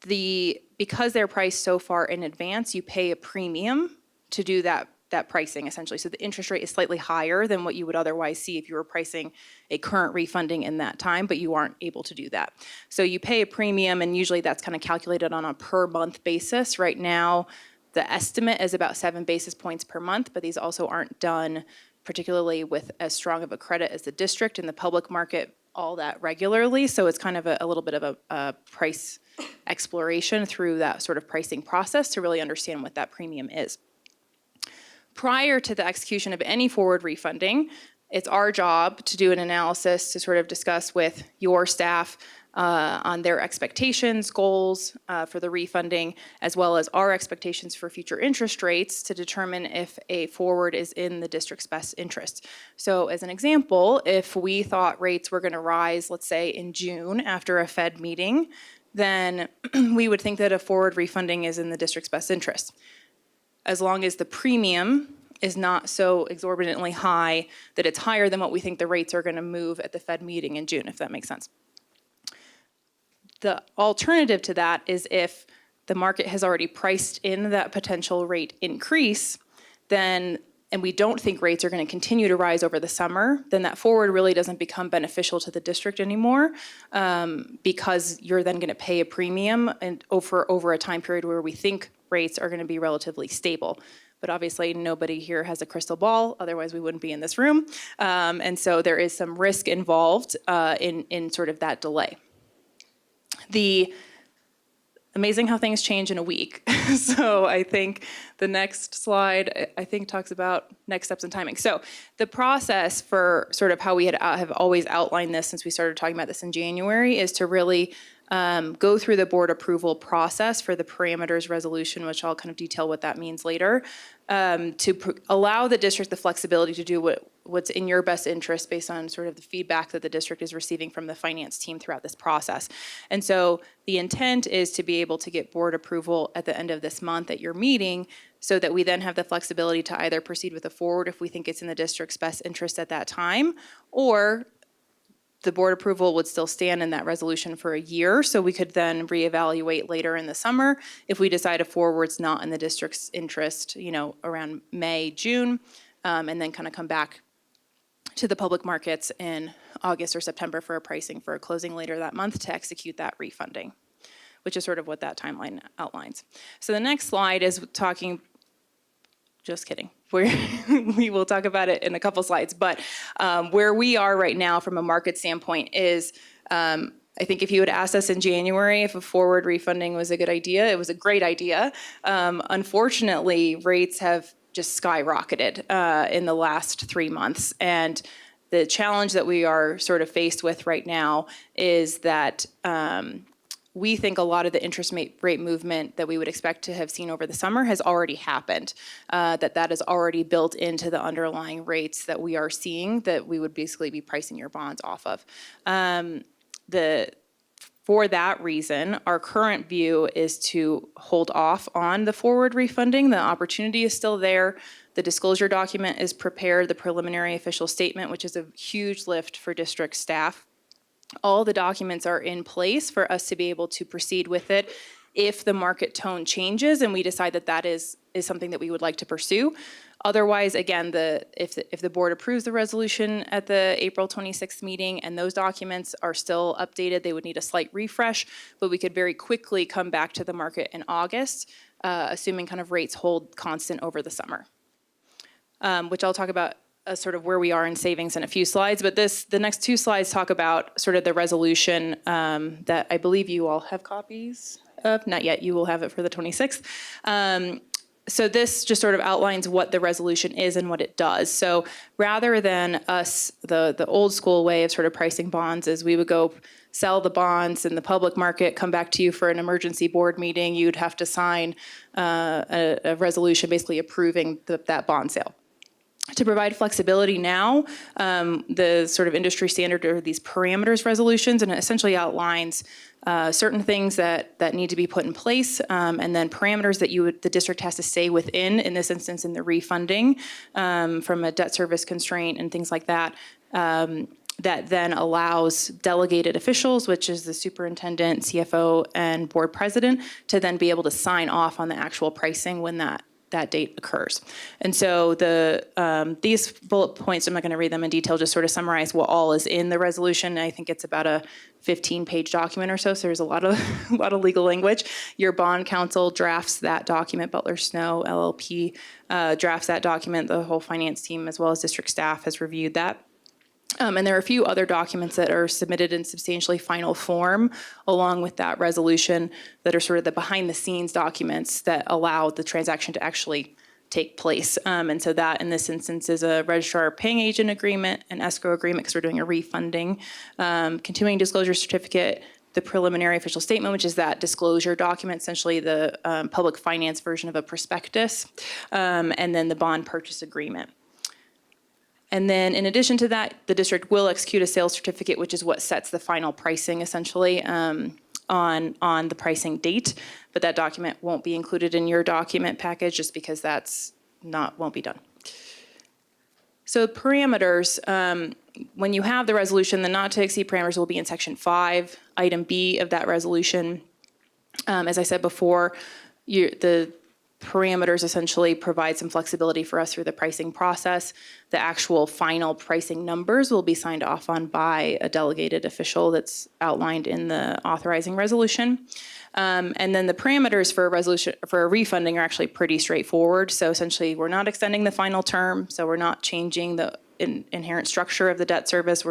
Because they're priced so far in advance, you pay a premium to do that pricing essentially. So the interest rate is slightly higher than what you would otherwise see if you were pricing a current refunding in that time, but you aren't able to do that. So you pay a premium, and usually that's kind of calculated on a per month basis. Right now, the estimate is about 7 basis points per month, but these also aren't done particularly with as strong of a credit as the district in the public market all that regularly. So it's kind of a little bit of a price exploration through that sort of pricing process to really understand what that premium is. Prior to the execution of any forward refunding, it's our job to do an analysis to sort of discuss with your staff on their expectations, goals for the refunding, as well as our expectations for future interest rates to determine if a forward is in the district's best interest. So as an example, if we thought rates were going to rise, let's say in June after a Fed meeting, then we would think that a forward refunding is in the district's best interest, as long as the premium is not so exorbitantly high that it's higher than what we think the rates are going to move at the Fed meeting in June, if that makes sense. The alternative to that is if the market has already priced in that potential rate increase, then, and we don't think rates are going to continue to rise over the summer, then that forward really doesn't become beneficial to the district anymore, because you're then going to pay a premium and over a time period where we think rates are going to be relatively stable. But obviously nobody here has a crystal ball, otherwise we wouldn't be in this room. And so there is some risk involved in sort of that delay. Amazing how things change in a week. So I think the next slide, I think, talks about next steps and timing. So the process for sort of how we have always outlined this since we started talking about this in January is to really go through the board approval process for the parameters resolution, which I'll kind of detail what that means later, to allow the district the flexibility to do what's in your best interest based on sort of the feedback that the district is receiving from the finance team throughout this process. And so the intent is to be able to get board approval at the end of this month at your meeting, so that we then have the flexibility to either proceed with a forward if we think it's in the district's best interest at that time, or the board approval would still stand in that resolution for a year, so we could then reevaluate later in the summer if we decide a forward's not in the district's interest, around May, June, and then kind of come back to the public markets in August or September for a pricing for a closing later that month to execute that refunding, which is sort of what that timeline outlines. So the next slide is talking, just kidding. We will talk about it in a couple slides, but where we are right now from a market standpoint is, I think if you had asked us in January if a forward refunding was a good idea, it was a great idea. Unfortunately, rates have just skyrocketed in the last 3 months, and the challenge that we are sort of faced with right now is that we think a lot of the interest rate movement that we would expect to have seen over the summer has already happened, that is already built into the underlying rates that we are seeing that we would basically be pricing your bonds off of. For that reason, our current view is to hold off on the forward refunding. The opportunity is still there. The disclosure document is prepared, the preliminary official statement, which is a huge lift for district staff. All the documents are in place for us to be able to proceed with it if the market tone changes and we decide that that is something that we would like to pursue. Otherwise, again, if the board approves the resolution at the April 26th meeting and those documents are still updated, they would need a slight refresh, but we could very quickly come back to the market in August, assuming kind of rates hold constant over the summer, which I'll talk about sort of where we are in savings in a few slides, but the next 2 slides talk about sort of the resolution that I believe you all have copies of. Not yet, you will have it for the 26th. So this just sort of outlines what the resolution is and what it does. So rather than us, the old school way of sort of pricing bonds is we would go sell the bonds in the public market, come back to you for an emergency board meeting, you'd have to sign a resolution basically approving that bond sale. To provide flexibility now, the sort of industry standard are these parameters resolutions, and it essentially outlines certain things that need to be put in place, and then parameters that the district has to stay within, in this instance in the refunding from a debt service constraint and things like that, that then allows delegated officials, which is the superintendent, CFO, and board president, to then be able to sign off on the actual pricing when that date occurs. And so these bullet points, I'm not going to read them in detail, just sort of summarize what all is in the resolution. I think it's about a 15-page document or so there's a lot of legal language. Your bond counsel drafts that document. Butler Snow LLP drafts that document. The whole finance team, as well as district staff, has reviewed that. And there are a few other documents that are submitted in substantially final form along with that resolution that are sort of the behind the scenes documents that allow the transaction to actually take place. And so that in this instance is a registrar paying agent agreement, an escrow agreement because we're doing a refunding, continuing disclosure certificate, the preliminary official statement, which is that disclosure document, essentially the public finance version of a prospectus, and then the bond purchase agreement. And then in addition to that, the district will execute a sales certificate, which is what sets the final pricing essentially on the pricing date. But that document won't be included in your document package just because won't be done. So parameters, when you have the resolution, the not to exceed parameters will be in section 5, item B of that resolution. As I said before, the parameters essentially provide some flexibility for us through the pricing process. The actual final pricing numbers will be signed off on by a delegated official that's outlined in the authorizing resolution. And then the parameters for a refunding are actually pretty straightforward. So essentially, we're not extending the final term, so we're not changing the inherent structure of the debt service.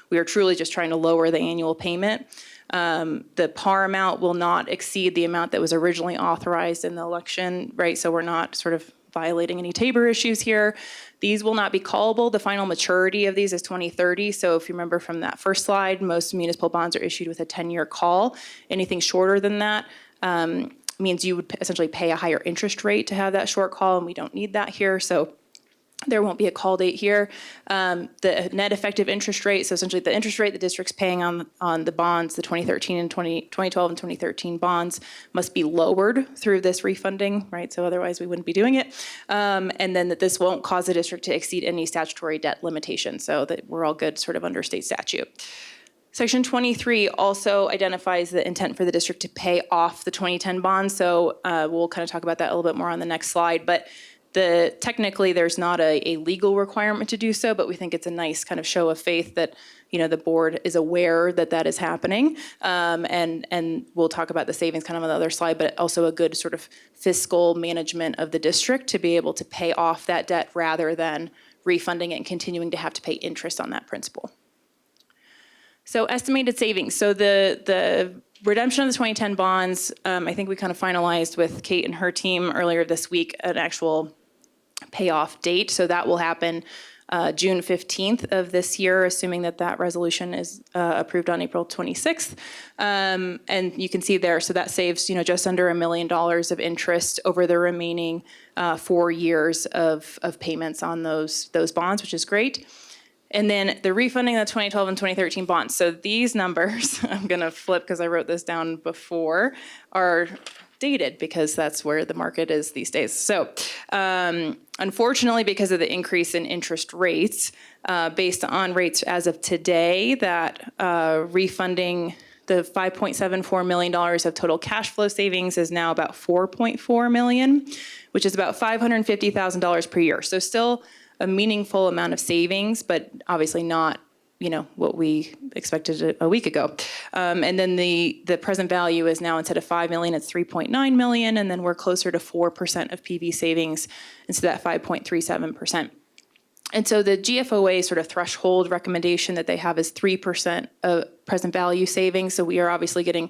We are truly just trying to lower the annual payment. The par amount will not exceed the amount that was originally authorized in the election, right? So we're not sort of violating any Tabor issues here. These will not be callable. The final maturity of these is 2030. So if you remember from that first slide, most municipal bonds are issued with a 10-year call. Anything shorter than that means you would essentially pay a higher interest rate to have that short call, and we don't need that here. So there won't be a call date here. The net effective interest rate, so essentially the interest rate the district's paying on the bonds, the 2012 and 2013 bonds, must be lowered through this refunding, right? So otherwise we wouldn't be doing it. And then that this won't cause the district to exceed any statutory debt limitation, so that we're all good sort of under state statute. Section 23 also identifies the intent for the district to pay off the 2010 bonds. So we'll kind of talk about that a little bit more on the next slide. But technically, there's not a legal requirement to do so, but we think it's a nice kind of show of faith that the board is aware that that is happening, and we'll talk about the savings kind of on the other slide, but also a good sort of fiscal management of the district to be able to pay off that debt rather than refunding it and continuing to have to pay interest on that principal. So estimated savings. So the redemption of the 2010 bonds, I think we kind of finalized with Kate and her team earlier this week an actual payoff date. So that will happen June 15th of this year, assuming that resolution is approved on April 26th. And you can see there, so that saves just under $1 million of interest over the remaining 4 years of payments on those bonds, which is great. And then the refunding of the 2012 and 2013 bonds. So these numbers, I'm going to flip because I wrote this down before, are dated because that's where the market is these days. So unfortunately, because of the increase in interest rates, based on rates as of today, that refunding the $5.74 million of total cash flow savings is now about $4.4 million, which is about $550,000 per year. So still a meaningful amount of savings, but obviously not, what we expected a week ago. And then the present value is now, instead of $5 million, it's $3.9 million, and then we're closer to 4% of PV savings instead of that 5.37%. And so the GFOA sort of threshold recommendation that they have is 3% of present value savings. So we are obviously getting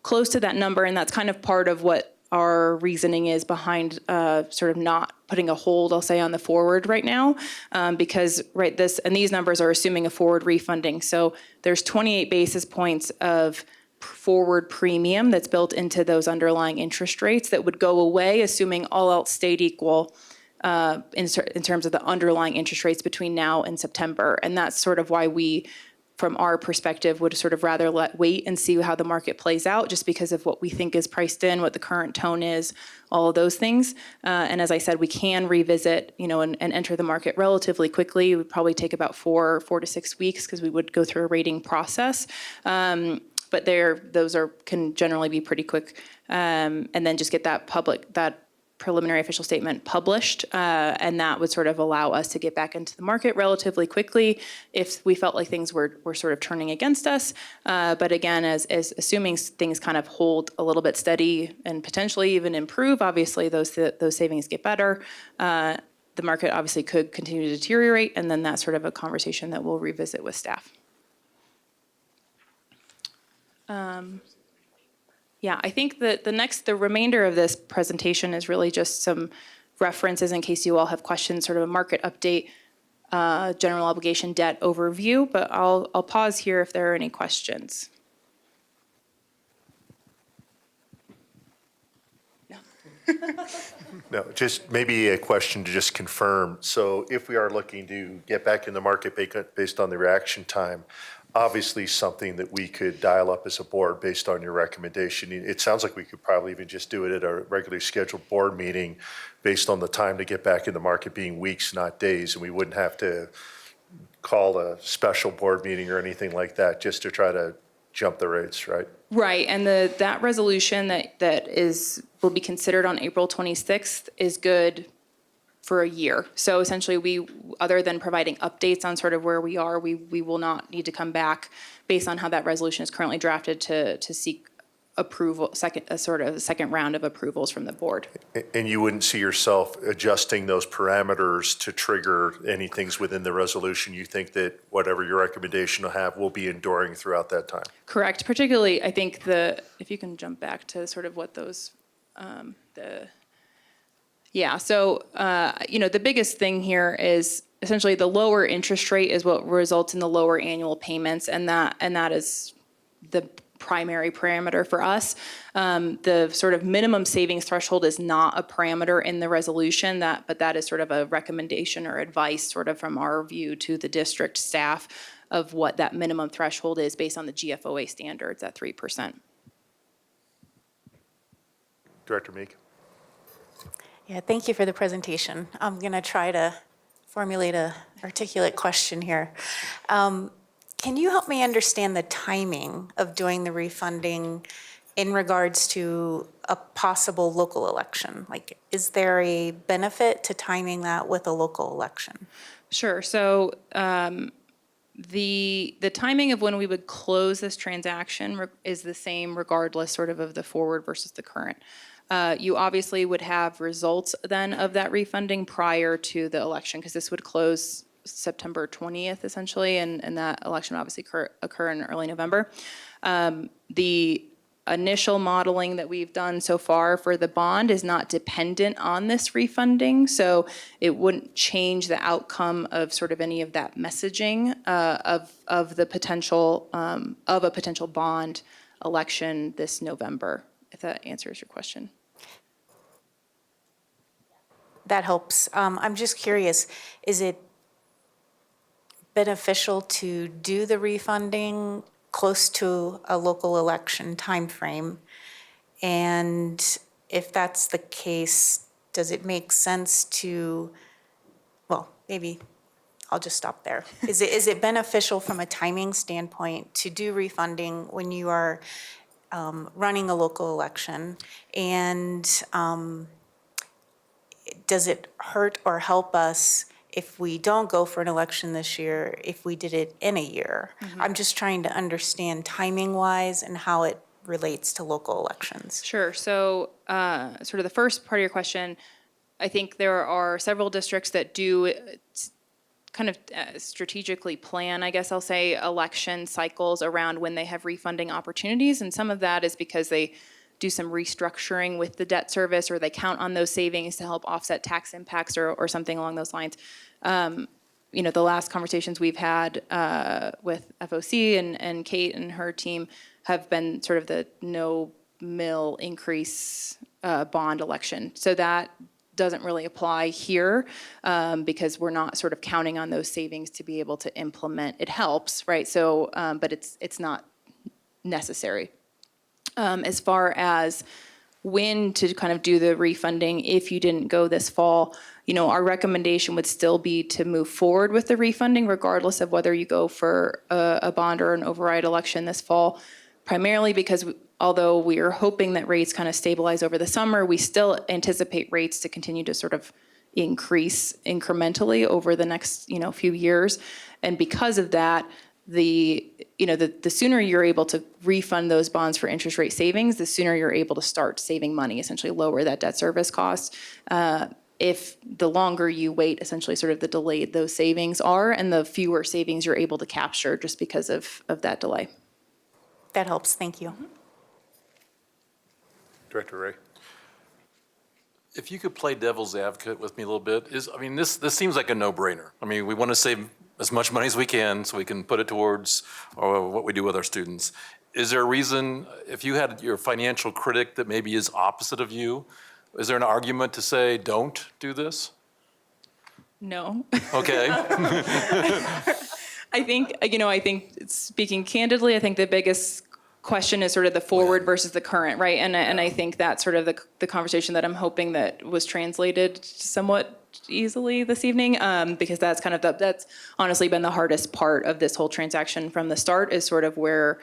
close to that number, and that's kind of part of what our reasoning is behind sort of not putting a hold, I'll say, on the forward right now, because these numbers are assuming a forward refunding. So there's 28 basis points of forward premium that's built into those underlying interest rates that would go away, assuming all else stayed equal in terms of the underlying interest rates between now and September. And that's sort of why we, from our perspective, would sort of rather wait and see how the market plays out, just because of what we think is priced in, what the current tone is, all of those things. And as I said, we can revisit, and enter the market relatively quickly. It would probably take about 4 to 6 weeks because we would go through a rating process. But those can generally be pretty quick. And then just get that preliminary official statement published, and that would sort of allow us to get back into the market relatively quickly if we felt like things were sort of turning against us. But again, as assuming things kind of hold a little bit steady and potentially even improve, obviously those savings get better. The market obviously could continue to deteriorate, and then that's sort of a conversation that we'll revisit with staff. Yeah, I think that the remainder of this presentation is really just some references in case you all have questions, sort of a market update, general obligation debt overview, but I'll pause here if there are any questions. No, just maybe a question to just confirm. So if we are looking to get back in the market based on the reaction time, obviously something that we could dial up as a board based on your recommendation. It sounds like we could probably even just do it at a regularly scheduled board meeting based on the time to get back in the market being weeks, not days, and we wouldn't have to call a special board meeting or anything like that just to try to jump the rates, right? Right, and that resolution that will be considered on April 26th is good for a year. So essentially, we, other than providing updates on sort of where we are, we will not need to come back based on how that resolution is currently drafted to seek approval, a second round of approvals from the board. And you wouldn't see yourself adjusting those parameters to trigger any things within the resolution. You think that whatever your recommendation will have will be enduring throughout that time? Correct. Particularly, I think if you can jump back to sort of what those, the biggest thing here is essentially the lower interest rate is what results in the lower annual payments, and that is the primary parameter for us. The sort of minimum savings threshold is not a parameter in the resolution, but that is sort of a recommendation or advice sort of from our view to the district staff of what that minimum threshold is based on the GFOA standards at 3%. Director Meek. Yeah, thank you for the presentation. I'm going to try to formulate an articulate question here. Can you help me understand the timing of doing the refunding in regards to a possible local election? Like, is there a benefit to timing that with a local election? Sure. So the timing of when we would close this transaction is the same regardless sort of the forward versus the current. You obviously would have results then of that refunding prior to the election, because this would close September 20th essentially, and that election obviously occur in early November. The initial modeling that we've done so far for the bond is not dependent on this refunding, so it wouldn't change the outcome of sort of any of that messaging of the potential of a potential bond election this November, if that answers your question. That helps. I'm just curious, is it beneficial to do the refunding close to a local election timeframe? And if that's the case, does it make sense to, well, maybe I'll just stop there. Is it beneficial from a timing standpoint to do refunding when you are running a local election? And does it hurt or help us if we don't go for an election this year, if we did it in a year? Mm-hmm. I'm just trying to understand timing-wise and how it relates to local elections. Sure. So sort of the first part of your question, I think there are several districts that do kind of strategically plan, I guess I'll say, election cycles around when they have refunding opportunities. And some of that is because they do some restructuring with the debt service, or they count on those savings to help offset tax impacts or something along those lines. The last conversations we've had with FOC and Kate and her team have been sort of the no mill increase bond election. So that doesn't really apply here because we're not sort of counting on those savings to be able to implement. It helps, right? So, but it's not necessary. As far as when to kind of do the refunding, if you didn't go this fall, our recommendation would still be to move forward with the refunding, regardless of whether you go for a bond or an override election this fall, primarily because although we are hoping that rates kind of stabilize over the summer, we still anticipate rates to continue to sort of increase incrementally over the next, few years. And because of that, the sooner you're able to refund those bonds for interest rate savings, the sooner you're able to start saving money, essentially lower that debt service cost. If the longer you wait, essentially sort of the delayed those savings are, and the fewer savings you're able to capture just because of that delay. That helps, thank you. Director Ray. If you could play devil's advocate with me a little bit, this seems like a no-brainer. We want to save as much money as we can so we can put it towards what we do with our students. Is there a reason, if you had your financial critic that maybe is opposite of you, is there an argument to say, don't do this? No. Okay. I think speaking candidly, I think the biggest question is sort of the forward versus the current, right? And I think that's sort of the conversation that I'm hoping that was translated somewhat easily this evening, because that's kind of that's honestly been the hardest part of this whole transaction from the start, is sort of where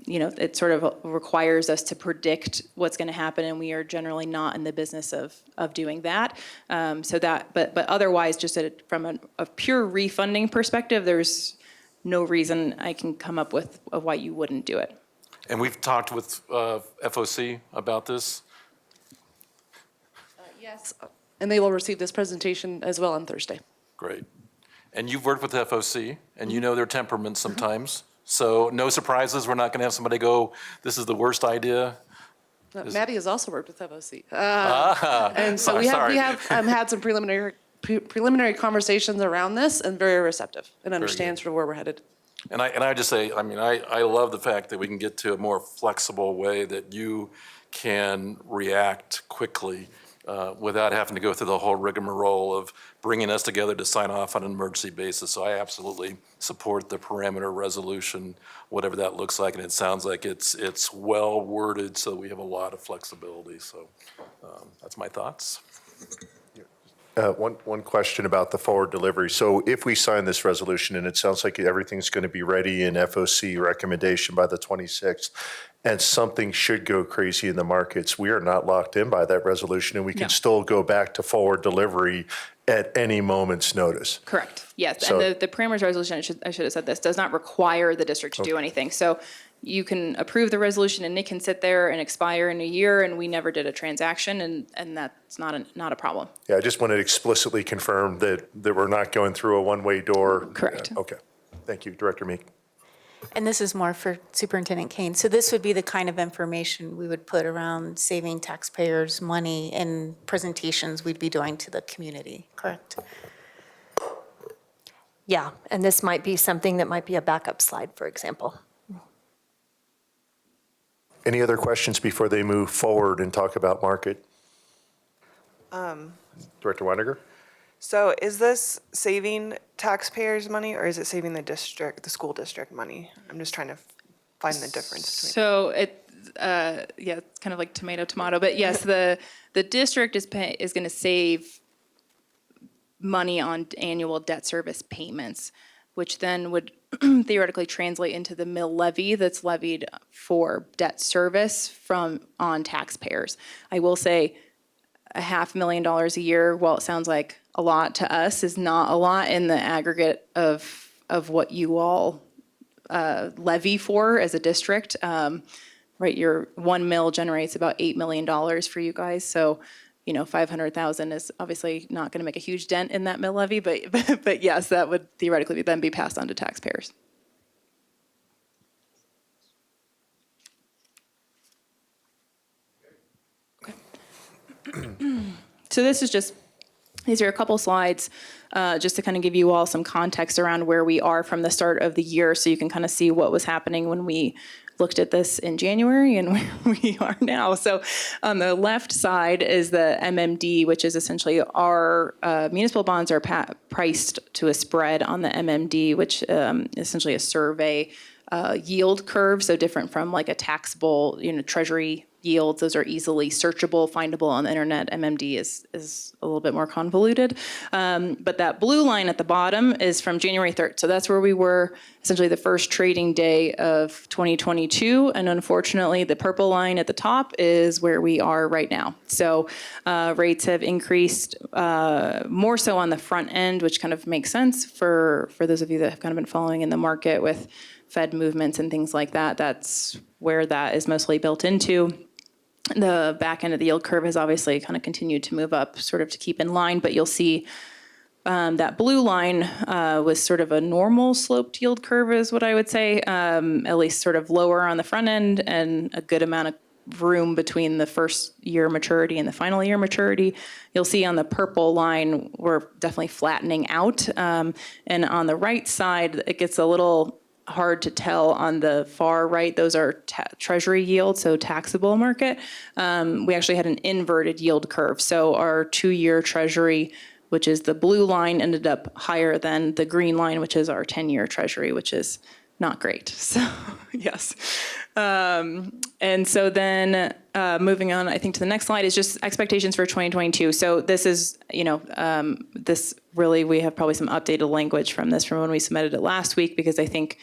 it sort of requires us to predict what's going to happen, and we are generally not in the business of doing that. But otherwise, just from a pure refunding perspective, there's no reason I can come up with of why you wouldn't do it. And we've talked with FOC about this. Yes, and they will receive this presentation as well on Thursday. Great. And you've worked with FOC, and you know their temperament sometimes. So no surprises. We're not going to have somebody go, this is the worst idea. Maddie has also worked with FOC. And And so we have had some preliminary conversations around this, and very receptive and understands sort of where we're headed. And I just say, I love the fact that we can get to a more flexible way that you can react quickly without having to go through the whole rigmarole of bringing us together to sign off on an emergency basis. So I absolutely support the parameter resolution, whatever that looks like, and it sounds like it's well worded, so we have a lot of flexibility. So that's my thoughts. One question about the forward delivery. So if we sign this resolution, and it sounds like everything's going to be ready in FOC recommendation by the 26th, and something should go crazy in the markets, we are not locked in by that resolution, and we can still go back to forward delivery at any moment's notice. Correct. Yes, So- and the parameters resolution, I should have said this, does not require the district to do anything. So you can approve the resolution and it can sit there and expire in a year, and we never did a transaction, and that's not a problem. Yeah, I just wanted to explicitly confirm that we're not going through a one-way door. Correct. Okay. Thank you, Director Meek. And this is more for Superintendent Kane. So this would be the kind of information we would put around saving taxpayers money in presentations we'd be doing to the community, correct? Yeah, and this might be something that might be a backup slide, for example. Any other questions before they move forward and talk about market? Director Weiniger? So is this saving taxpayers' money, or is it saving the school district money? I'm just trying to find the difference between. So it's kind of like tomato, but yes, the district is going to save money on annual debt service payments, which then would theoretically translate into the mill levy that's levied for debt service on taxpayers. I will say $500,000 a year, while it sounds like a lot to us, is not a lot in the aggregate of what you all levy for as a district. Right, your 1 mill generates about $8 million for you guys. So, $500,000 is obviously not going to make a huge dent in that mill levy, but yes, that would theoretically then be passed on to taxpayers. So these are a couple slides just to kind of give you all some context around where we are from the start of the year, so you can kind of see what was happening when we looked at this in January and where we are now. So on the left side is the MMD, which is essentially our municipal bonds are priced to a spread on the MMD, which essentially a survey yield curve, so different from like a taxable, treasury yields. Those are easily searchable, findable on the internet. MMD is a little bit more convoluted. But that blue line at the bottom is from January 3rd. So that's where we were essentially the first trading day of 2022. And unfortunately, the purple line at the top is where we are right now. So rates have increased more so on the front end, which kind of makes sense for those of you that have kind of been following in the market with Fed movements and things like that. That's where that is mostly built into. The back end of the yield curve has obviously kind of continued to move up sort of to keep in line, but you'll see that blue line was sort of a normal sloped yield curve is what I would say, at least sort of lower on the front end and a good amount of room between the first year maturity and the final year maturity. You'll see on the purple line, we're definitely flattening out. And on the right side, it gets a little hard to tell on the far right. Those are treasury yields, so taxable market. We actually had an inverted yield curve. So our 2-year treasury, which is the blue line, ended up higher than the green line, which is our 10-year treasury, which is not great. So yes. And so then moving on, I think to the next slide is just expectations for 2022. So this is, this really, we have probably some updated language from this from when we submitted it last week, because I think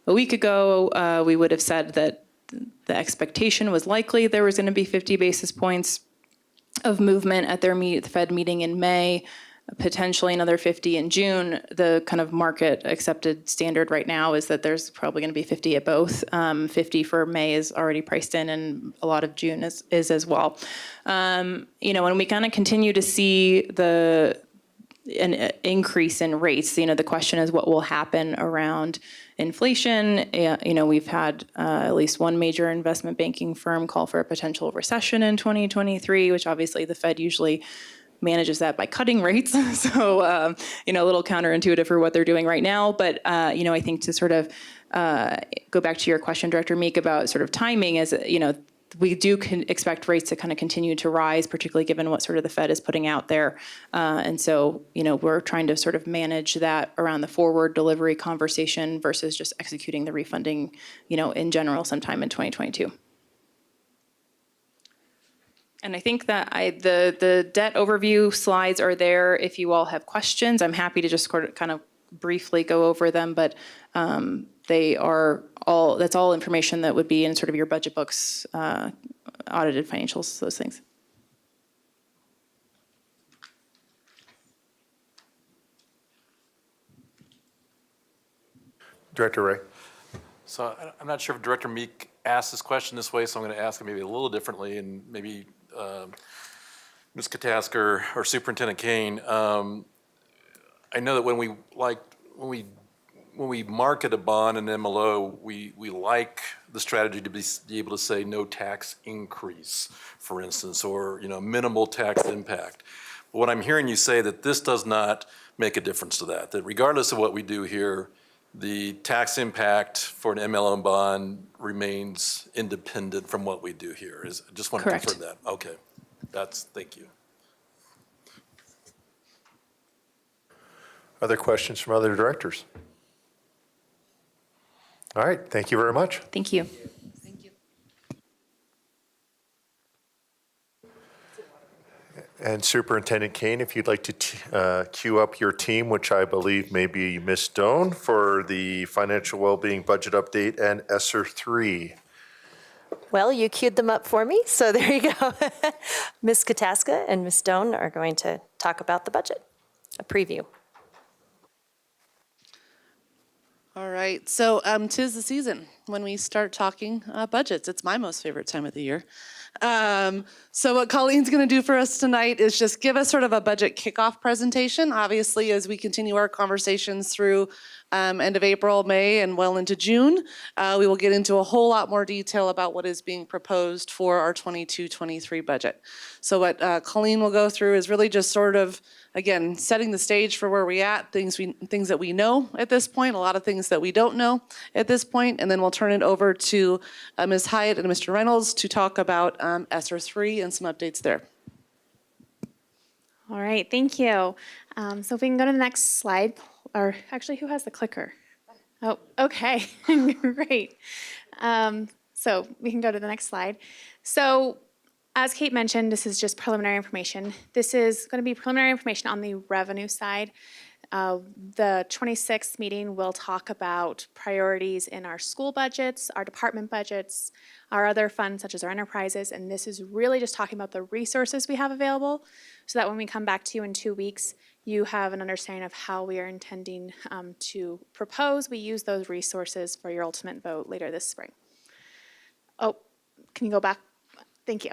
a week ago we would have said that the expectation was likely there was going to be 50 basis points of movement at the Fed meeting in May, potentially another 50 in June. The kind of market accepted standard right now is that there's probably going to be 50 at both. 50 for May is already priced in, and a lot of June is as well. When we kind of continue to see an increase in rates, the question is what will happen around inflation. We've had at least one major investment banking firm call for a potential recession in 2023, which obviously the Fed usually manages that by cutting rates. So, a little counterintuitive for what they're doing right now. But, I think to sort of go back to your question, Director Meek, about sort of timing is, we do expect rates to kind of continue to rise, particularly given what sort of the Fed is putting out there. And so, we're trying to sort of manage that around the forward delivery conversation versus just executing the refunding, in general sometime in 2022. And I think that the debt overview slides are there if you all have questions. I'm happy to just kind of briefly go over them, but that's all information that would be in sort of your budget books, audited financials, those things. Director Ray. So I'm not sure if Director Meek asked this question this way, so I'm going to ask it maybe a little differently, and maybe Ms. Katasker or Superintendent Kane. I know that when we market a bond and MLO, we like the strategy to be able to say no tax increase, for instance, or minimal tax impact. But what I'm hearing you say that this does not make a difference to that. That regardless of what we do here, the tax impact for an MLO bond remains independent from what we do here. I just want to confirm that. Okay, thank you. Other questions from other directors? All right, thank you very much. Thank you. And Superintendent Kane, if you'd like to queue up your team, which I believe may be Ms. Doan, for the financial well-being budget update and ESSER 3. Well, you queued them up for me, so there you go. Ms. Kataska and Ms. Doan are going to talk about the budget, a preview. All right, so 'tis the season when we start talking budgets. It's my most favorite time of the year. So what Colleen's going to do for us tonight is just give us sort of a budget kickoff presentation. Obviously, as we continue our conversations through end of April, May, and well into June, we will get into a whole lot more detail about what is being proposed for our 22-23 budget. So what Colleen will go through is really just sort of, again, setting the stage for where we're at, things that we know at this point, a lot of things that we don't know at this point, and then we'll turn it over to Ms. Hyatt and Mr. Reynolds to talk about ESSER 3 and some updates there. All right, thank you. So if we can go to the next slide, or actually, who has the clicker? Oh, okay, great. So we can go to the next slide. So as Kate mentioned, this is just preliminary information. This is going to be preliminary information on the revenue side. The 26th meeting will talk about priorities in our school budgets, our department budgets, our other funds such as our enterprises, and this is really just talking about the resources we have available so that when we come back to you in 2 weeks, you have an understanding of how we are intending to propose. We use those resources for your ultimate vote later this spring. Oh, can you go back? Thank you.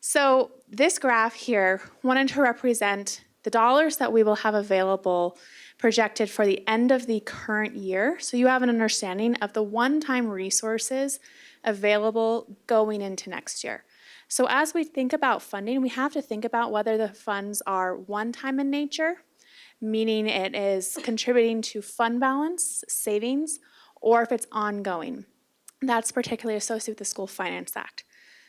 So this graph here wanted to represent the dollars that we will have available projected for the end of the current year. So you have an understanding of the one-time resources available going into next year. So as we think about funding, we have to think about whether the funds are one-time in nature, meaning it is contributing to fund balance, savings, or if it's ongoing. That's particularly associated with the School Finance Act.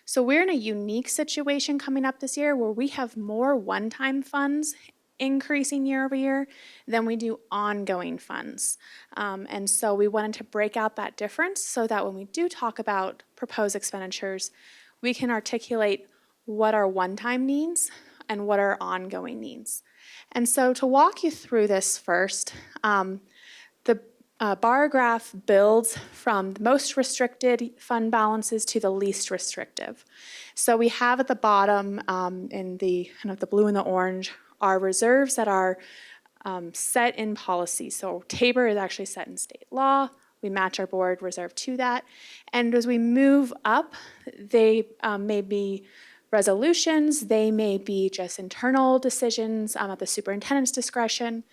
So we're in a unique situation coming up this year where we have more one-time funds increasing year over year than we do ongoing funds. And so we wanted to break out that difference so that when we do talk about proposed expenditures, we can articulate what are one-time needs and what are ongoing needs. And so to walk you through this first, the bar graph builds from the most restricted fund balances to the least restrictive. So we have at the bottom in the kind of the blue and the orange are reserves that are set in policy. So TABOR is actually set in state law. We match our board reserve to that. And as we move up, they may be resolutions, they may be just internal decisions at the superintendent's discretion,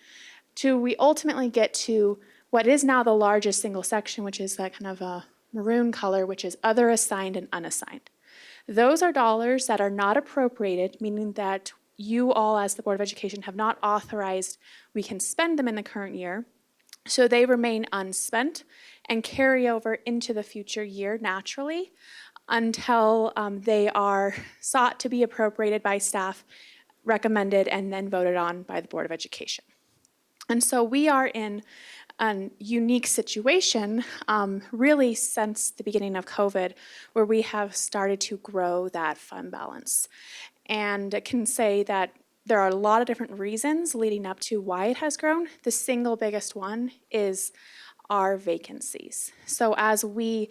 to we ultimately get to what is now the largest single section, which is that kind of a maroon color, which is other assigned and unassigned. Those are dollars that are not appropriated, meaning that you all as the Board of Education have not authorized we can spend them in the current year. So they remain unspent and carry over into the future year naturally until they are sought to be appropriated by staff, recommended, and then voted on by the Board of Education. And so we are in a unique situation really since the beginning of COVID, where we have started to grow that fund balance. And I can say that there are a lot of different reasons leading up to why it has grown. The single biggest one is our vacancies. So as we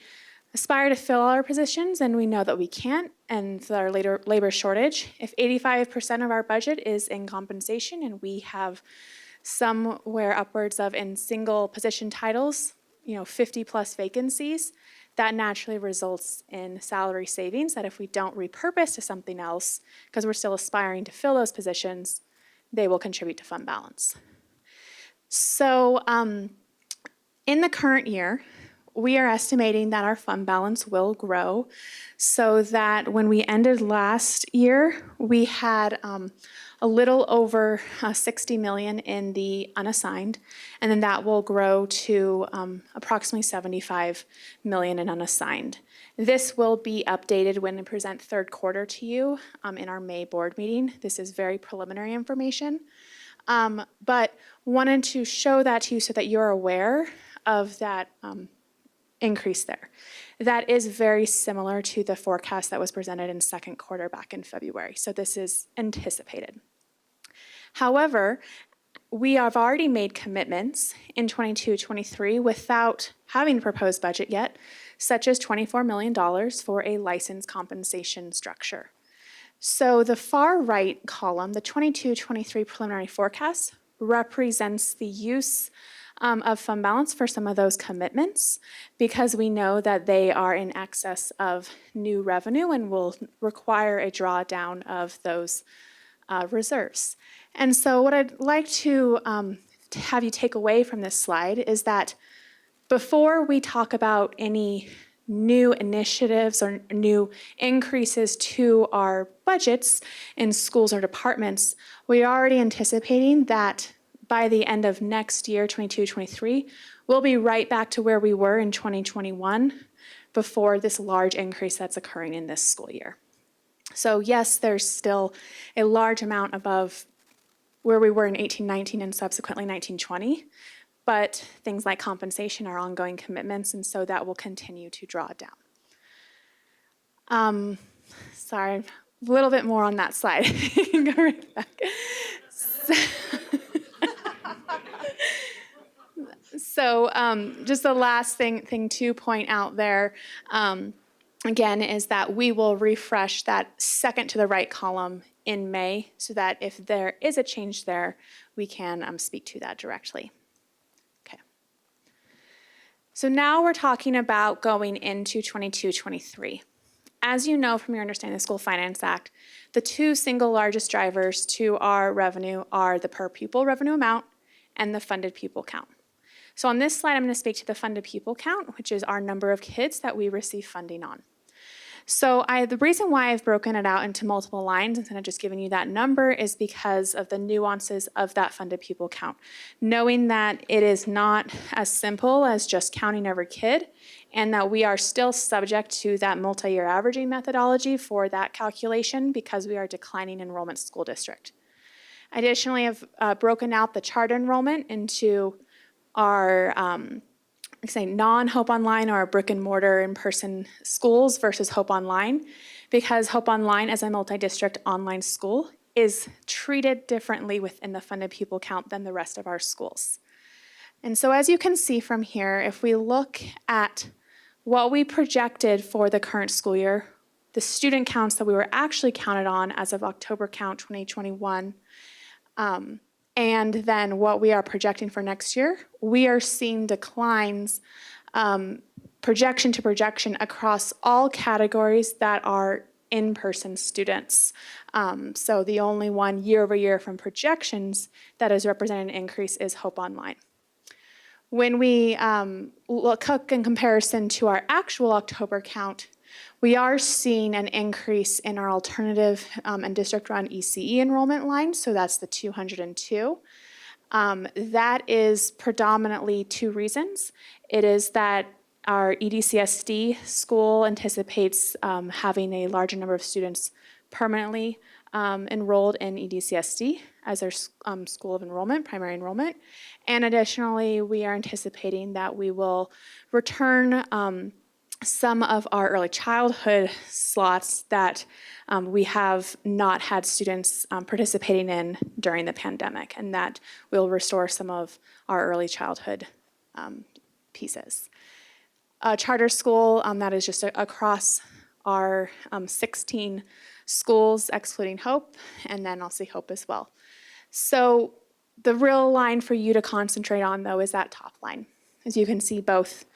aspire to fill our positions, and we know that we can't, and our labor shortage, if 85% of our budget is in compensation and we have somewhere upwards of in single position titles, 50 plus vacancies, that naturally results in salary savings that if we don't repurpose to something else, because we're still aspiring to fill those positions, they will contribute to fund balance. So in the current year, we are estimating that our fund balance will grow so that when we ended last year, we had a little over 60 million in the unassigned, and then that will grow to approximately 75 million in unassigned. This will be updated when we present third quarter to you in our May board meeting. This is very preliminary information, but wanted to show that to you so that you're aware of that increase there. That is very similar to the forecast that was presented in second quarter back in February. So this is anticipated. However, we have already made commitments in 22-23 without having a proposed budget yet, such as $24 million for a license compensation structure. So the far right column, the 22-23 preliminary forecast, represents the use of fund balance for some of those commitments because we know that they are in excess of new revenue and will require a drawdown of those reserves. And so what I'd like to have you take away from this slide is that before we talk about any new initiatives or new increases to our budgets in schools or departments, we are already anticipating that by the end of next year, 22-23, we'll be right back to where we were in 2021 before this large increase that's occurring in this school year. So yes, there's still a large amount above where we were in 18-19 and subsequently 19-20, but things like compensation are ongoing commitments, and so that will continue to draw down. Sorry, a little bit more on that slide. Go right back. So just the last thing to point out there, again, is that we will refresh that second to the right column in May so that if there is a change there, we can speak to that directly. So now we're talking about going into 22-23. As you know from your Understanding the School Finance Act, the two single largest drivers to our revenue are the per pupil revenue amount and the funded pupil count. So on this slide, I'm going to speak to the funded pupil count, which is our number of kids that we receive funding on. So the reason why I've broken it out into multiple lines instead of just giving you that number is because of the nuances of that funded pupil count. Knowing that it is not as simple as just counting every kid and that we are still subject to that multi-year averaging methodology for that calculation because we are declining enrollment school district. Additionally, I've broken out the charter enrollment into our non-Hope Online or brick and mortar in-person schools versus Hope Online, because Hope Online as a multi-district online school is treated differently within the funded pupil count than the rest of our schools. And so as you can see from here, if we look at what we projected for the current school year, the student counts that we were actually counted on as of October count 2021, and then what we are projecting for next year, we are seeing declines projection to projection across all categories that are in-person students. So the only one year over year from projections that is representing an increase is Hope Online. When we look in comparison to our actual October count, we are seeing an increase in our alternative and district-run ECE enrollment line, so that's the 202. That is predominantly two reasons. It is that our EDCSD school anticipates having a larger number of students permanently enrolled in EDCSD as their school of enrollment, primary enrollment. And additionally, we are anticipating that we will return some of our early childhood slots that we have not had students participating in during the pandemic, and that will restore some of our early childhood pieces. Charter school, that is just across our 16 schools, excluding Hope, and then I'll see Hope as well. So the real line for you to concentrate on, though, is that top line. As you can see, both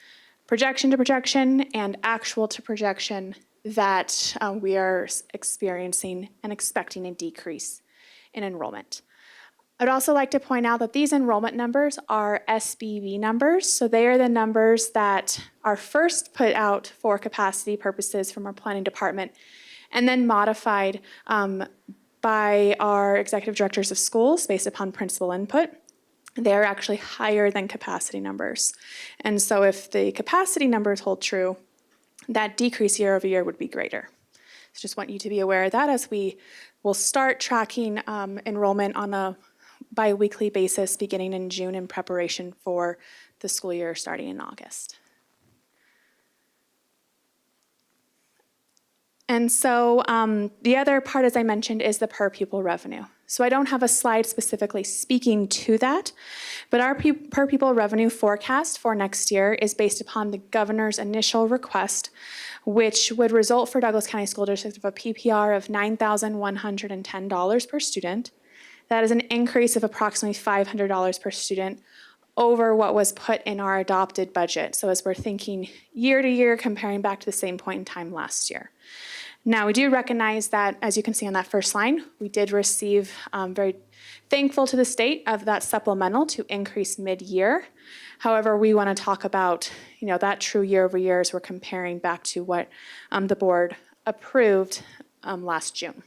projection to projection and actual to projection that we are experiencing and expecting a decrease in enrollment. I'd also like to point out that these enrollment numbers are SBV numbers, so they are the numbers that are first put out for capacity purposes from our planning department and then modified by our executive directors of schools based upon principal input. They're actually higher than capacity numbers. And so if the capacity numbers hold true, that decrease year over year would be greater. So just want you to be aware of that as we will start tracking enrollment on a bi-weekly basis beginning in June in preparation for the school year starting in August. And so the other part, as I mentioned, is the per pupil revenue. So I don't have a slide specifically speaking to that, but our per pupil revenue forecast for next year is based upon the governor's initial request, which would result for Douglas County School District of a PPR of $9,110 per student. That is an increase of approximately $500 per student over what was put in our adopted budget. So as we're thinking year to year, comparing back to the same point in time last year. Now, we do recognize that, as you can see on that first line, we did receive, very thankful to the state of that supplemental to increase mid-year. However, we want to talk about, that true year over year as we're comparing back to what the board approved last June.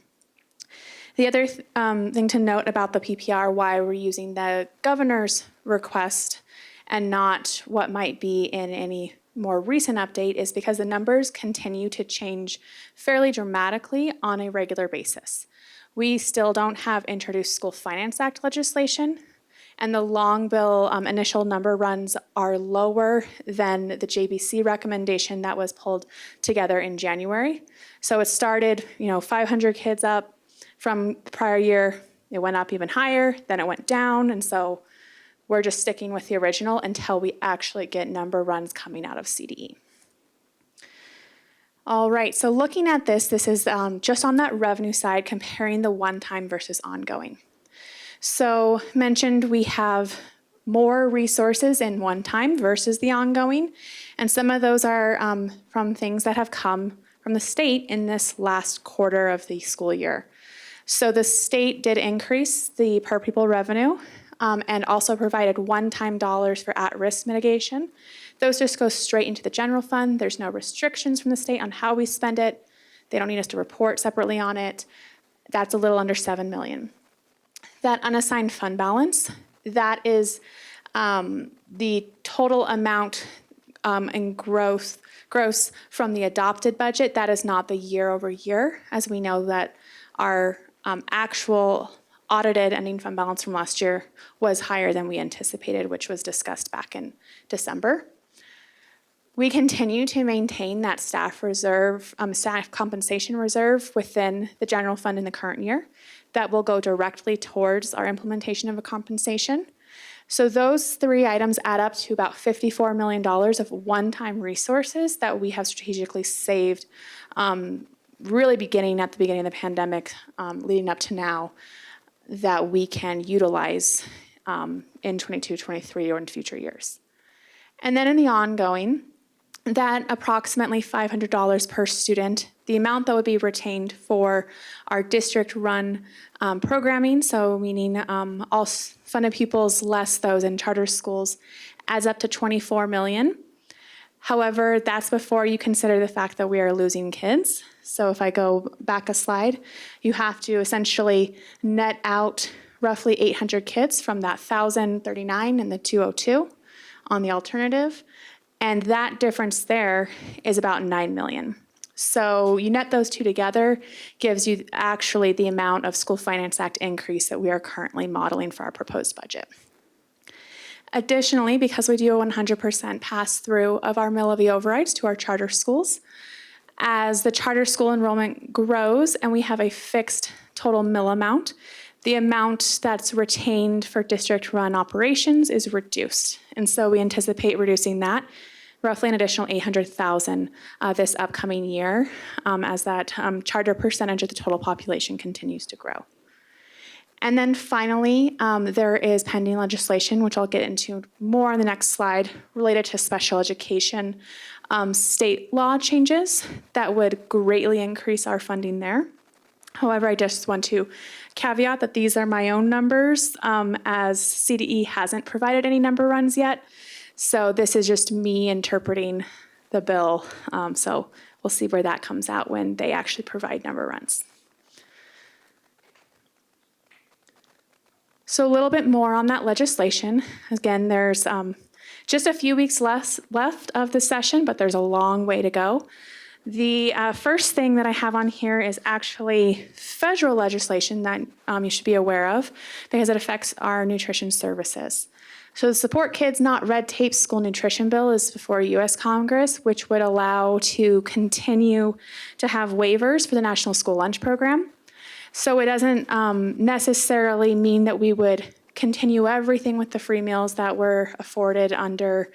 The other thing to note about the PPR, why we're using the governor's request and not what might be in any more recent update, is because the numbers continue to change fairly dramatically on a regular basis. We still don't have introduced School Finance Act legislation, and the long bill initial number runs are lower than the JBC recommendation that was pulled together in January. So it started, 500 kids up from the prior year. It went up even higher, then it went down, and so we're just sticking with the original until we actually get number runs coming out of CDE. All right, so looking at this is just on that revenue side, comparing the one-time versus ongoing. So mentioned we have more resources in one-time versus the ongoing, and some of those are from things that have come from the state in this last quarter of the school year. So the state did increase the per pupil revenue and also provided one-time dollars for at-risk mitigation. Those just go straight into the general fund. There's no restrictions from the state on how we spend it. They don't need us to report separately on it. That's a little under $7 million. That unassigned fund balance, that is the total amount in gross from the adopted budget. That is not the year over year, as we know that our actual audited ending fund balance from last year was higher than we anticipated, which was discussed back in December. We continue to maintain that staff reserve, staff compensation reserve within the general fund in the current year. That will go directly towards our implementation of a compensation. So those three items add up to about $54 million of one-time resources that we have strategically saved, really beginning at the beginning of the pandemic, leading up to now, that we can utilize in 22, 23, or in future years. And then in the ongoing, that approximately $500 per student, the amount that would be retained for our district-run programming, so meaning all funded pupils less those in charter schools, adds up to $24 million. However, that's before you consider the fact that we are losing kids. So if I go back a slide, you have to essentially net out roughly 800 kids from that 1,039 and the 202 on the alternative. And that difference there is about $9 million. So you net those two together, gives you actually the amount of School Finance Act increase that we are currently modeling for our proposed budget. Additionally, because we do a 100% pass-through of our mill levy overrides to our charter schools, as the charter school enrollment grows and we have a fixed total mill amount, the amount that's retained for district-run operations is reduced. And so we anticipate reducing that roughly an additional $800,000 this upcoming year as that charter percentage of the total population continues to grow. And then finally, there is pending legislation, which I'll get into more on the next slide, related to special education state law changes that would greatly increase our funding there. However, I just want to caveat that these are my own numbers, as CDE hasn't provided any number runs yet. So this is just me interpreting the bill. So we'll see where that comes out when they actually provide number runs. So a little bit more on that legislation. Again, there's just a few weeks left of the session, but there's a long way to go. The first thing that I have on here is actually federal legislation that you should be aware of because it affects our nutrition services. So the Support Kids Not Red Tape School Nutrition Bill is before U.S. Congress, which would allow to continue to have waivers for the National School Lunch Program. So it doesn't necessarily mean that we would continue everything with the free meals that were afforded under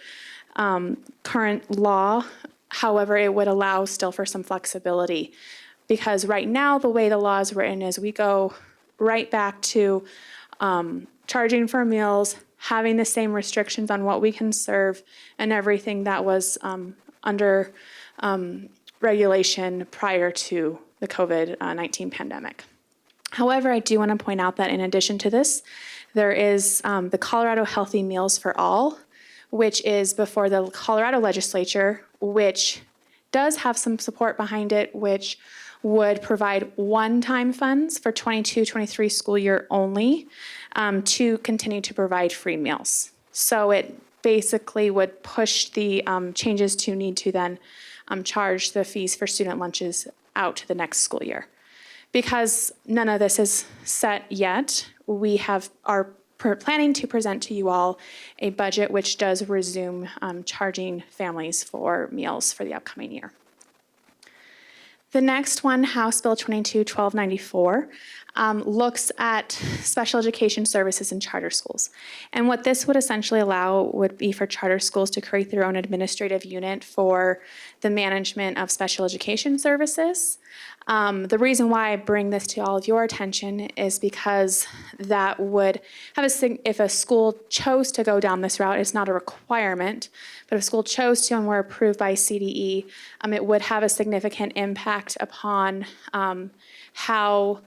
current law. However, it would allow still for some flexibility because right now the way the law is written is we go right back to charging for meals, having the same restrictions on what we can serve and everything that was under regulation prior to the COVID-19 pandemic. However, I do want to point out that in addition to this, there is the Colorado Healthy Meals for All, which is before the Colorado legislature, which does have some support behind it, which would provide one-time funds for 22-23 school year only to continue to provide free meals. So it basically would push the changes to need to then charge the fees for student lunches out to the next school year. Because none of this is set yet, we are planning to present to you all a budget which does resume charging families for meals for the upcoming year. The next one, House Bill 22-1294, looks at special education services in charter schools. And what this would essentially allow would be for charter schools to create their own administrative unit for the management of special education services. The reason why I bring this to all of your attention is because that would have if a school chose to go down this route, it's not a requirement, but if a school chose to and were approved by CDE, it would have a significant impact upon how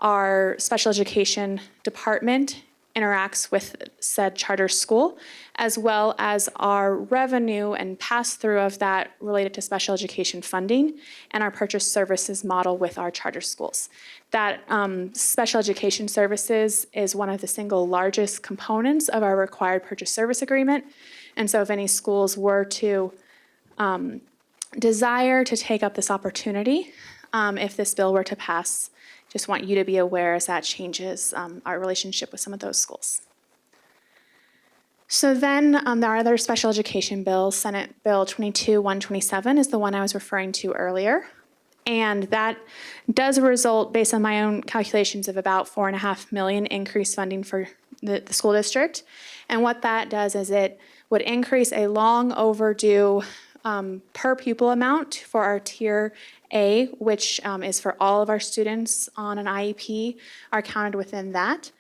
our special education department interacts with said charter school, as well as our revenue and pass-through of that related to special education funding and our purchase services model with our charter schools. That special education services is one of the single largest components of our required purchase service agreement. And so if any schools were to desire to take up this opportunity, if this bill were to pass, just want you to be aware as that changes our relationship with some of those schools. So then there are other special education bills. Senate Bill 22-127 is the one I was referring to earlier. And that does result, based on my own calculations, of about $4.5 million increased funding for the school district. And what that does is it would increase a long overdue per pupil amount for our Tier A, which is for all of our students on an IEP, are counted within that.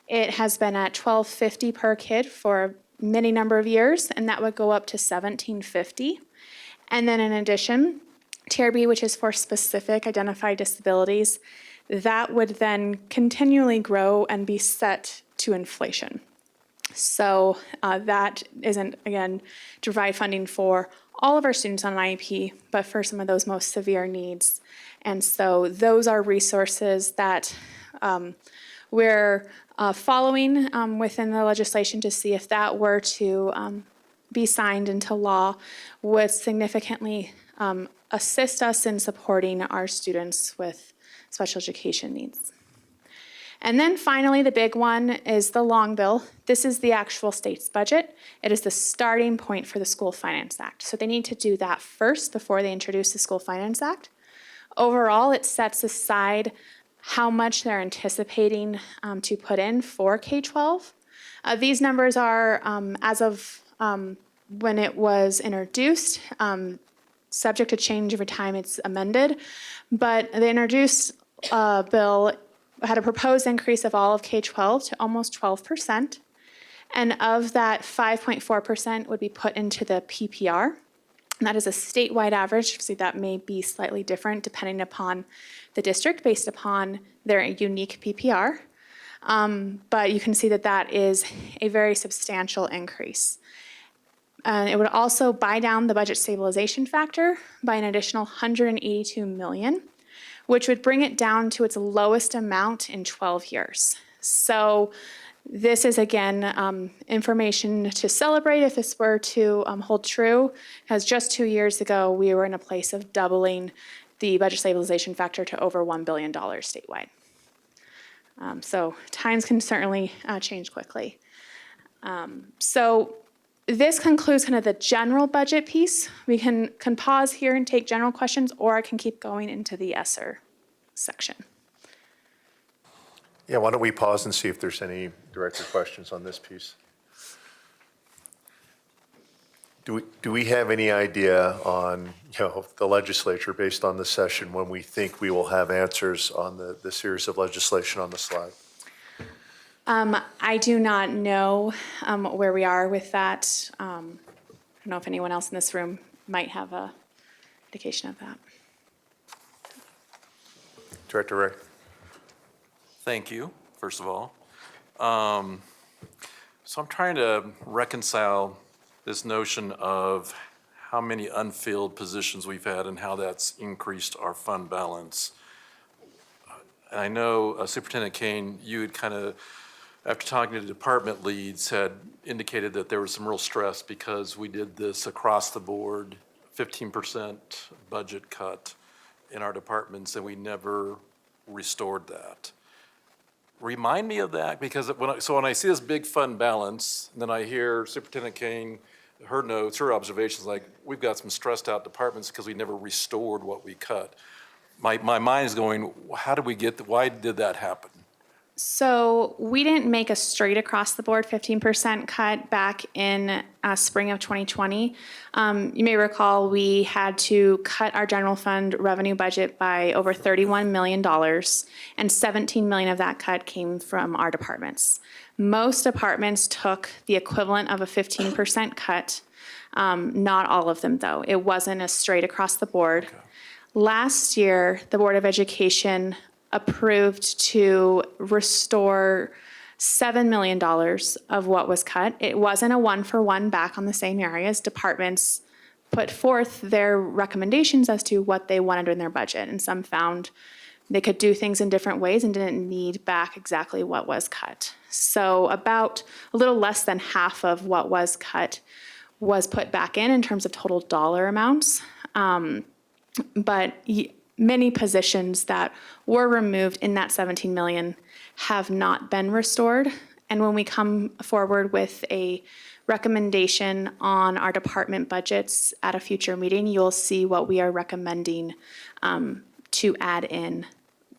It has been at $12.50 per kid for many number of years, and that would go up to $17.50. And then in addition, Tier B, which is for specific identified disabilities, that would then continually grow and be set to inflation. So that isn't, again, to provide funding for all of our students on an IEP, but for some of those most severe needs. And so those are resources that we're following within the legislation to see if that were to be signed into law, would significantly assist us in supporting our students with special education needs. And then finally, the big one is the long bill. This is the actual state's budget. It is the starting point for the School Finance Act. So they need to do that first before they introduce the School Finance Act. Overall, it sets aside how much they're anticipating to put in for K-12. These numbers are, as of when it was introduced, subject to change every time it's amended, but the introduced bill had a proposed increase of all of K-12 to almost 12%, and of that, 5.4% would be put into the PPR. And that is a statewide average, so that may be slightly different depending upon the district based upon their unique PPR. But you can see that that is a very substantial increase. It would also buy down the budget stabilization factor by an additional $182 million, which would bring it down to its lowest amount in 12 years. So this is, again, information to celebrate if this were to hold true, because just 2 years ago, we were in a place of doubling the budget stabilization factor to over $1 billion statewide. So times can certainly change quickly. So this concludes kind of the general budget piece. We can pause here and take general questions, or I can keep going into the ESSER section. Yeah, why don't we pause and see if there's any director questions on this piece? Do we have any idea on the legislature, based on the session, when we think we will have answers on the series of legislation on the slide? I do not know where we are with that. I don't know if anyone else in this room might have a indication of that. Director Ray. Thank you, first of all. So I'm trying to reconcile this notion of how many unfilled positions we've had and how that's increased our fund balance. And I know Superintendent Kane, you had kind of, after talking to the department leads, had indicated that there was some real stress because we did this across the board, 15% budget cut in our departments, and we never restored that. Remind me of that, because when I see this big fund balance, then I hear Superintendent Kane, her notes, her observations, like, we've got some stressed out departments because we never restored what we cut. My mind is going, how did we get, why did that happen? So we didn't make a straight across the board 15% cut back in spring of 2020. You may recall we had to cut our general fund revenue budget by over $31 million, and 17 million of that cut came from our departments. Most departments took the equivalent of a 15% cut. Not all of them, though. It wasn't a straight across the board. Okay. Last year, the Board of Education approved to restore $7 million of what was cut. It wasn't a one-for-one back on the same areas. Departments put forth their recommendations as to what they wanted in their budget, and some found they could do things in different ways and didn't need back exactly what was cut. So about a little less than half of what was cut was put back in terms of total dollar amounts. But many positions that were removed in that 17 million have not been restored. And when we come forward with a recommendation on our department budgets at a future meeting, you'll see what we are recommending to add in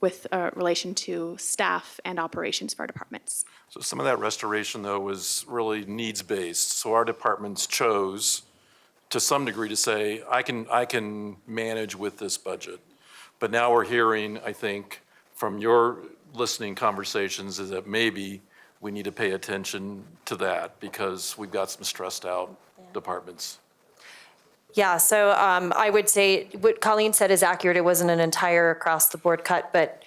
with relation to staff and operations for our departments. So some of that restoration, though, was really needs-based. So our departments chose, to some degree, to say, I can manage with this budget. But now we're hearing, I think, from your listening conversations, is that maybe we need to pay attention to that because we've got some stressed out departments. Yeah, so I would say what Colleen said is accurate. It wasn't an entire across the board cut, but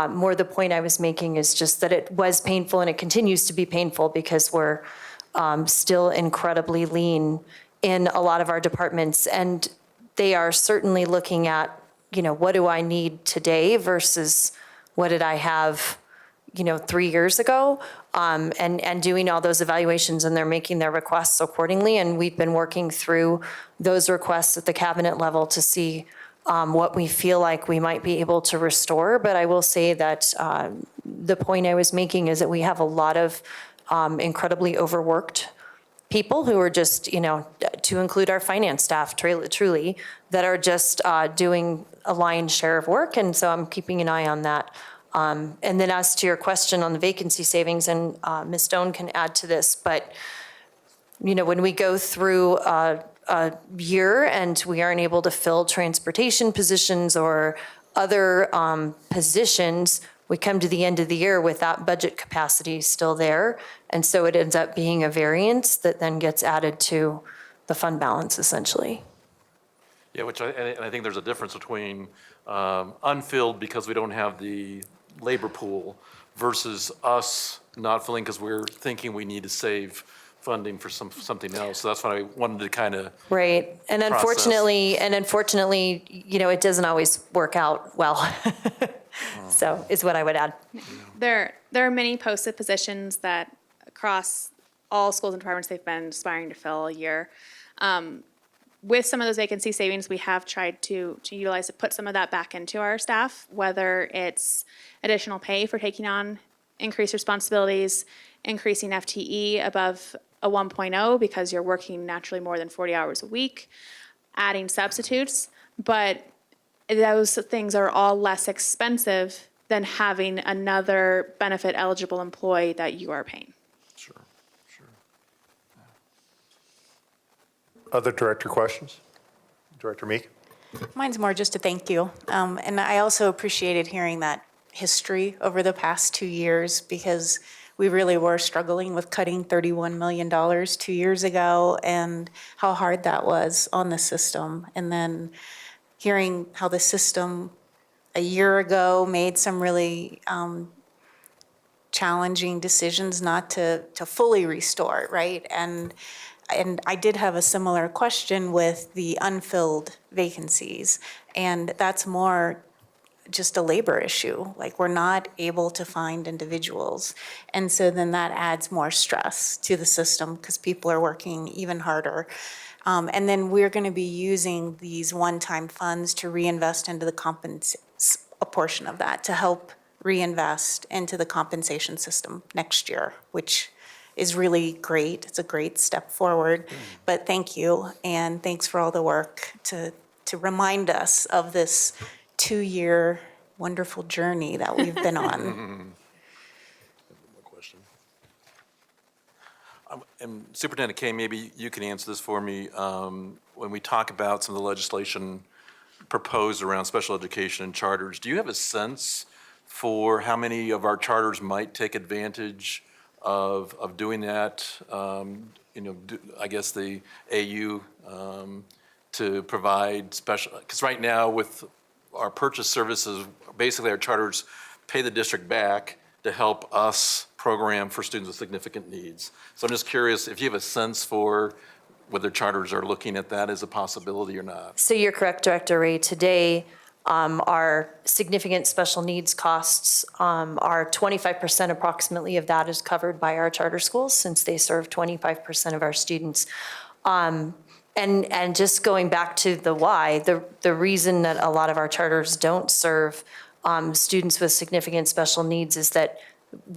more the point I was making is just that it was painful and it continues to be painful because we're still incredibly lean in a lot of our departments. And they are certainly looking at, what do I need today versus what did I have, 3 years ago, and doing all those evaluations, and they're making their requests accordingly. And we've been working through those requests at the cabinet level to see what we feel like we might be able to restore. But I will say that the point I was making is that we have a lot of incredibly overworked people who are just, to include our finance staff, truly, that are just doing a lion's share of work. And so I'm keeping an eye on that. And then as to your question on the vacancy savings, and Ms. Stone can add to this, but, when we go through a year and we aren't able to fill transportation positions or other positions, we come to the end of the year with that budget capacity still there. And so it ends up being a variance that then gets added to the fund balance, essentially. Yeah, and I think there's a difference between unfilled because we don't have the labor pool versus us not filling because we're thinking we need to save funding for something else. So that's why I wanted to kind of right. And unfortunately, it doesn't always work out well. So is what I would add. There are many posted positions that across all schools and departments they've been aspiring to fill a year. With some of those vacancy savings, we have tried to utilize to put some of that back into our staff, whether it's additional pay for taking on increased responsibilities, increasing FTE above a 1.0 because you're working naturally more than 40 hours a week, adding substitutes. But those things are all less expensive than having another benefit eligible employee that you are paying. Sure. Yeah. Other director questions? Director Meek? Mine's more just a thank you. And I also appreciated hearing that history over the past 2 years, because we really were struggling with cutting $31 million 2 years ago and how hard that was on the system. And then hearing how the system a year ago made some really challenging decisions not to fully restore, right? And I did have a similar question with the unfilled vacancies, and that's more just a labor issue. Like, we're not able to find individuals. And so then that adds more stress to the system because people are working even harder. And then we're going to be using these one-time funds to reinvest into the a portion of that to help reinvest into the compensation system next year, which is really great. It's a great step forward. But thank you, and thanks for all the work to remind us of this 2-year wonderful journey that we've been on. And Superintendent Kane, maybe you can answer this for me. When we talk about some of the legislation proposed around special education and charters, do you have a sense for how many of our charters might take advantage of doing that? I guess the AU to provide special, because right now with our purchase services, basically our charters pay the district back to help us program for students with significant needs. So I'm just curious if you have a sense for whether charters are looking at that as a possibility or not. So you're correct, Director Ray. Today, our significant special needs costs are 25% approximately of that is covered by our charter schools, since they serve 25% of our students. And just going back to the why, the reason that a lot of our charters don't serve students with significant special needs is that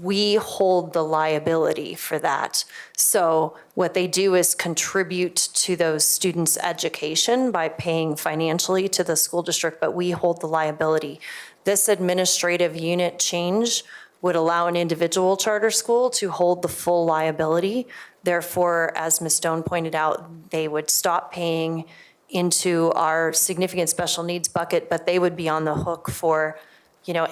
we hold the liability for that. So what they do is contribute to those students' education by paying financially to the school district, but we hold the liability. This administrative unit change would allow an individual charter school to hold the full liability. Therefore, as Ms. Stone pointed out, they would stop paying into our significant special needs bucket, but they would be on the hook for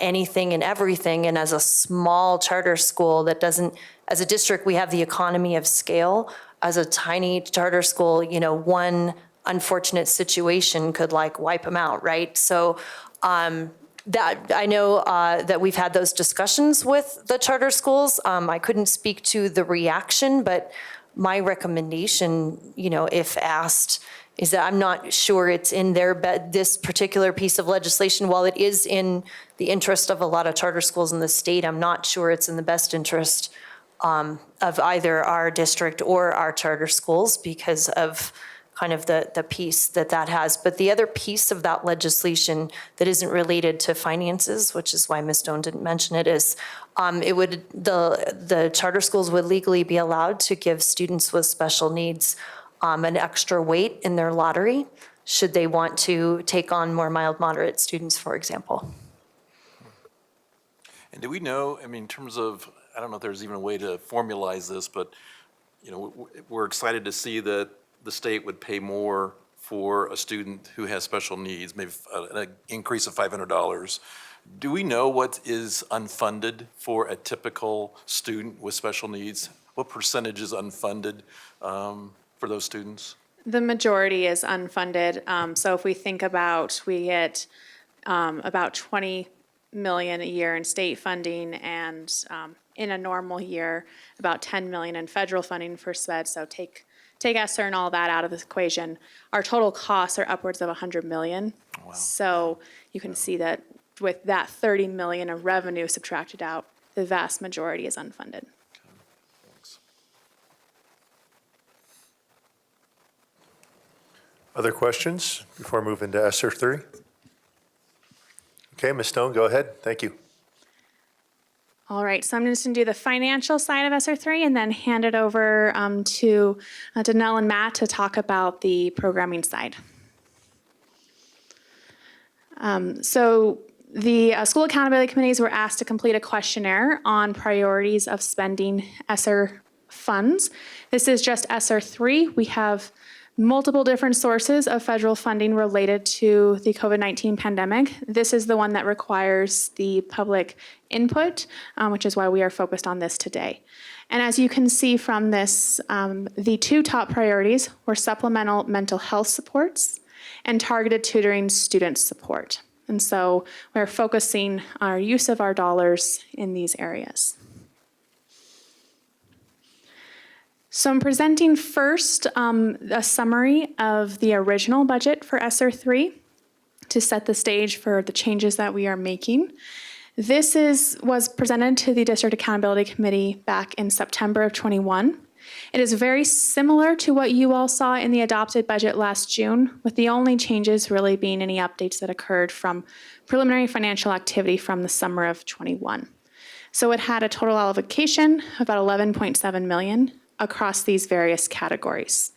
anything and everything. And as a small charter school that doesn't, as a district, we have the economy of scale. As a tiny charter school, one unfortunate situation could wipe them out, right? So that I know that we've had those discussions with the charter schools. I couldn't speak to the reaction, but my recommendation, if asked, is that I'm not sure it's in this particular piece of legislation. While it is in the interest of a lot of charter schools in the state, I'm not sure it's in the best interest of either our district or our charter schools because of kind of the piece that has. But the other piece of that legislation that isn't related to finances, which is why Ms. Stone didn't mention it, is the charter schools would legally be allowed to give students with special needs an extra weight in their lottery should they want to take on more mild moderate students, for example. And do we know, in terms of, I don't know if there's even a way to formalize this, but we're excited to see that the state would pay more for a student who has special needs, maybe an increase of $500. Do we know what is unfunded for a typical student with special needs? What percentage is unfunded for those students? The majority is unfunded. So if we think about, we get about $20 million a year in state funding, and in a normal year, about $10 million in federal funding for SPED. So take ESSER and all that out of this equation. Our total costs are upwards of $100 million. Wow. So you can see that with that $30 million of revenue subtracted out, the vast majority is unfunded. Other questions before I move into ESSER 3? Okay, Ms. Stone, go ahead. Thank you. All right, so I'm just going to do the financial side of ESSER 3 and then hand it over to Danelle and Matt to talk about the programming side. So the school accountability committees were asked to complete a questionnaire on priorities of spending ESSER funds. This is just ESSER 3. We have multiple different sources of federal funding related to the COVID-19 pandemic. This is the one that requires the public input, which is why we are focused on this today. And as you can see from this, the two top priorities were supplemental mental health supports and targeted tutoring student support. And so we're focusing our use of our dollars in these areas. So I'm presenting first a summary of the original budget for ESSER 3 to set the stage for the changes that we are making. This was presented to the District Accountability Committee back in September of 21. It is very similar to what you all saw in the adopted budget last June, with the only changes really being any updates that occurred from preliminary financial activity from the summer of 21. So it had a total allocation of about $11.7 million across these various categories.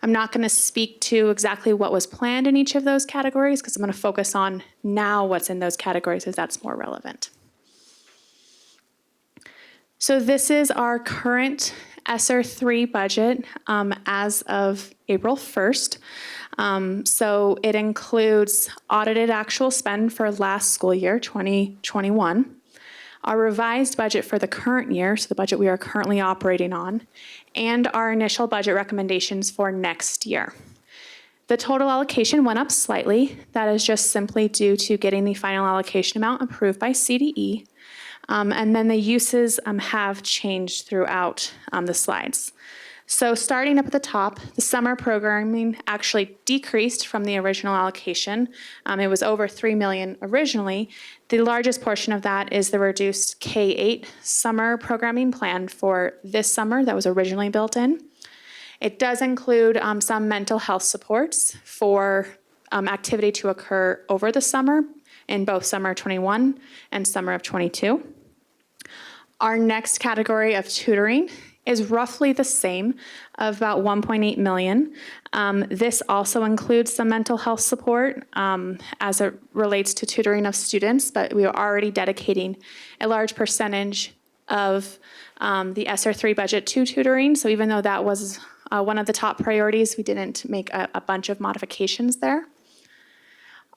I'm not going to speak to exactly what was planned in each of those categories because I'm going to focus on now what's in those categories as that's more relevant. So this is our current ESSER 3 budget as of April 1st. So it includes audited actual spend for last school year, 2021, our revised budget for the current year, so the budget we are currently operating on, and our initial budget recommendations for next year. The total allocation went up slightly. That is just simply due to getting the final allocation amount approved by CDE. And then the uses have changed throughout the slides. So starting up at the top, the summer programming actually decreased from the original allocation. It was over $3 million originally. The largest portion of that is the reduced K-8 summer programming plan for this summer that was originally built in. It does include some mental health supports for activity to occur over the summer in both summer 21 and summer of 22. Our next category of tutoring is roughly the same, of about $1.8 million. This also includes some mental health support as it relates to tutoring of students, but we are already dedicating a large percentage of the ESSER 3 budget to tutoring. So even though that was one of the top priorities, we didn't make a bunch of modifications there.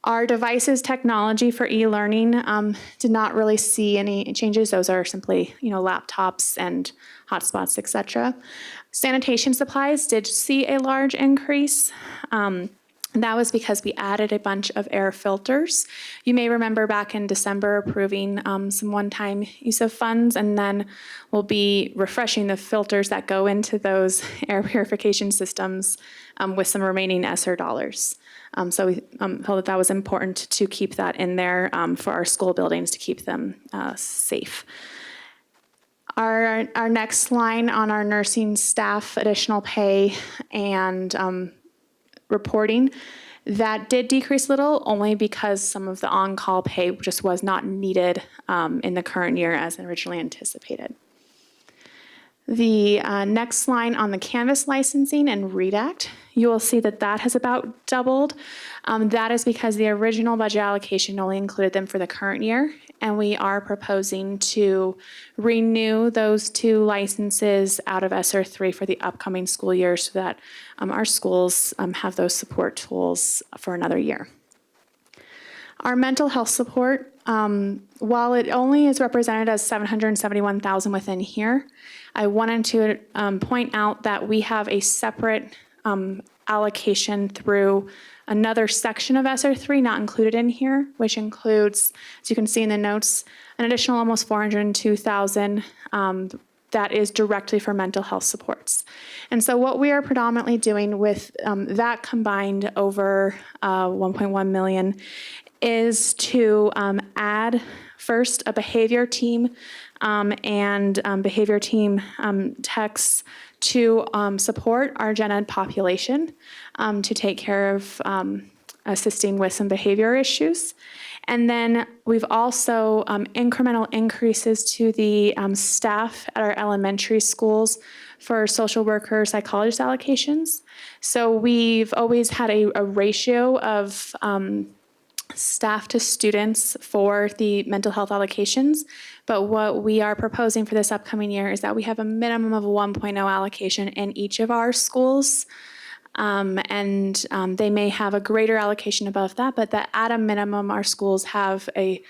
Our devices technology for e-learning did not really see any changes. Those are simply, laptops and hotspots, et cetera. Sanitation supplies did see a large increase. That was because we added a bunch of air filters. You may remember back in December approving some one-time use of funds, and then we'll be refreshing the filters that go into those air purification systems with some remaining ESSER dollars. So we felt that was important to keep that in there for our school buildings to keep them safe. Our next line on our nursing staff additional pay and reporting, that did decrease a little only because some of the on-call pay just was not needed in the current year as originally anticipated. The next line on the Canvas licensing and redact, you will see that that has about doubled. That is because the original budget allocation only included them for the current year, and we are proposing to renew those two licenses out of ESSER 3 for the upcoming school year so that our schools have those support tools for another year. Our mental health support, while it only is represented as $771,000 within here, I wanted to point out that we have a separate allocation through another section of ESSER 3 not included in here, which includes, as you can see in the notes, an additional almost $402,000 that is directly for mental health supports. And so what we are predominantly doing with that combined over $1.1 million is to add first a behavior team and behavior team techs to support our gen ed population to take care of assisting with some behavior issues. And then we've also incremental increases to the staff at our elementary schools for social worker psychologist allocations. So we've always had a ratio of staff to students for the mental health allocations, but what we are proposing for this upcoming year is that we have a minimum of 1.0 allocation in each of our schools They may have a greater allocation above that, but that at a minimum, our schools have a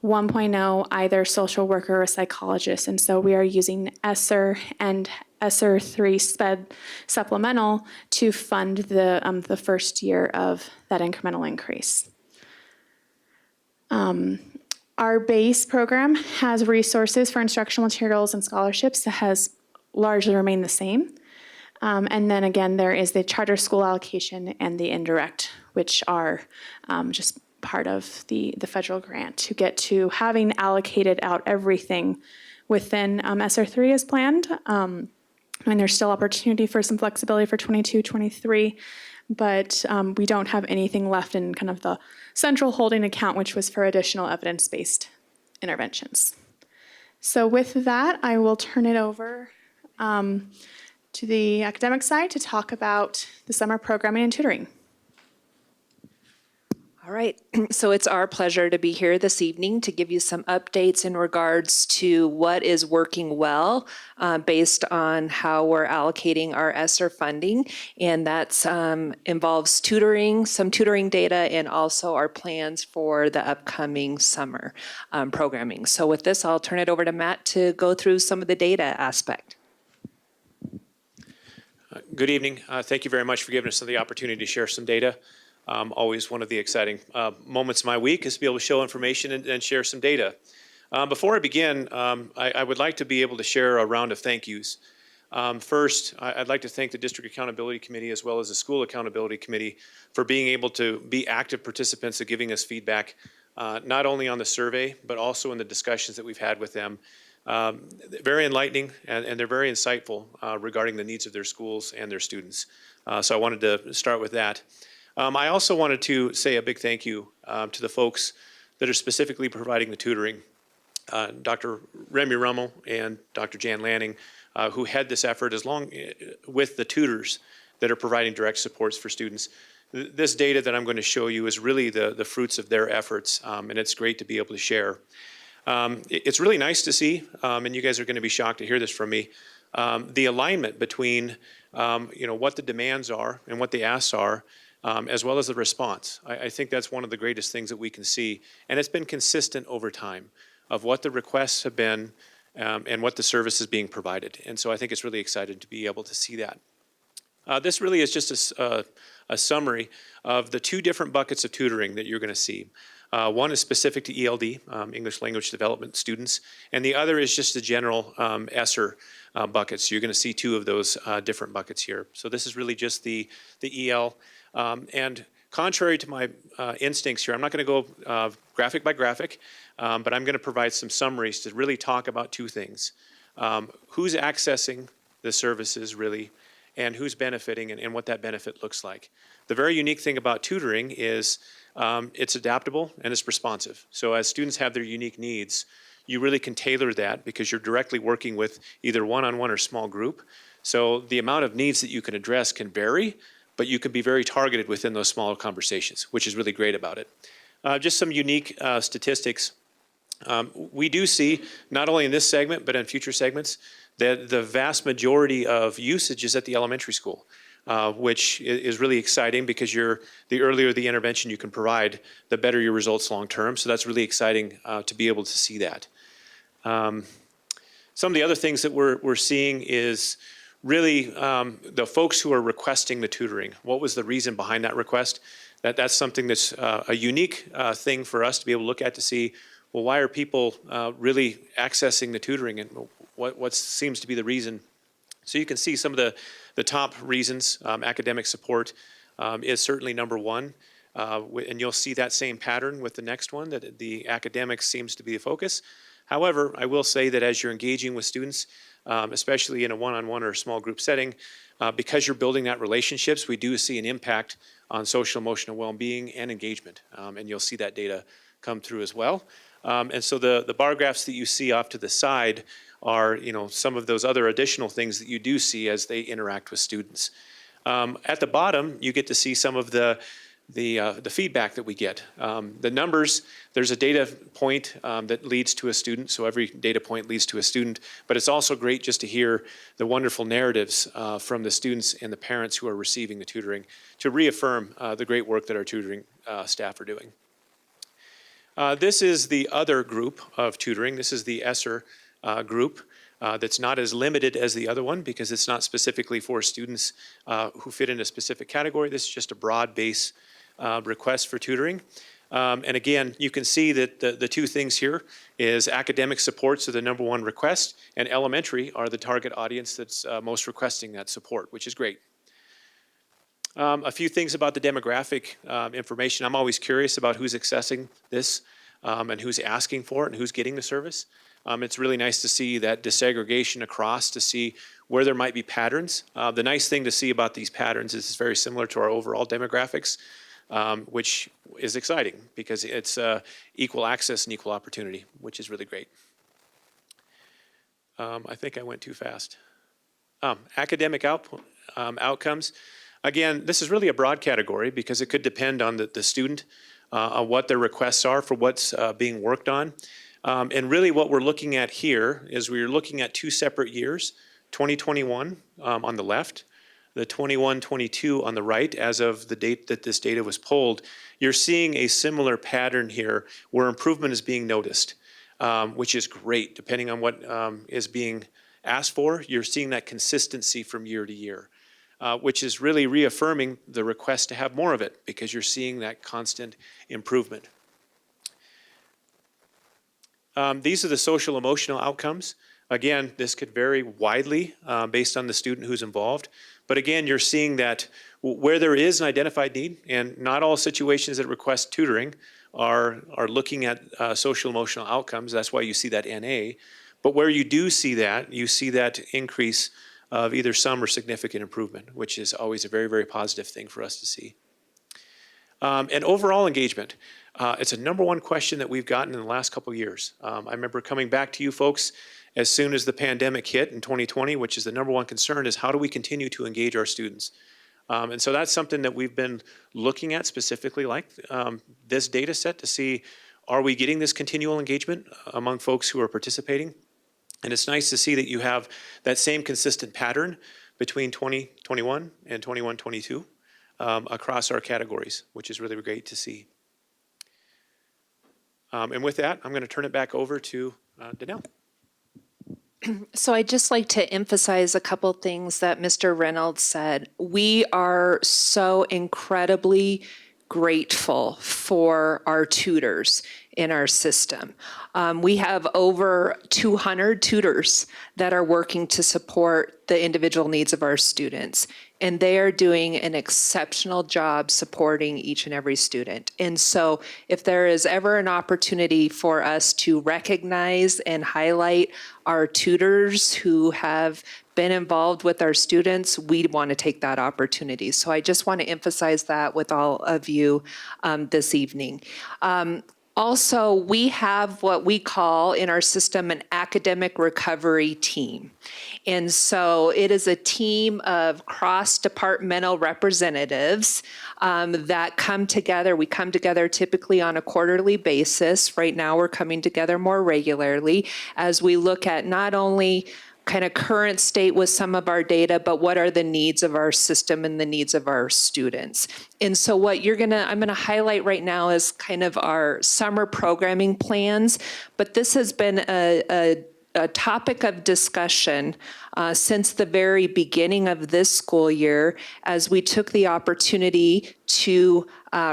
1.0 either social worker or a psychologist. And so we are using ESSER and ESSER 3 SPED supplemental to fund the first year of that incremental increase. Our base program has resources for instructional materials and scholarships that has largely remained the same. And then again, there is the charter school allocation and the indirect, which are just part of the federal grant to get to having allocated out everything within ESSER 3 as planned. There's still opportunity for some flexibility for 22, 23, but we don't have anything left in kind of the central holding account, which was for additional evidence-based interventions. So with that, I will turn it over to the academic side to talk about the summer programming and tutoring. All right, so it's our pleasure to be here this evening to give you some updates in regards to what is working well based on how we're allocating our ESSER funding, and that involves tutoring, some tutoring data, and also our plans for the upcoming summer programming. So with this, I'll turn it over to Matt to go through some of the data aspect. Good evening. Thank you very much for giving us the opportunity to share some data. Always one of the exciting moments of my week is to be able to show information and share some data. Before I begin, I would like to be able to share a round of thank yous. First, I'd like to thank the District Accountability Committee as well as the School Accountability Committee for being able to be active participants of giving us feedback, not only on the survey, but also in the discussions that we've had with them. Very enlightening, and they're very insightful regarding the needs of their schools and their students. So I wanted to start with that. I also wanted to say a big thank you to the folks that are specifically providing the tutoring. Dr. Remy Rummel and Dr. Jan Lanning, who head this effort along with the tutors that are providing direct supports for students. This data that I'm going to show you is really the fruits of their efforts, and it's great to be able to share. It's really nice to see, and you guys are going to be shocked to hear this from me, the alignment between what the demands are and what the asks are, as well as the response. I think that's one of the greatest things that we can see, and it's been consistent over time of what the requests have been and what the service is being provided. And so I think it's really exciting to be able to see that. This really is just a summary of the two different buckets of tutoring that you're going to see. One is specific to ELD, English Language Development students, and the other is just the general ESSER buckets. You're going to see two of those different buckets here. So this is really just the EL. And contrary to my instincts here, I'm not going to go graphic by graphic, but I'm going to provide some summaries to really talk about two things. Who's accessing the services really, and who's benefiting and what that benefit looks like. The very unique thing about tutoring is it's adaptable and it's responsive. So as students have their unique needs, you really can tailor that because you're directly working with either one-on-one or small group. So the amount of needs that you can address can vary, but you can be very targeted within those smaller conversations, which is really great about it. Just some unique statistics. We do see, not only in this segment, but in future segments, that the vast majority of usage is at the elementary school, which is really exciting because the earlier the intervention you can provide, the better your results long term. So that's really exciting to be able to see that. Some of the other things that we're seeing is really the folks who are requesting the tutoring. What was the reason behind that request? That's something that's a unique thing for us to be able to look at to see, well, why are people really accessing the tutoring and what seems to be the reason? So you can see some of the top reasons. Academic support is certainly number one. And you'll see that same pattern with the next one, that the academics seems to be the focus. However, I will say that as you're engaging with students, especially in a one-on-one or a small group setting, because you're building that relationships, we do see an impact on social emotional well-being and engagement. And you'll see that data come through as well. And so the bar graphs that you see off to the side are some of those other additional things that you do see as they interact with students. At the bottom, you get to see some of the the feedback that we get. The numbers, there's a data point that leads to a student, so every data point leads to a student, but it's also great just to hear the wonderful narratives from the students and the parents who are receiving the tutoring to reaffirm the great work that our tutoring staff are doing. This is the other group of tutoring. This is the ESSER group. That's not as limited as the other one because it's not specifically for students who fit in a specific category. This is just a broad base request for tutoring. And again, you can see that the two things here is academic supports are the #1 request, and elementary are the target audience that's most requesting that support, which is great. A few things about the demographic information. I'm always curious about who's accessing this and who's asking for it and who's getting the service. It's really nice to see that disaggregation across to see where there might be patterns. The nice thing to see about these patterns is it's very similar to our overall demographics, which is exciting because it's equal access and equal opportunity, which is really great. I think I went too fast. Academic outcomes. Again, this is really a broad category because it could depend on the student, on what their requests are for what's being worked on. And really what we're looking at here is we're looking at 2 separate years, 2021 on the left, the 21-22 on the right, as of the date that this data was pulled. You're seeing a similar pattern here where improvement is being noticed, which is great. Depending on what is being asked for, you're seeing that consistency from year to year, which is really reaffirming the request to have more of it because you're seeing that constant improvement. These are the social emotional outcomes. Again, this could vary widely based on the student who's involved. But again, you're seeing that where there is an identified need, and not all situations that request tutoring are looking at social emotional outcomes. That's why you see that NA. But where you do see that, you see that increase of either some or significant improvement, which is always a very, very positive thing for us to see. And overall engagement. It's a #1 question that we've gotten in the last couple of years. I remember coming back to you folks as soon as the pandemic hit in 2020, which is the #1 concern is how do we continue to engage our students? And so that's something that we've been looking at specifically like this data set to see, are we getting this continual engagement among folks who are participating? And it's nice to see that you have that same consistent pattern between 2021 and 21-22 across our categories, which is really great to see. And with that, I'm going to turn it back over to Danelle. So I'd just like to emphasize a couple things that Mr. Reynolds said. We are so incredibly grateful for our tutors in our system. We have over 200 tutors that are working to support the individual needs of our students, and they are doing an exceptional job supporting each and every student. And so if there is ever an opportunity for us to recognize and highlight our tutors who have been involved with our students, we want to take that opportunity. So I just want to emphasize that with all of you this evening. Also, we have what we call in our system an academic recovery team. And so it is a team of cross-departmental representatives that come together. We come together typically on a quarterly basis. Right now, we're coming together more regularly as we look at not only kind of current state with some of our data, but what are the needs of our system and the needs of our students. And so what I'm gonna highlight right now is kind of our summer programming plans, but this has been a topic of discussion since the very beginning of this school year as we took the opportunity to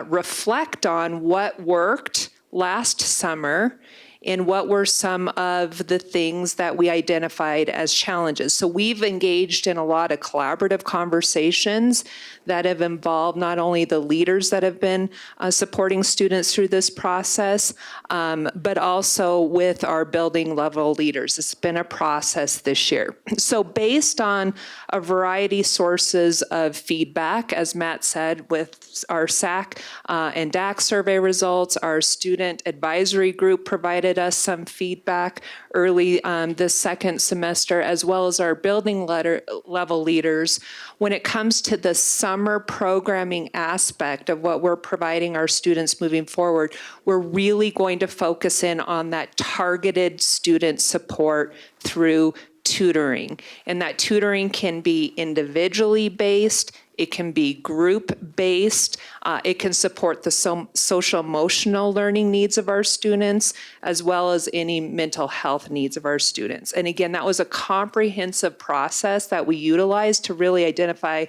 reflect on what worked last summer and what were some of the things that we identified as challenges. So we've engaged in a lot of collaborative conversations that have involved not only the leaders that have been supporting students through this process, but also with our building level leaders. It's been a process this year. So based on a variety of sources of feedback, as Matt said, with our SAC and DAC survey results, our student advisory group provided provided us some feedback early this second semester, as well as our building level leaders, when it comes to the summer programming aspect of what we're providing our students moving forward, we're really going to focus in on that targeted student support through tutoring. And that tutoring can be individually based, it can be group-based, it can support the social emotional learning needs of our students, as well as any mental health needs of our students. And again, that was a comprehensive process that we utilized to really identify,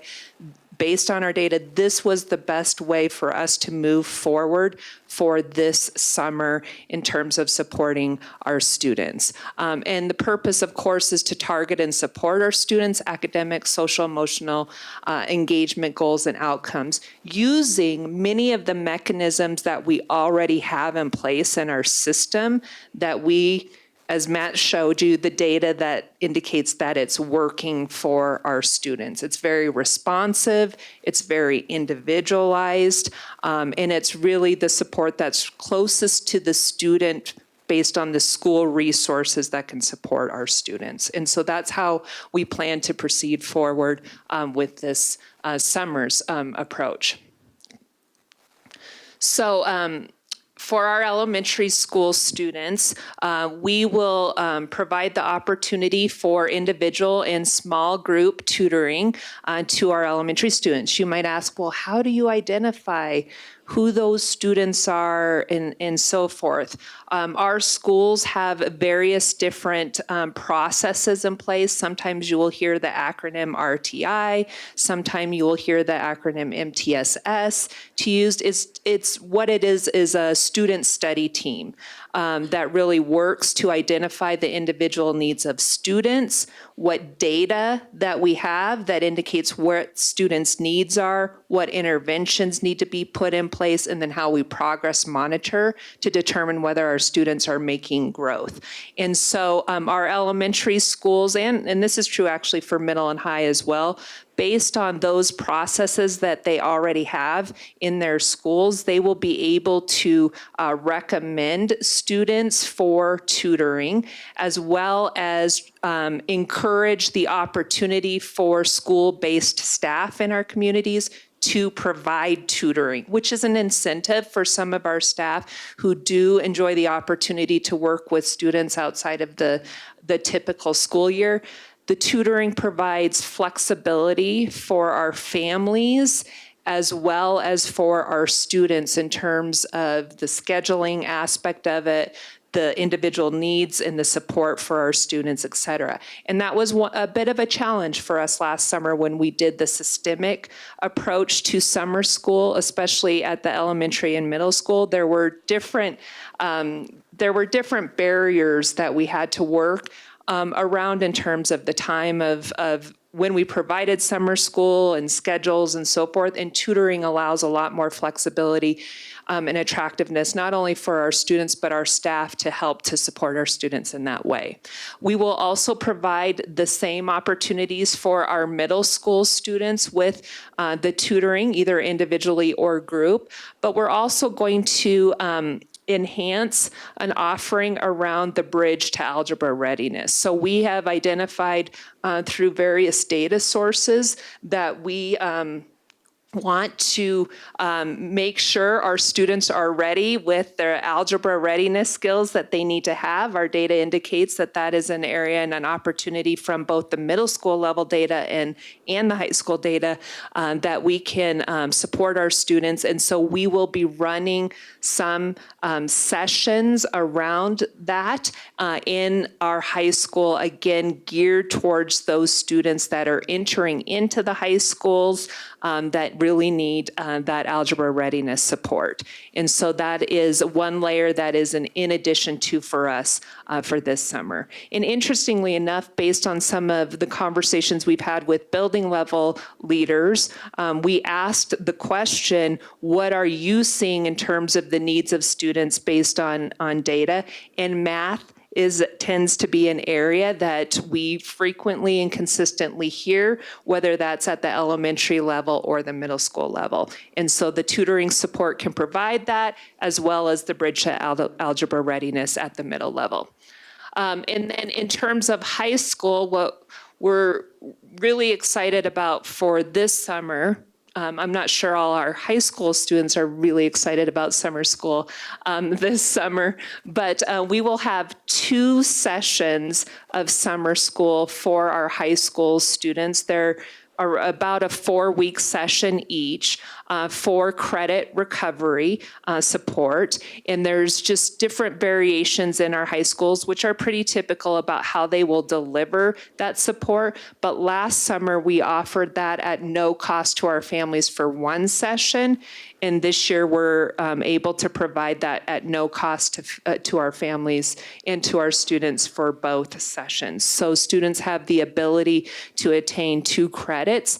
based on our data, this was the best way for us to move forward for this summer in terms of supporting our students. And the purpose, of course, is to target and support our students' academic, social, emotional engagement goals and outcomes using many of the mechanisms that we already have in place in our system that we, as Matt showed you, the data that indicates that it's working for our students. It's very responsive, it's very individualized, and it's really the support that's closest to the student based on the school resources that can support our students. And so that's how we plan to proceed forward with this summer's approach. So, for our elementary school students, we will provide the opportunity for individual and small group tutoring to our elementary students. You might ask, well, how do you identify who those students are and so forth? Our schools have various different processes in place. Sometimes you will hear the acronym RTI. Sometimes you will hear the acronym MTSS to use. It's what it is a student study team that really works to identify the individual needs of students, what data that we have that indicates what students' needs are, what interventions need to be put in place, and then how we progress monitor to determine whether our students are making growth. And so our elementary schools, and this is true actually for middle and high as well, based on those processes that they already have in their schools, they will be able to recommend students for tutoring, as well as encourage the opportunity for school-based staff in our communities to provide tutoring, which is an incentive for some of our staff who do enjoy the opportunity to work with students outside of the typical school year. The tutoring provides flexibility for our families as well as for our students in terms of the scheduling aspect of it, the individual needs and the support for our students, et cetera. And that was a bit of a challenge for us last summer when we did the systemic approach to summer school, especially at the elementary and middle school. There were different barriers that we had to work around in terms of the time of when we provided summer school and schedules and so forth, and tutoring allows a lot more flexibility and attractiveness, not only for our students, but our staff to help to support our students in that way. We will also provide the same opportunities for our middle school students with the tutoring, either individually or group, but we're also going to enhance an offering around the bridge to algebra readiness. So we have identified through various data sources that we want to make sure our students are ready with their algebra readiness skills that they need to have. Our data indicates that that is an area and an opportunity from both the middle school level data and the high school data that we can support our students. And so we will be running some sessions around that in our high school, again, geared towards those students that are entering into the high schools that really need that algebra readiness support. And so that is one layer that is in addition to for us for this summer. And interestingly enough, based on some of the conversations we've had with building level leaders, we asked the question, what are you seeing in terms of the needs of students based on data? And math tends to be an area that we frequently and consistently hear, whether that's at the elementary level or the middle school level. And so the tutoring support can provide that, as well as the bridge to algebra readiness at the middle level. And then in terms of high school, what we're really excited about for this summer, I'm not sure all our high school students are really excited about summer school this summer, but we will have 2 sessions of summer school for our high school students. They're about a 4-week session each for credit recovery support. And there's just different variations in our high schools, which are pretty typical about how they will deliver that support. But last summer, we offered that at no cost to our families for 1 session. And this year, we're able to provide that at no cost to our families and to our students for both sessions. So students have the ability to attain 2 credits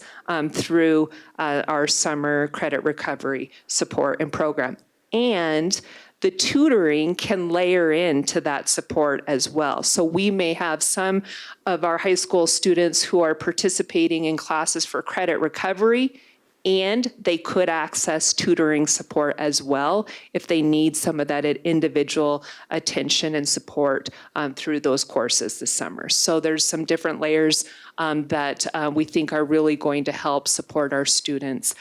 through our summer credit recovery support and program. And the tutoring can layer into that support as well. So we may have some of our high school students who are participating in classes for credit recovery, and they could access tutoring support as well if they need some of that individual attention and support through those courses this summer. So there's some different layers that we think are really going to help support our students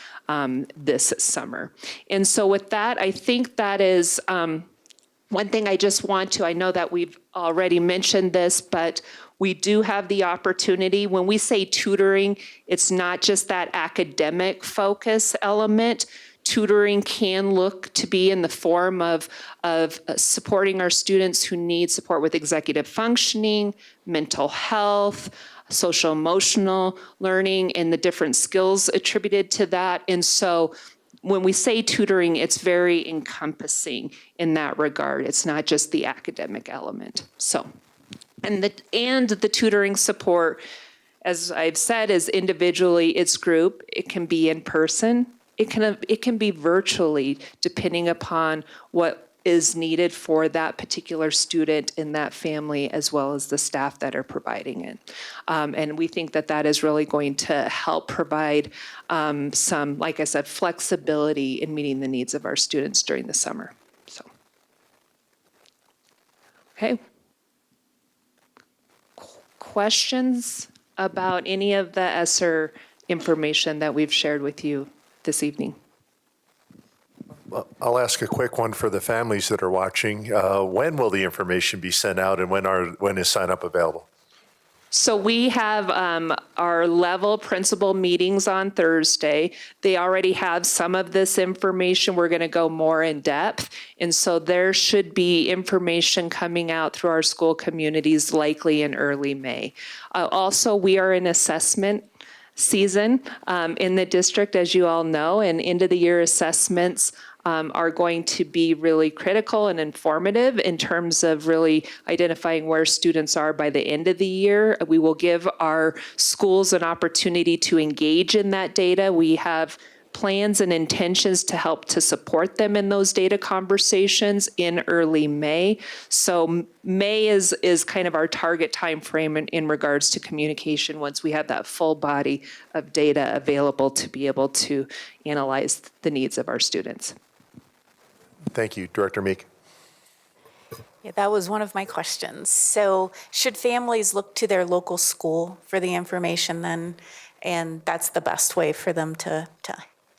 this summer. And so with that, I think that is one thing I just want to, I know that we've already mentioned this, but we do have the opportunity. When we say tutoring, it's not just that academic focus element. Tutoring can look to be in the form of supporting our students who need support with executive functioning, mental health, social emotional learning, and the different skills attributed to that. And so when we say tutoring, it's very encompassing in that regard. It's not just the academic element. So. And the tutoring support, as I've said, is individually, it's group. It can be in person. It can be virtually, depending upon what is needed for that particular student in that family, as well as the staff that are providing it. And we think that that is really going to help provide some, like I said, flexibility in meeting the needs of our students during the summer. So, okay. Questions about any of the ESSER information that we've shared with you this evening? Well, I'll ask a quick one for the families that are watching. When will the information be sent out, and when is sign up available? So we have our level principal meetings on Thursday. They already have some of this information. We're going to go more in depth. And so there should be information coming out through our school communities likely in early May. Also, we are in assessment season in the district, as you all know, and end of the year assessments are going to be really critical and informative in terms of really identifying where students are by the end of the year. We will give our schools an opportunity to engage in that data. We have plans and intentions to help to support them in those data conversations in early May. So May is kind of our target time frame in regards to communication once we have that full body of data available to be able to analyze the needs of our students. Thank you, Director Meek. Yeah, that was one of my questions. So should families look to their local school for the information then? And that's the best way for them to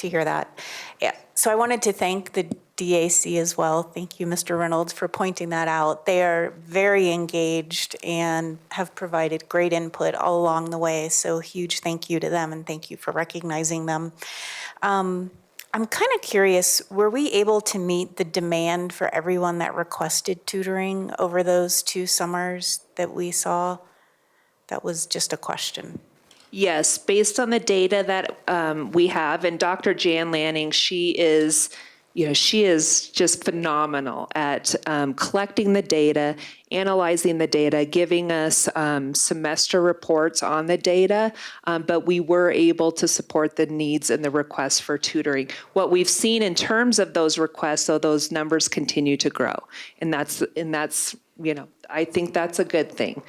hear that. Yeah. So I wanted to thank the DAC as well. Thank you, Mr. Reynolds, for pointing that out. They are very engaged and have provided great input all along the way. So huge thank you to them, and thank you for recognizing them. I'm kind of curious, were we able to meet the demand for everyone that requested tutoring over those 2 summers that we saw? That was just a question. Yes, based on the data that we have, and Dr. Jan Lanning, she is just phenomenal at collecting the data, analyzing the data, giving us semester reports on the data, but we were able to support the needs and the requests for tutoring. What we've seen in terms of those requests, so those numbers continue to grow, and that's I think that's a good thing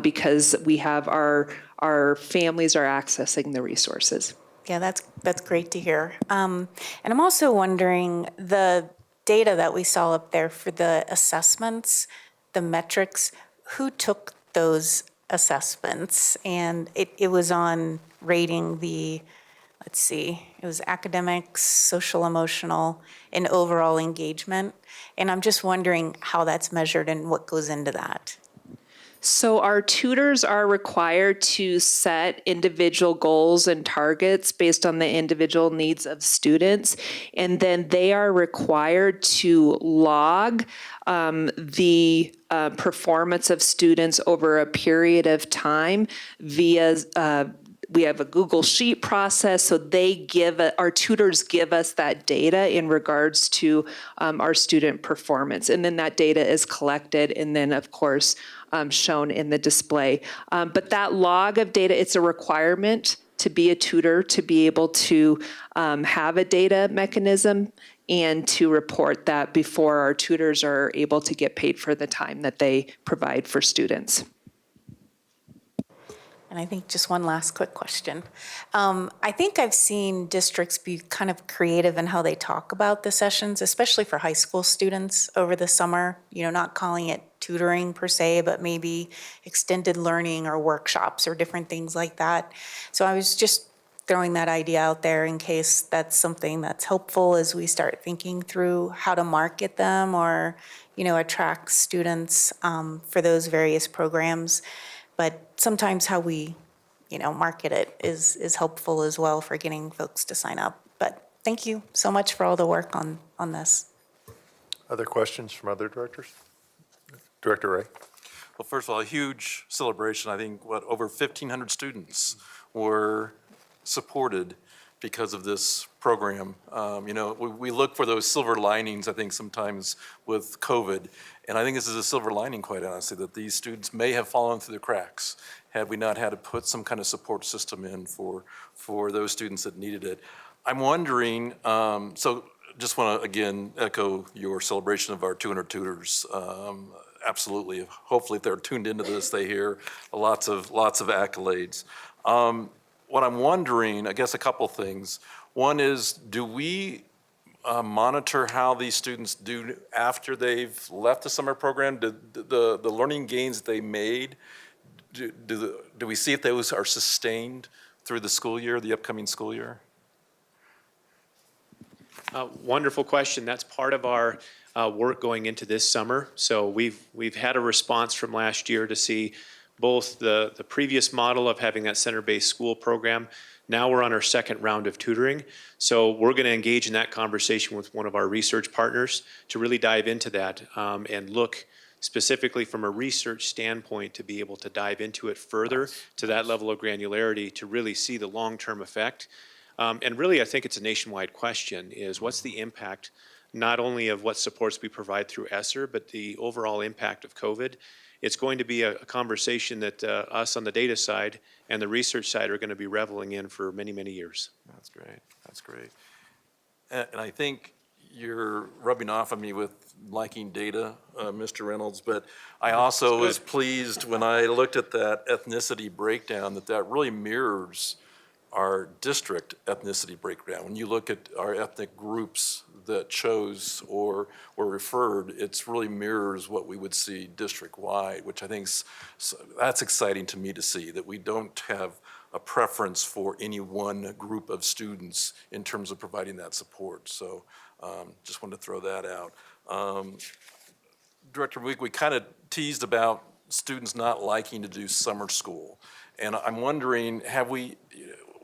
because we have our families are accessing the resources. Yeah, that's great to hear. And I'm also wondering, the data that we saw up there for the assessments, the metrics, who took those assessments? And it was on rating the, let's see, it was academics, social emotional, and overall engagement. And I'm just wondering how that's measured and what goes into that. So our tutors are required to set individual goals and targets based on the individual needs of students. And then they are required to log the performance of students over a period of time via we have a Google Sheet process, so our tutors give us that data in regards to our student performance. And then that data is collected and then, of course, shown in the display. But that log of data, it's a requirement to be a tutor to be able to have a data mechanism and to report that before our tutors are able to get paid for the time that they provide for students. And I think just one last quick question. I think I've seen districts be kind of creative in how they talk about the sessions, especially for high school students over the summer, not calling it tutoring per se, but maybe extended learning or workshops or different things like that. So I was just throwing that idea out there in case that's something that's helpful as we start thinking through how to market them or, attract students for those various programs. But sometimes how we, market it is helpful as well for getting folks to sign up. But thank you so much for all the work on this. Other questions from other directors? Director Ray. Well, first of all, a huge celebration. I think, over 1,500 students were supported because of this program. We look for those silver linings, I think, sometimes with COVID. And I think this is a silver lining, quite honestly, that these students may have fallen through the cracks had we not had to put some kind of support system in for those students that needed it. I'm wondering, so just want to, again, echo your celebration of our 200 tutors. Absolutely. Hopefully, if they're tuned into this, they hear lots of accolades. What I'm wondering, I guess a couple things. One is, do we monitor how these students do after they've left the summer program? The learning gains they made, do we see if those are sustained through the school year, the upcoming school year? Wonderful question. That's part of our work going into this summer. So we've had a response from last year to see both the previous model of having that center-based school program. Now we're on our second round of tutoring. So we're going to engage in that conversation with one of our research partners to really dive into that and look specifically from a research standpoint to be able to dive into it further to that level of granularity to really see the long-term effect. And really, I think it's a nationwide question, is what's the impact not only of what supports we provide through ESSER, but the overall impact of COVID. It's going to be a conversation that us on the data side and the research side are going to be reveling in for many, many years. That's great. That's great. And I think you're rubbing off on me with liking data, Mr. Reynolds, but I also was pleased when I looked at that ethnicity breakdown that really mirrors our district ethnicity breakdown. When you look at our ethnic groups that chose or were referred, it really mirrors what we would see district-wide, which I think that's exciting to me to see, that we don't have a preference for any one group of students in terms of providing that support. So just wanted to throw that out. Director Week, we kind of teased about students not liking to do summer school. And I'm wondering,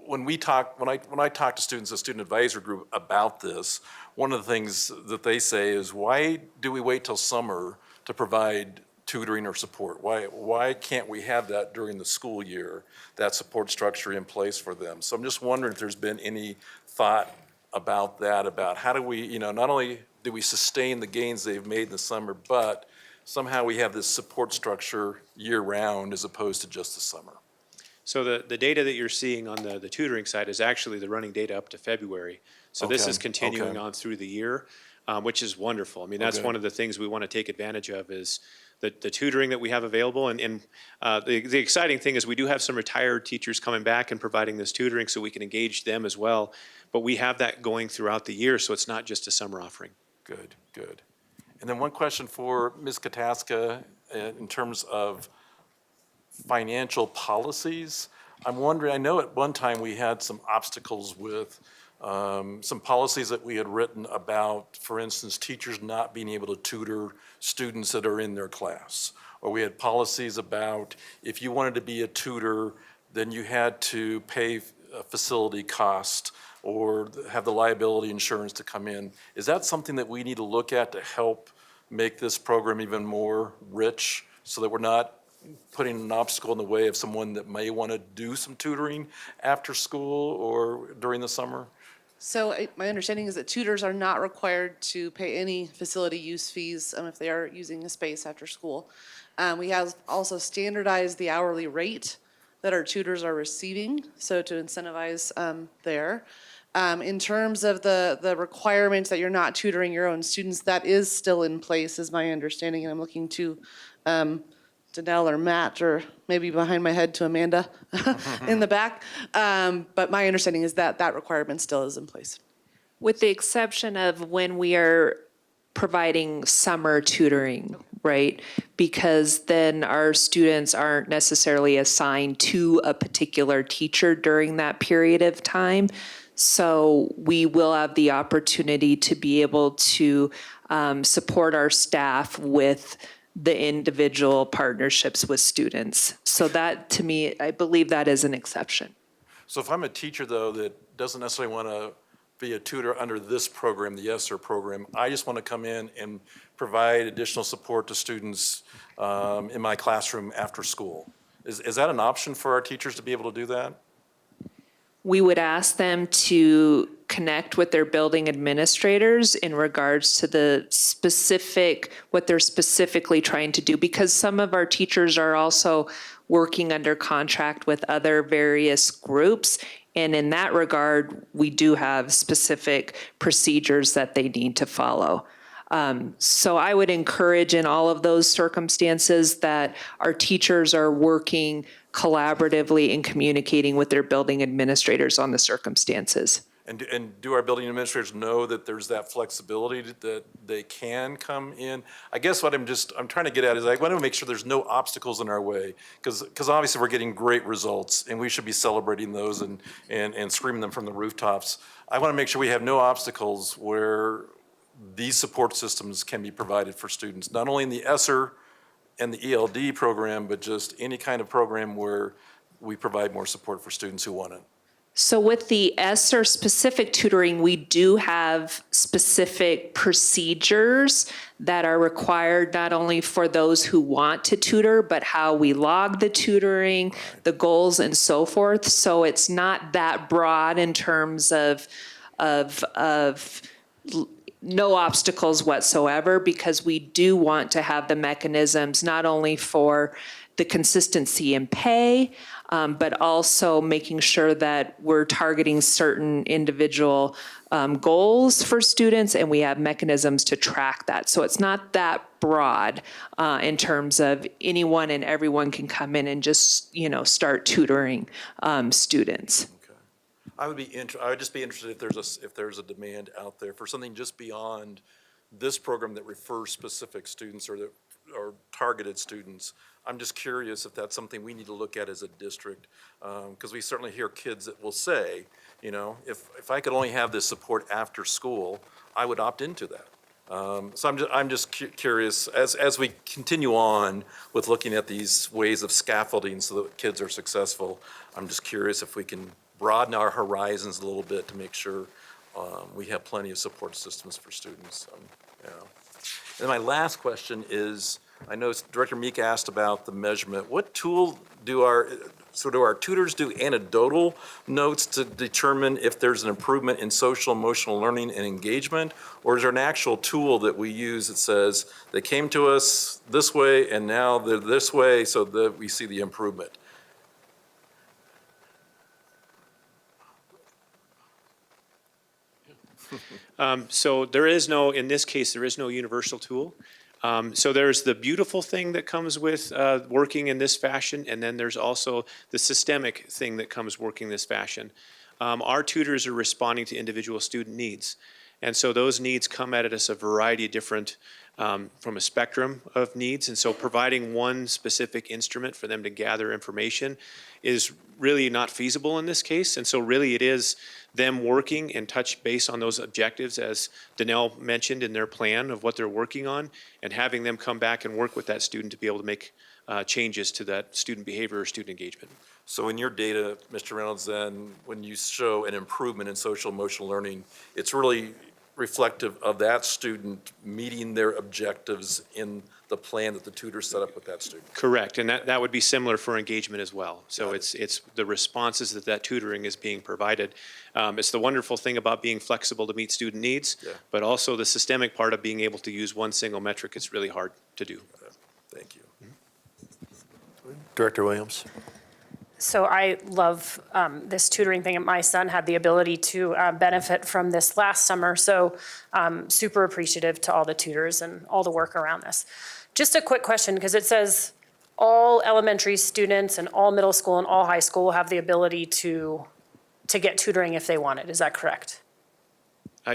when I talk to students, a student advisor group about this, one of the things that they say is, why do we wait till summer to provide tutoring or support? Why can't we have that during the school year, that support structure in place for them? So I'm just wondering if there's been any thought about that, about how do we, not only do we sustain the gains they've made in the summer, but somehow we have this support structure year-round as opposed to just the summer. So the data that you're seeing on the tutoring side is actually the running data up to February. So this is Okay, continuing okay. on through the year, which is wonderful. I mean, that's Okay. one of the things we want to take advantage of is the tutoring that we have available. And the exciting thing is we do have some retired teachers coming back and providing this tutoring so we can engage them as well. But we have that going throughout the year, so it's not just a summer offering. Good, good. And then one question for Ms. Kataska in terms of financial policies. I'm wondering, I know at one time we had some obstacles with some policies that we had written about, for instance, teachers not being able to tutor students that are in their class. Or we had policies about if you wanted to be a tutor, then you had to pay a facility cost or have the liability insurance to come in. Is that something that we need to look at to help make this program even more rich so that we're not putting an obstacle in the way of someone that may want to do some tutoring after school or during the summer? So my understanding is that tutors are not required to pay any facility use fees if they are using a space after school. We have also standardized the hourly rate that our tutors are receiving, so to incentivize there. In terms of the requirements that you're not tutoring your own students, that is still in place, is my understanding, and I'm looking to Danelle or Matt, or maybe behind my head to Amanda in the back. But my understanding is that that requirement still is in place. With the exception of when we are providing summer tutoring, right? Because then our students aren't necessarily assigned to a particular teacher during that period of time. So we will have the opportunity to be able to support our staff with the individual partnerships with students. So that, to me, I believe that is an exception. So if I'm a teacher, though, that doesn't necessarily want to be a tutor under this program, the ESSER program, I just want to come in and provide additional support to students in my classroom after school. Is that an option for our teachers to be able to do that? We would ask them to connect with their building administrators in regards to the specific, what they're specifically trying to do, because some of our teachers are also working under contract with other various groups. And in that regard, we do have specific procedures that they need to follow. So I would encourage in all of those circumstances that our teachers are working collaboratively and communicating with their building administrators on the circumstances. And do our building administrators know that there's that flexibility that they can come in? I guess what I'm trying to get at is I want to make sure there's no obstacles in our way, because obviously we're getting great results and we should be celebrating those and screaming them from the rooftops. I want to make sure we have no obstacles where these support systems can be provided for students, not only in the ESSER and the ELD program, but just any kind of program where we provide more support for students who want it. So with the ESSER specific tutoring, we do have specific procedures that are required not only for those who want to tutor, but how we log the tutoring, the goals and so forth. So it's not that broad in terms of no obstacles whatsoever, because we do want to have the mechanisms not only for the consistency in pay, but also making sure that we're targeting certain individual goals for students, and we have mechanisms to track that. So it's not that broad in terms of anyone and everyone can come in and just, start tutoring students. I would just be interested if there's a demand out there for something just beyond this program that refers specific students or targeted students. I'm just curious if that's something we need to look at as a district, because we certainly hear kids that will say, if I could only have this support after school, I would opt into that. So I'm just curious, as we continue on with looking at these ways of scaffolding so that kids are successful, I'm just curious if we can broaden our horizons a little bit to make sure we have plenty of support systems for students. And my last question is, I know Director Meek asked about the measurement. What tool do our tutors do anecdotal notes to determine if there's an improvement in social emotional learning and engagement? Or is there an actual tool that we use that says they came to us this way and now they're this way so that we see the improvement? So there is no, in this case, there is no universal tool. So there's the beautiful thing that comes with working in this fashion, and then there's also the systemic thing that comes working this fashion. Our tutors are responding to individual student needs. And so those needs come at us a variety of different, from a spectrum of needs. And so providing one specific instrument for them to gather information is really not feasible in this case. And so really it is them working and touch base on those objectives, as Danelle mentioned in their plan of what they're working on, and having them come back and work with that student to be able to make changes to that student behavior or student engagement. So in your data, Mr. Reynolds, then when you show an improvement in social emotional learning, it's really reflective of that student meeting their objectives in the plan that the tutor set up with that student. Correct, and that would be similar for engagement as well. So it's the responses that tutoring is being provided. It's the wonderful thing about being flexible to meet student needs, but also the systemic part of being able to use one single metric is really hard to do. Thank you. Director Williams. So I love this tutoring thing. My son had the ability to benefit from this last summer, so super appreciative to all the tutors and all the work around this. Just a quick question, because it says all elementary students and all middle school and all high school will have the ability to get tutoring if they want it. Is that correct?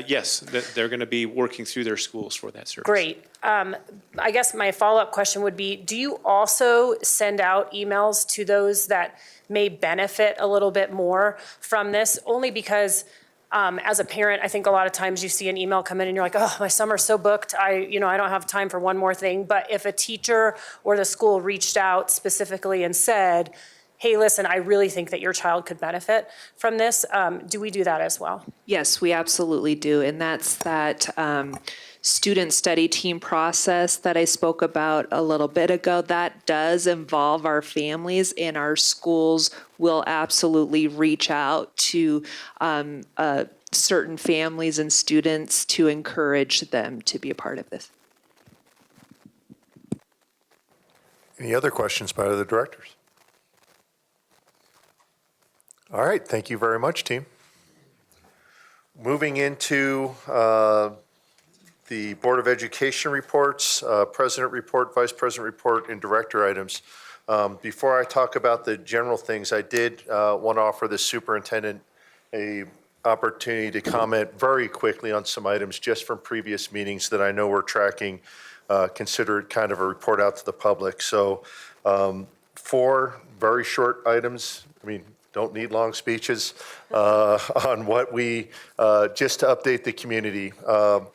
Yes, they're going to be working through their schools for that service. Great. I guess my follow-up question would be, do you also send out emails to those that may benefit a little bit more from this? Only because as a parent, I think a lot of times you see an email come in and you're like, oh, my summer's so booked. I don't have time for one more thing. But if a teacher or the school reached out specifically and said, hey, listen, I really think that your child could benefit from this, do we do that as well? Yes, we absolutely do. And that's that student study team process that I spoke about a little bit ago. That does involve our families, and our schools will absolutely reach out to certain families and students to encourage them to be a part of this. Any other questions by the directors? All right, thank you very much, team. Moving into the Board of Education reports, President report, Vice President report, and Director items. Before I talk about the general things, I did want to offer the superintendent a opportunity to comment very quickly on some items just from previous meetings that I know we're tracking, consider it kind of a report out to the public. So 4 very short items, don't need long speeches, on what we, just to update the community.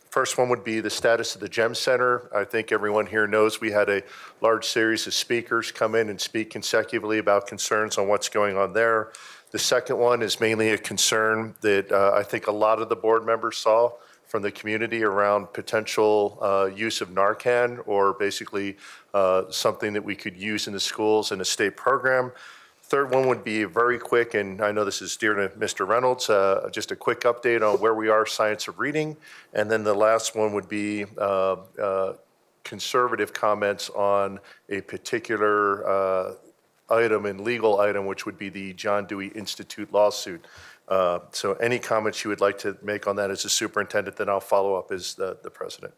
First one would be the status of the GEM Center. I think everyone here knows we had a large series of speakers come in and speak consecutively about concerns on what's going on there. The second one is mainly a concern that I think a lot of the board members saw from the community around potential use of Narcan, or basically something that we could use in the schools in a state program. Third one would be very quick, and I know this is dear to Mr. Reynolds, just a quick update on where we are, science of reading. And then the last one would be conservative comments on a particular item and legal item, which would be the John Dewey Institute lawsuit. So any comments you would like to make on that as a superintendent, then I'll follow up as the president.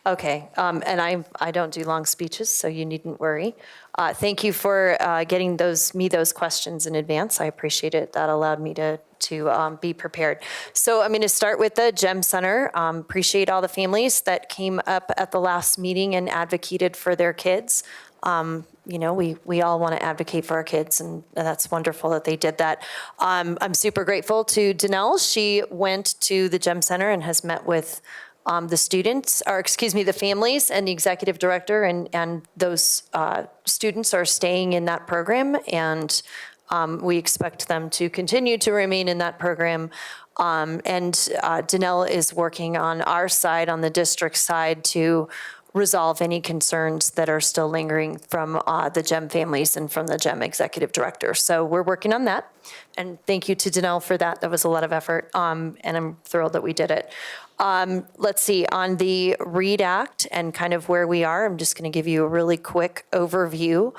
Okay, and I don't do long speeches, so you needn't worry. Thank you for getting me those questions in advance. I appreciate it. That allowed me to be prepared. So I'm going to start with the GEM Center. Appreciate all the families that came up at the last meeting and advocated for their kids. We all want to advocate for our kids, and that's wonderful that they did that. I'm super grateful to Danelle. She went to the GEM Center and has met with the families and the executive director, and those students are staying in that program, and we expect them to continue to remain in that program. And Danelle is working on our side, on the district side, to resolve any concerns that are still lingering from the GEM families and from the GEM executive director. So we're working on that. And thank you to Danelle for that. That was a lot of effort, and I'm thrilled that we did it. Let's see, on the READ Act and kind of where we are, I'm just going to give you a really quick overview.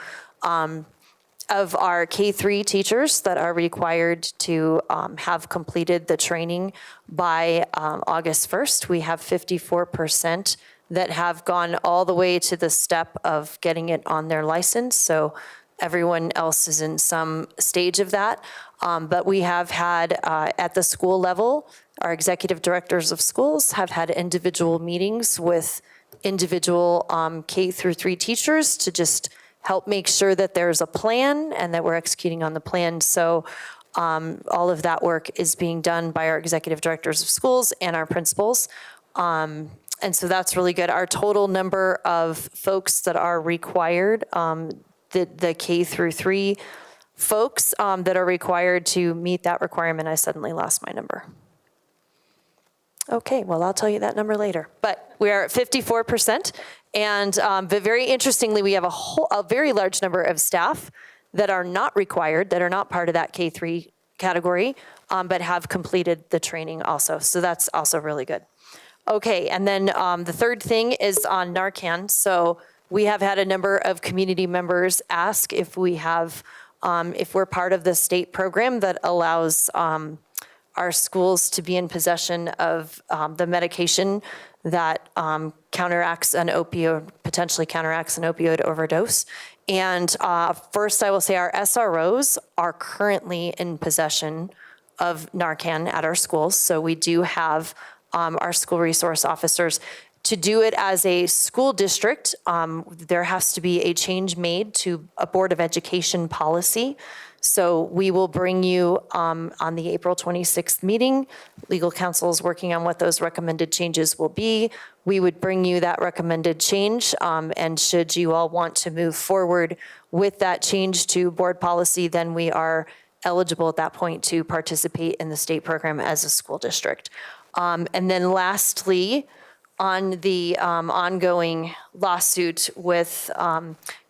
of our K-3 teachers that are required to have completed the training by August 1st. We have 54% that have gone all the way to the step of getting it on their license. So everyone else is in some stage of that. But we have had, at the school level, our executive directors of schools have had individual meetings with individual K through 3 teachers to just help make sure that there's a plan and that we're executing on the plan. So all of that work is being done by our executive directors of schools and our principals. And so that's really good. Our total number of folks that are required, the K through 3 folks that are required to meet that requirement, I suddenly lost my number. Okay, well, I'll tell you that number later. But we are at 54%. And but very interestingly, we have a very large number of staff that are not required, that are not part of that K-3 category, but have completed the training also. So that's also really good. Okay, and then the third thing is on Narcan. So we have had a number of community members ask if we have, if we're part of the state program that allows our schools to be in possession of the medication that counteracts an opioid, potentially counteracts an opioid overdose. And first, I will say our SROs are currently in possession of Narcan at our schools. So we do have our school resource officers. To do it as a school district, there has to be a change made to a Board of Education policy. So we will bring you on the April 26th meeting. Legal counsel is working on what those recommended changes will be. We would bring you that recommended change, and should you all want to move forward with that change to board policy, then we are eligible at that point to participate in the state program as a school district. And then lastly, on the ongoing lawsuit with,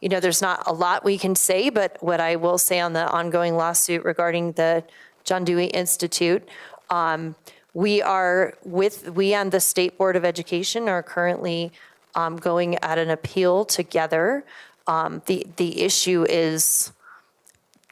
there's not a lot we can say, but what I will say on the ongoing lawsuit regarding the John Dewey Institute, we and the State Board of Education are currently going at an appeal together. The issue is,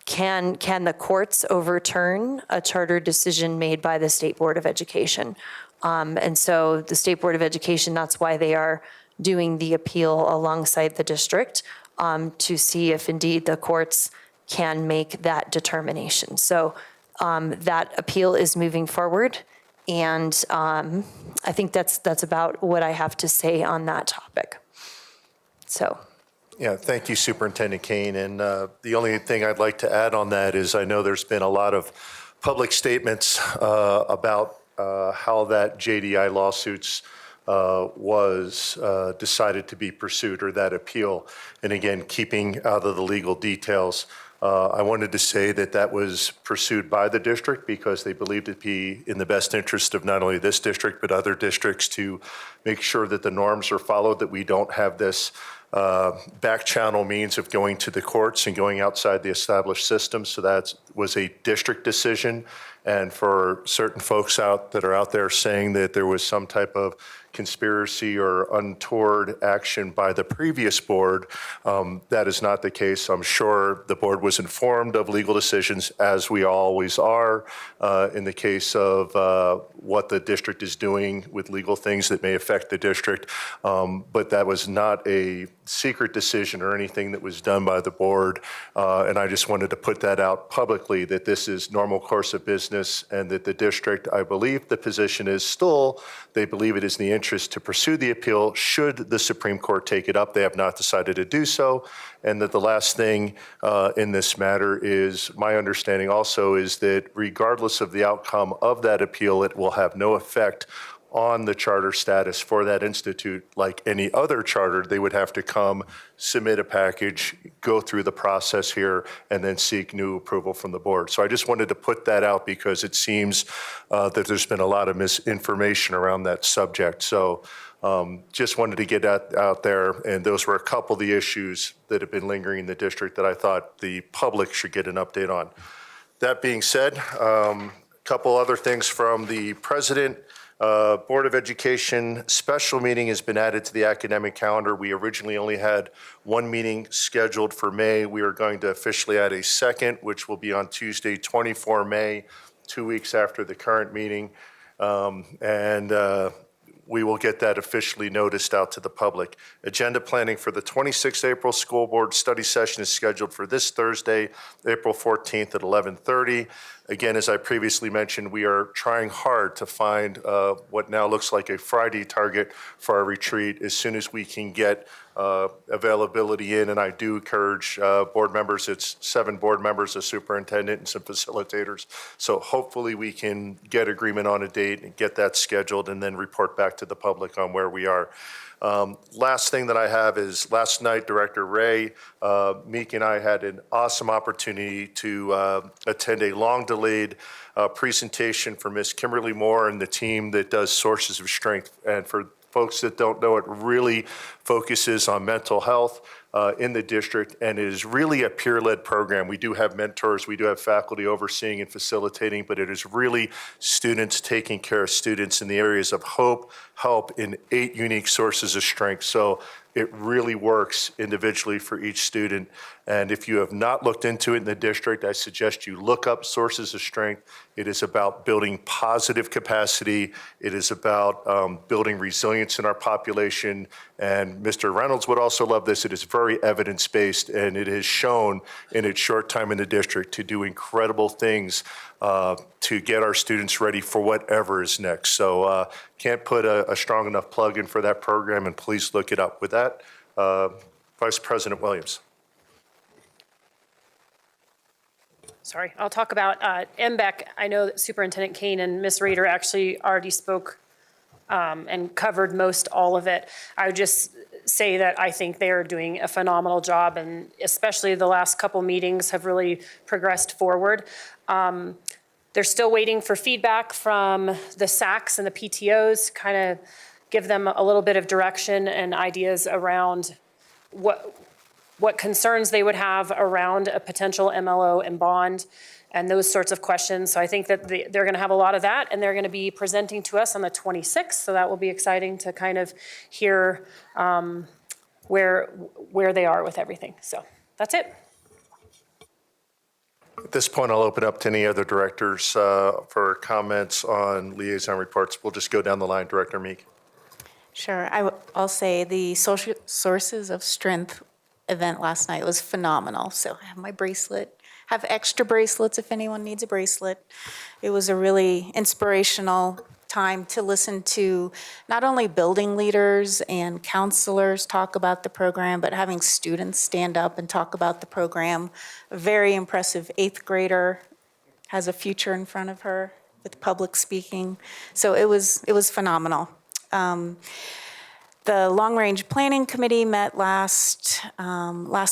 can the courts overturn a charter decision made by the State Board of Education? And so the State Board of Education, that's why they are doing the appeal alongside the district to see if indeed the courts can make that determination. So that appeal is moving forward. And I think that's about what I have to say on that topic. So. Yeah, thank you, Superintendent Kane. And the only thing I'd like to add on that is I know there's been a lot of public statements about how that JDI lawsuits was decided to be pursued, or that appeal. And again, keeping out of the legal details, I wanted to say that that was pursued by the district because they believed it to be in the best interest of not only this district, but other districts to make sure that the norms are followed, that we don't have this back channel means of going to the courts and going outside the established system. So that was a district decision. And for certain folks that are out there saying that there was some type of conspiracy or untoward action by the previous board, that is not the case. I'm sure the board was informed of legal decisions, as we always are, in the case of what the district is doing with legal things that may affect the district. But that was not a secret decision or anything that was done by the board. And I just wanted to put that out publicly, that this is normal course of business, and that the district, I believe the position is still, they believe it is in the interest to pursue the appeal should the Supreme Court take it up. They have not decided to do so. And that the last thing in this matter is, my understanding also is that regardless of the outcome of that appeal, it will have no effect on the charter status for that institute. Like any other charter, they would have to come, submit a package, go through the process here, and then seek new approval from the board. So I just wanted to put that out because it seems that there's been a lot of misinformation around that subject. So just wanted to get that out there. And those were a couple of the issues that have been lingering in the district that I thought the public should get an update on. That being said, a couple other things from the president. Board of Education special meeting has been added to the academic calendar. We originally only had one meeting scheduled for May. We are going to officially add a second, which will be on Tuesday, 24 May, 2 weeks after the current meeting. We will get that officially noticed out to the public. Agenda planning for the 26th April School Board Study Session is scheduled for this Thursday, April 14th at 11:30. Again, as I previously mentioned, we are trying hard to find what now looks like a Friday target for our retreat as soon as we can get availability in. And I do encourage board members, it's 7 board members, a superintendent and some facilitators. So hopefully we can get agreement on a date and get that scheduled and then report back to the public on where we are. Last thing that I have is last night, Director Ray, Meek and I had an awesome opportunity to attend a long-delayed presentation from Ms. Kimberly Moore and the team that does Sources of Strength. And for folks that don't know, it really focuses on mental health in the district, and it is really a peer-led program. We do have mentors, we do have faculty overseeing and facilitating, but it is really students taking care of students in the areas of hope, help in 8 unique sources of strength. So it really works individually for each student. And if you have not looked into it in the district, I suggest you look up Sources of Strength. It is about building positive capacity. It is about building resilience in our population. And Mr. Reynolds would also love this. It is very evidence-based, and it has shown in its short time in the district to do incredible things to get our students ready for whatever is next. So can't put a strong enough plug in for that program, and please look it up. With that, Vice President Williams. Sorry, I'll talk about MBEC. I know that Superintendent Kane and Ms. Rader actually already spoke and covered most all of it. I would just say that I think they are doing a phenomenal job, and especially the last couple meetings have really progressed forward. They're still waiting for feedback from the SACs and the PTOs, kind of give them a little bit of direction and ideas around what concerns they would have around a potential MLO and bond and those sorts of questions. So I think that they're going to have a lot of that, and they're going to be presenting to us on the 26th. So that will be exciting to kind of hear where they are with everything. So that's it. At this point, I'll open up to any other directors for comments on liaison reports. We'll just go down the line. Director Meek. Sure. I'll say the social Sources of Strength event last night was phenomenal. So I have my bracelet, have extra bracelets if anyone needs a bracelet. It was a really inspirational time to listen to not only building leaders and counselors talk about the program, but having students stand up and talk about the program. A very impressive 8th grader has a future in front of her with public speaking. So it was phenomenal. The Long Range Planning Committee met last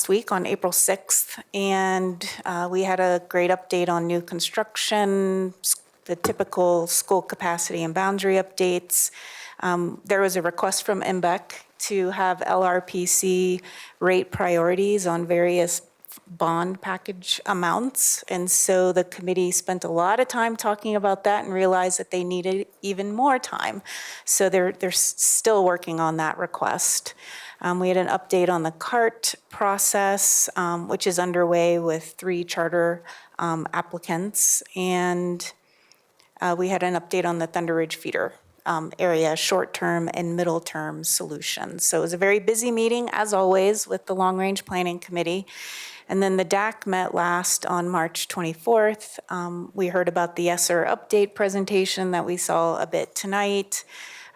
week on April 6th, and we had a great update on new construction, the typical school capacity and boundary updates. There was a request from MBEC to have LRPC rate priorities on various bond package amounts. And so the committee spent a lot of time talking about that and realized that they needed even more time. So they're still working on that request. We had an update on the CART process, which is underway with 3 charter applicants. And we had an update on the Thunder Ridge feeder area, short-term and middle-term solutions. So it was a very busy meeting, as always, with the Long Range Planning Committee. And then the DAC met last on March 24th. We heard about the ESSER update presentation that we saw a bit tonight.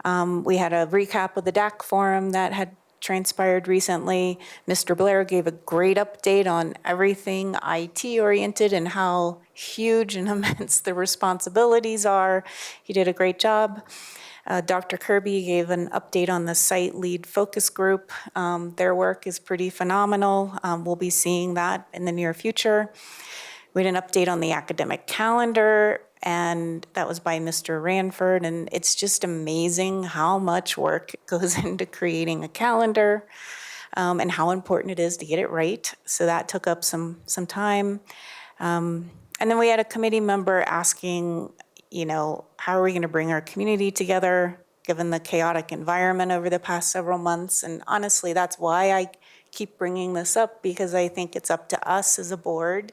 We had a recap of the DAC forum that had transpired recently. Mr. Blair gave a great update on everything IT-oriented and how huge and immense the responsibilities are. He did a great job. Dr. Kirby gave an update on the site lead focus group. Their work is pretty phenomenal. We'll be seeing that in the near future. We had an update on the academic calendar, and that was by Mr. Ranford. And it's just amazing how much work goes into creating a calendar and how important it is to get it right. So that took up some time. And then we had a committee member asking, how are we going to bring our community together given the chaotic environment over the past several months? And honestly, that's why I keep bringing this up, because I think it's up to us as a board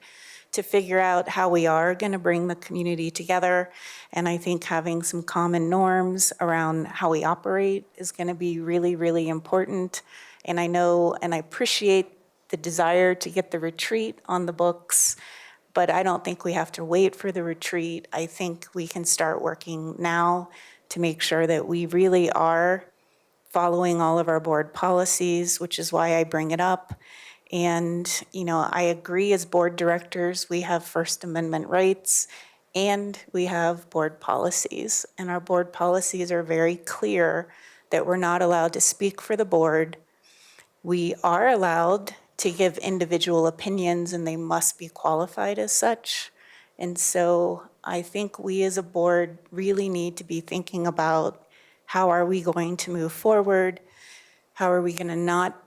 to figure out how we are going to bring the community together. And I think having some common norms around how we operate is going to be really, really important. And I know and I appreciate the desire to get the retreat on the books, but I don't think we have to wait for the retreat. I think we can start working now to make sure that we really are following all of our board policies, which is why I bring it up. And, I agree, as board directors, we have First Amendment rights and we have board policies. And our board policies are very clear that we're not allowed to speak for the board. We are allowed to give individual opinions, and they must be qualified as such. And so I think we as a board really need to be thinking about, how are we going to move forward? How are we going to not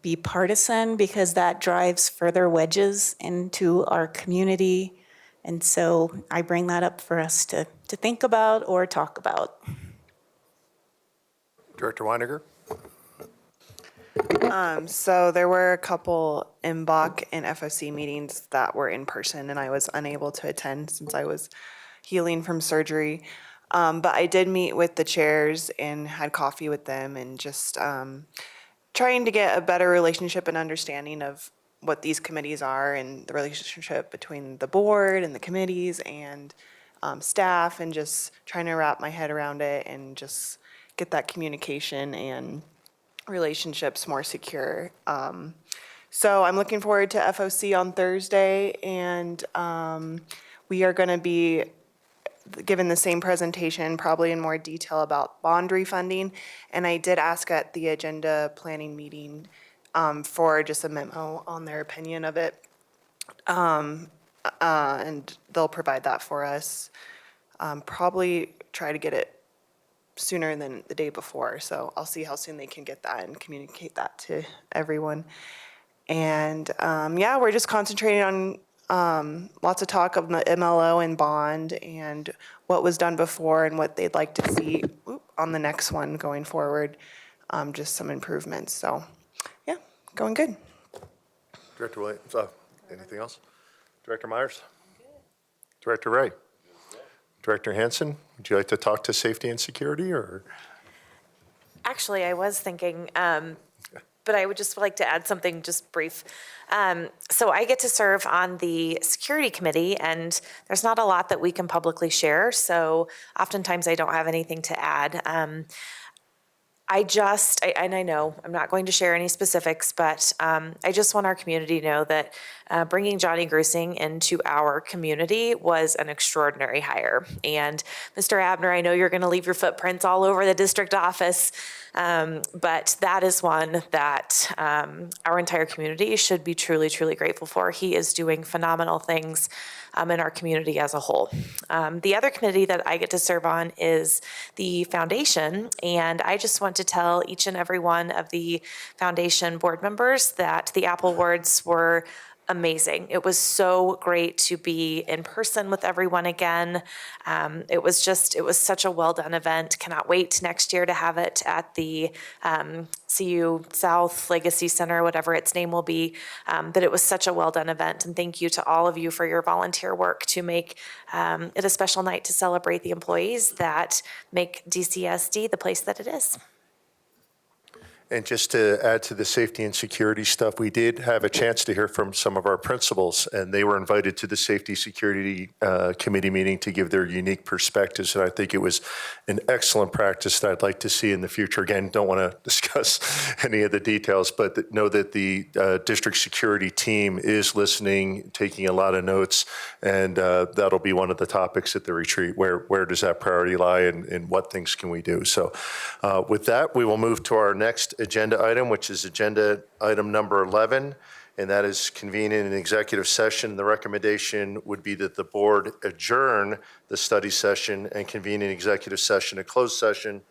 be partisan, because that drives further wedges into our community? And so I bring that up for us to think about or talk about. Director Weiniger? So there were a couple MBOC and FOC meetings that were in person, and I was unable to attend since I was healing from surgery. But I did meet with the chairs and had coffee with them, and just trying to get a better relationship and understanding of what these committees are and the relationship between the board and the committees and staff, and just trying to wrap my head around it and just get that communication and relationships more secure. So I'm looking forward to FOC on Thursday, and we are going to be given the same presentation, probably in more detail, about bond refunding. And I did ask at the agenda planning meeting for just a memo on their opinion of it. And they'll provide that for us. Probably try to get it sooner than the day before. So I'll see how soon they can get that and communicate that to everyone. And yeah, we're just concentrating on lots of talk of the MLO and bond and what was done before and what they'd like to see on the next one going forward. Just some improvements. So yeah, going good. Director Williams, anything else? Director Myers? Director Ray? Director Hansen, would you like to talk to safety and security, or? Actually, I was thinking, but I would just like to add something just brief. So I get to serve on the security committee, and there's not a lot that we can publicly share. So oftentimes I don't have anything to add. And I know I'm not going to share any specifics, but I just want our community to know that bringing Johnny Grusing into our community was an extraordinary hire. And Mr. Abner, I know you're going to leave your footprints all over the district office, but that is one that our entire community should be truly, truly grateful for. He is doing phenomenal things in our community as a whole. The other committee that I get to serve on is the foundation, and I just want to tell each and every one of the foundation board members that the Apple Awards were amazing. It was so great to be in person with everyone again. It was such a well done event. Cannot wait next year to have it at the CU South Legacy Center, whatever its name will be. But it was such a well done event. And thank you to all of you for your volunteer work to make it a special night to celebrate the employees that make DCSD the place that it is. And just to add to the safety and security stuff, we did have a chance to hear from some of our principals, and they were invited to the Safety Security Committee meeting to give their unique perspectives. And I think it was an excellent practice that I'd like to see in the future. Again, don't want to discuss any of the details, but know that the district security team is listening, taking a lot of notes, and that'll be one of the topics at the retreat. Where does that priority lie, and what things can we do? So with that, we will move to our next agenda item, which is agenda item number 11, and that is convening an executive session. The recommendation would be that the board adjourn the study session and convene an executive session, a closed session,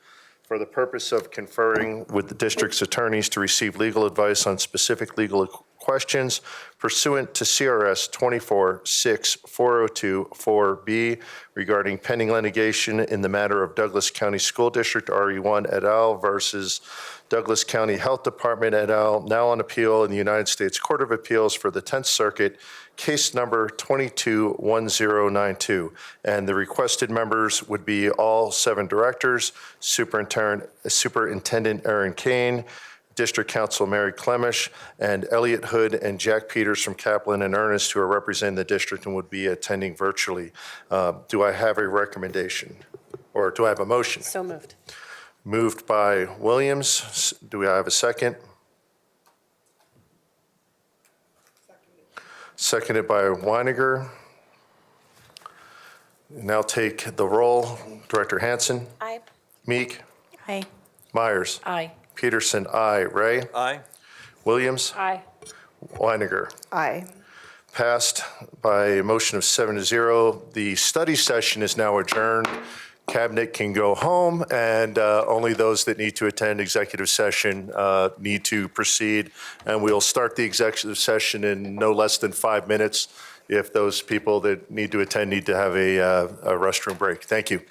for the purpose of conferring with the district's attorneys to receive legal advice on specific legal questions pursuant to CRS 24-6-402-4B regarding pending litigation in the matter of Douglas County School District RE1 et al. Versus Douglas County Health Department et al., now on appeal in the United States Court of Appeals for the 10th Circuit, case number 221092. And the requested members would be all 7 directors, Superintendent Aaron Kane, District Council Mary Clemish, and Elliot Hood and Jack Peters from Kaplan and Ernest, who are representing the district and would be attending virtually. Do I have a recommendation? Or do I have a motion? So moved. Moved by Williams. Do we have a second? Seconded by Weiniger. Now take the roll. Director Hansen? Aye. Meek? Aye. Myers? Aye. Peterson, aye. Ray? Aye. Williams? Aye. Weiniger? Aye. Passed by a motion of 7-0. The study session is now adjourned. Cabinet can go home, and only those that need to attend executive session need to proceed. And we'll start the executive session in no less than 5 minutes if those people that need to attend need to have a restroom break. Thank you.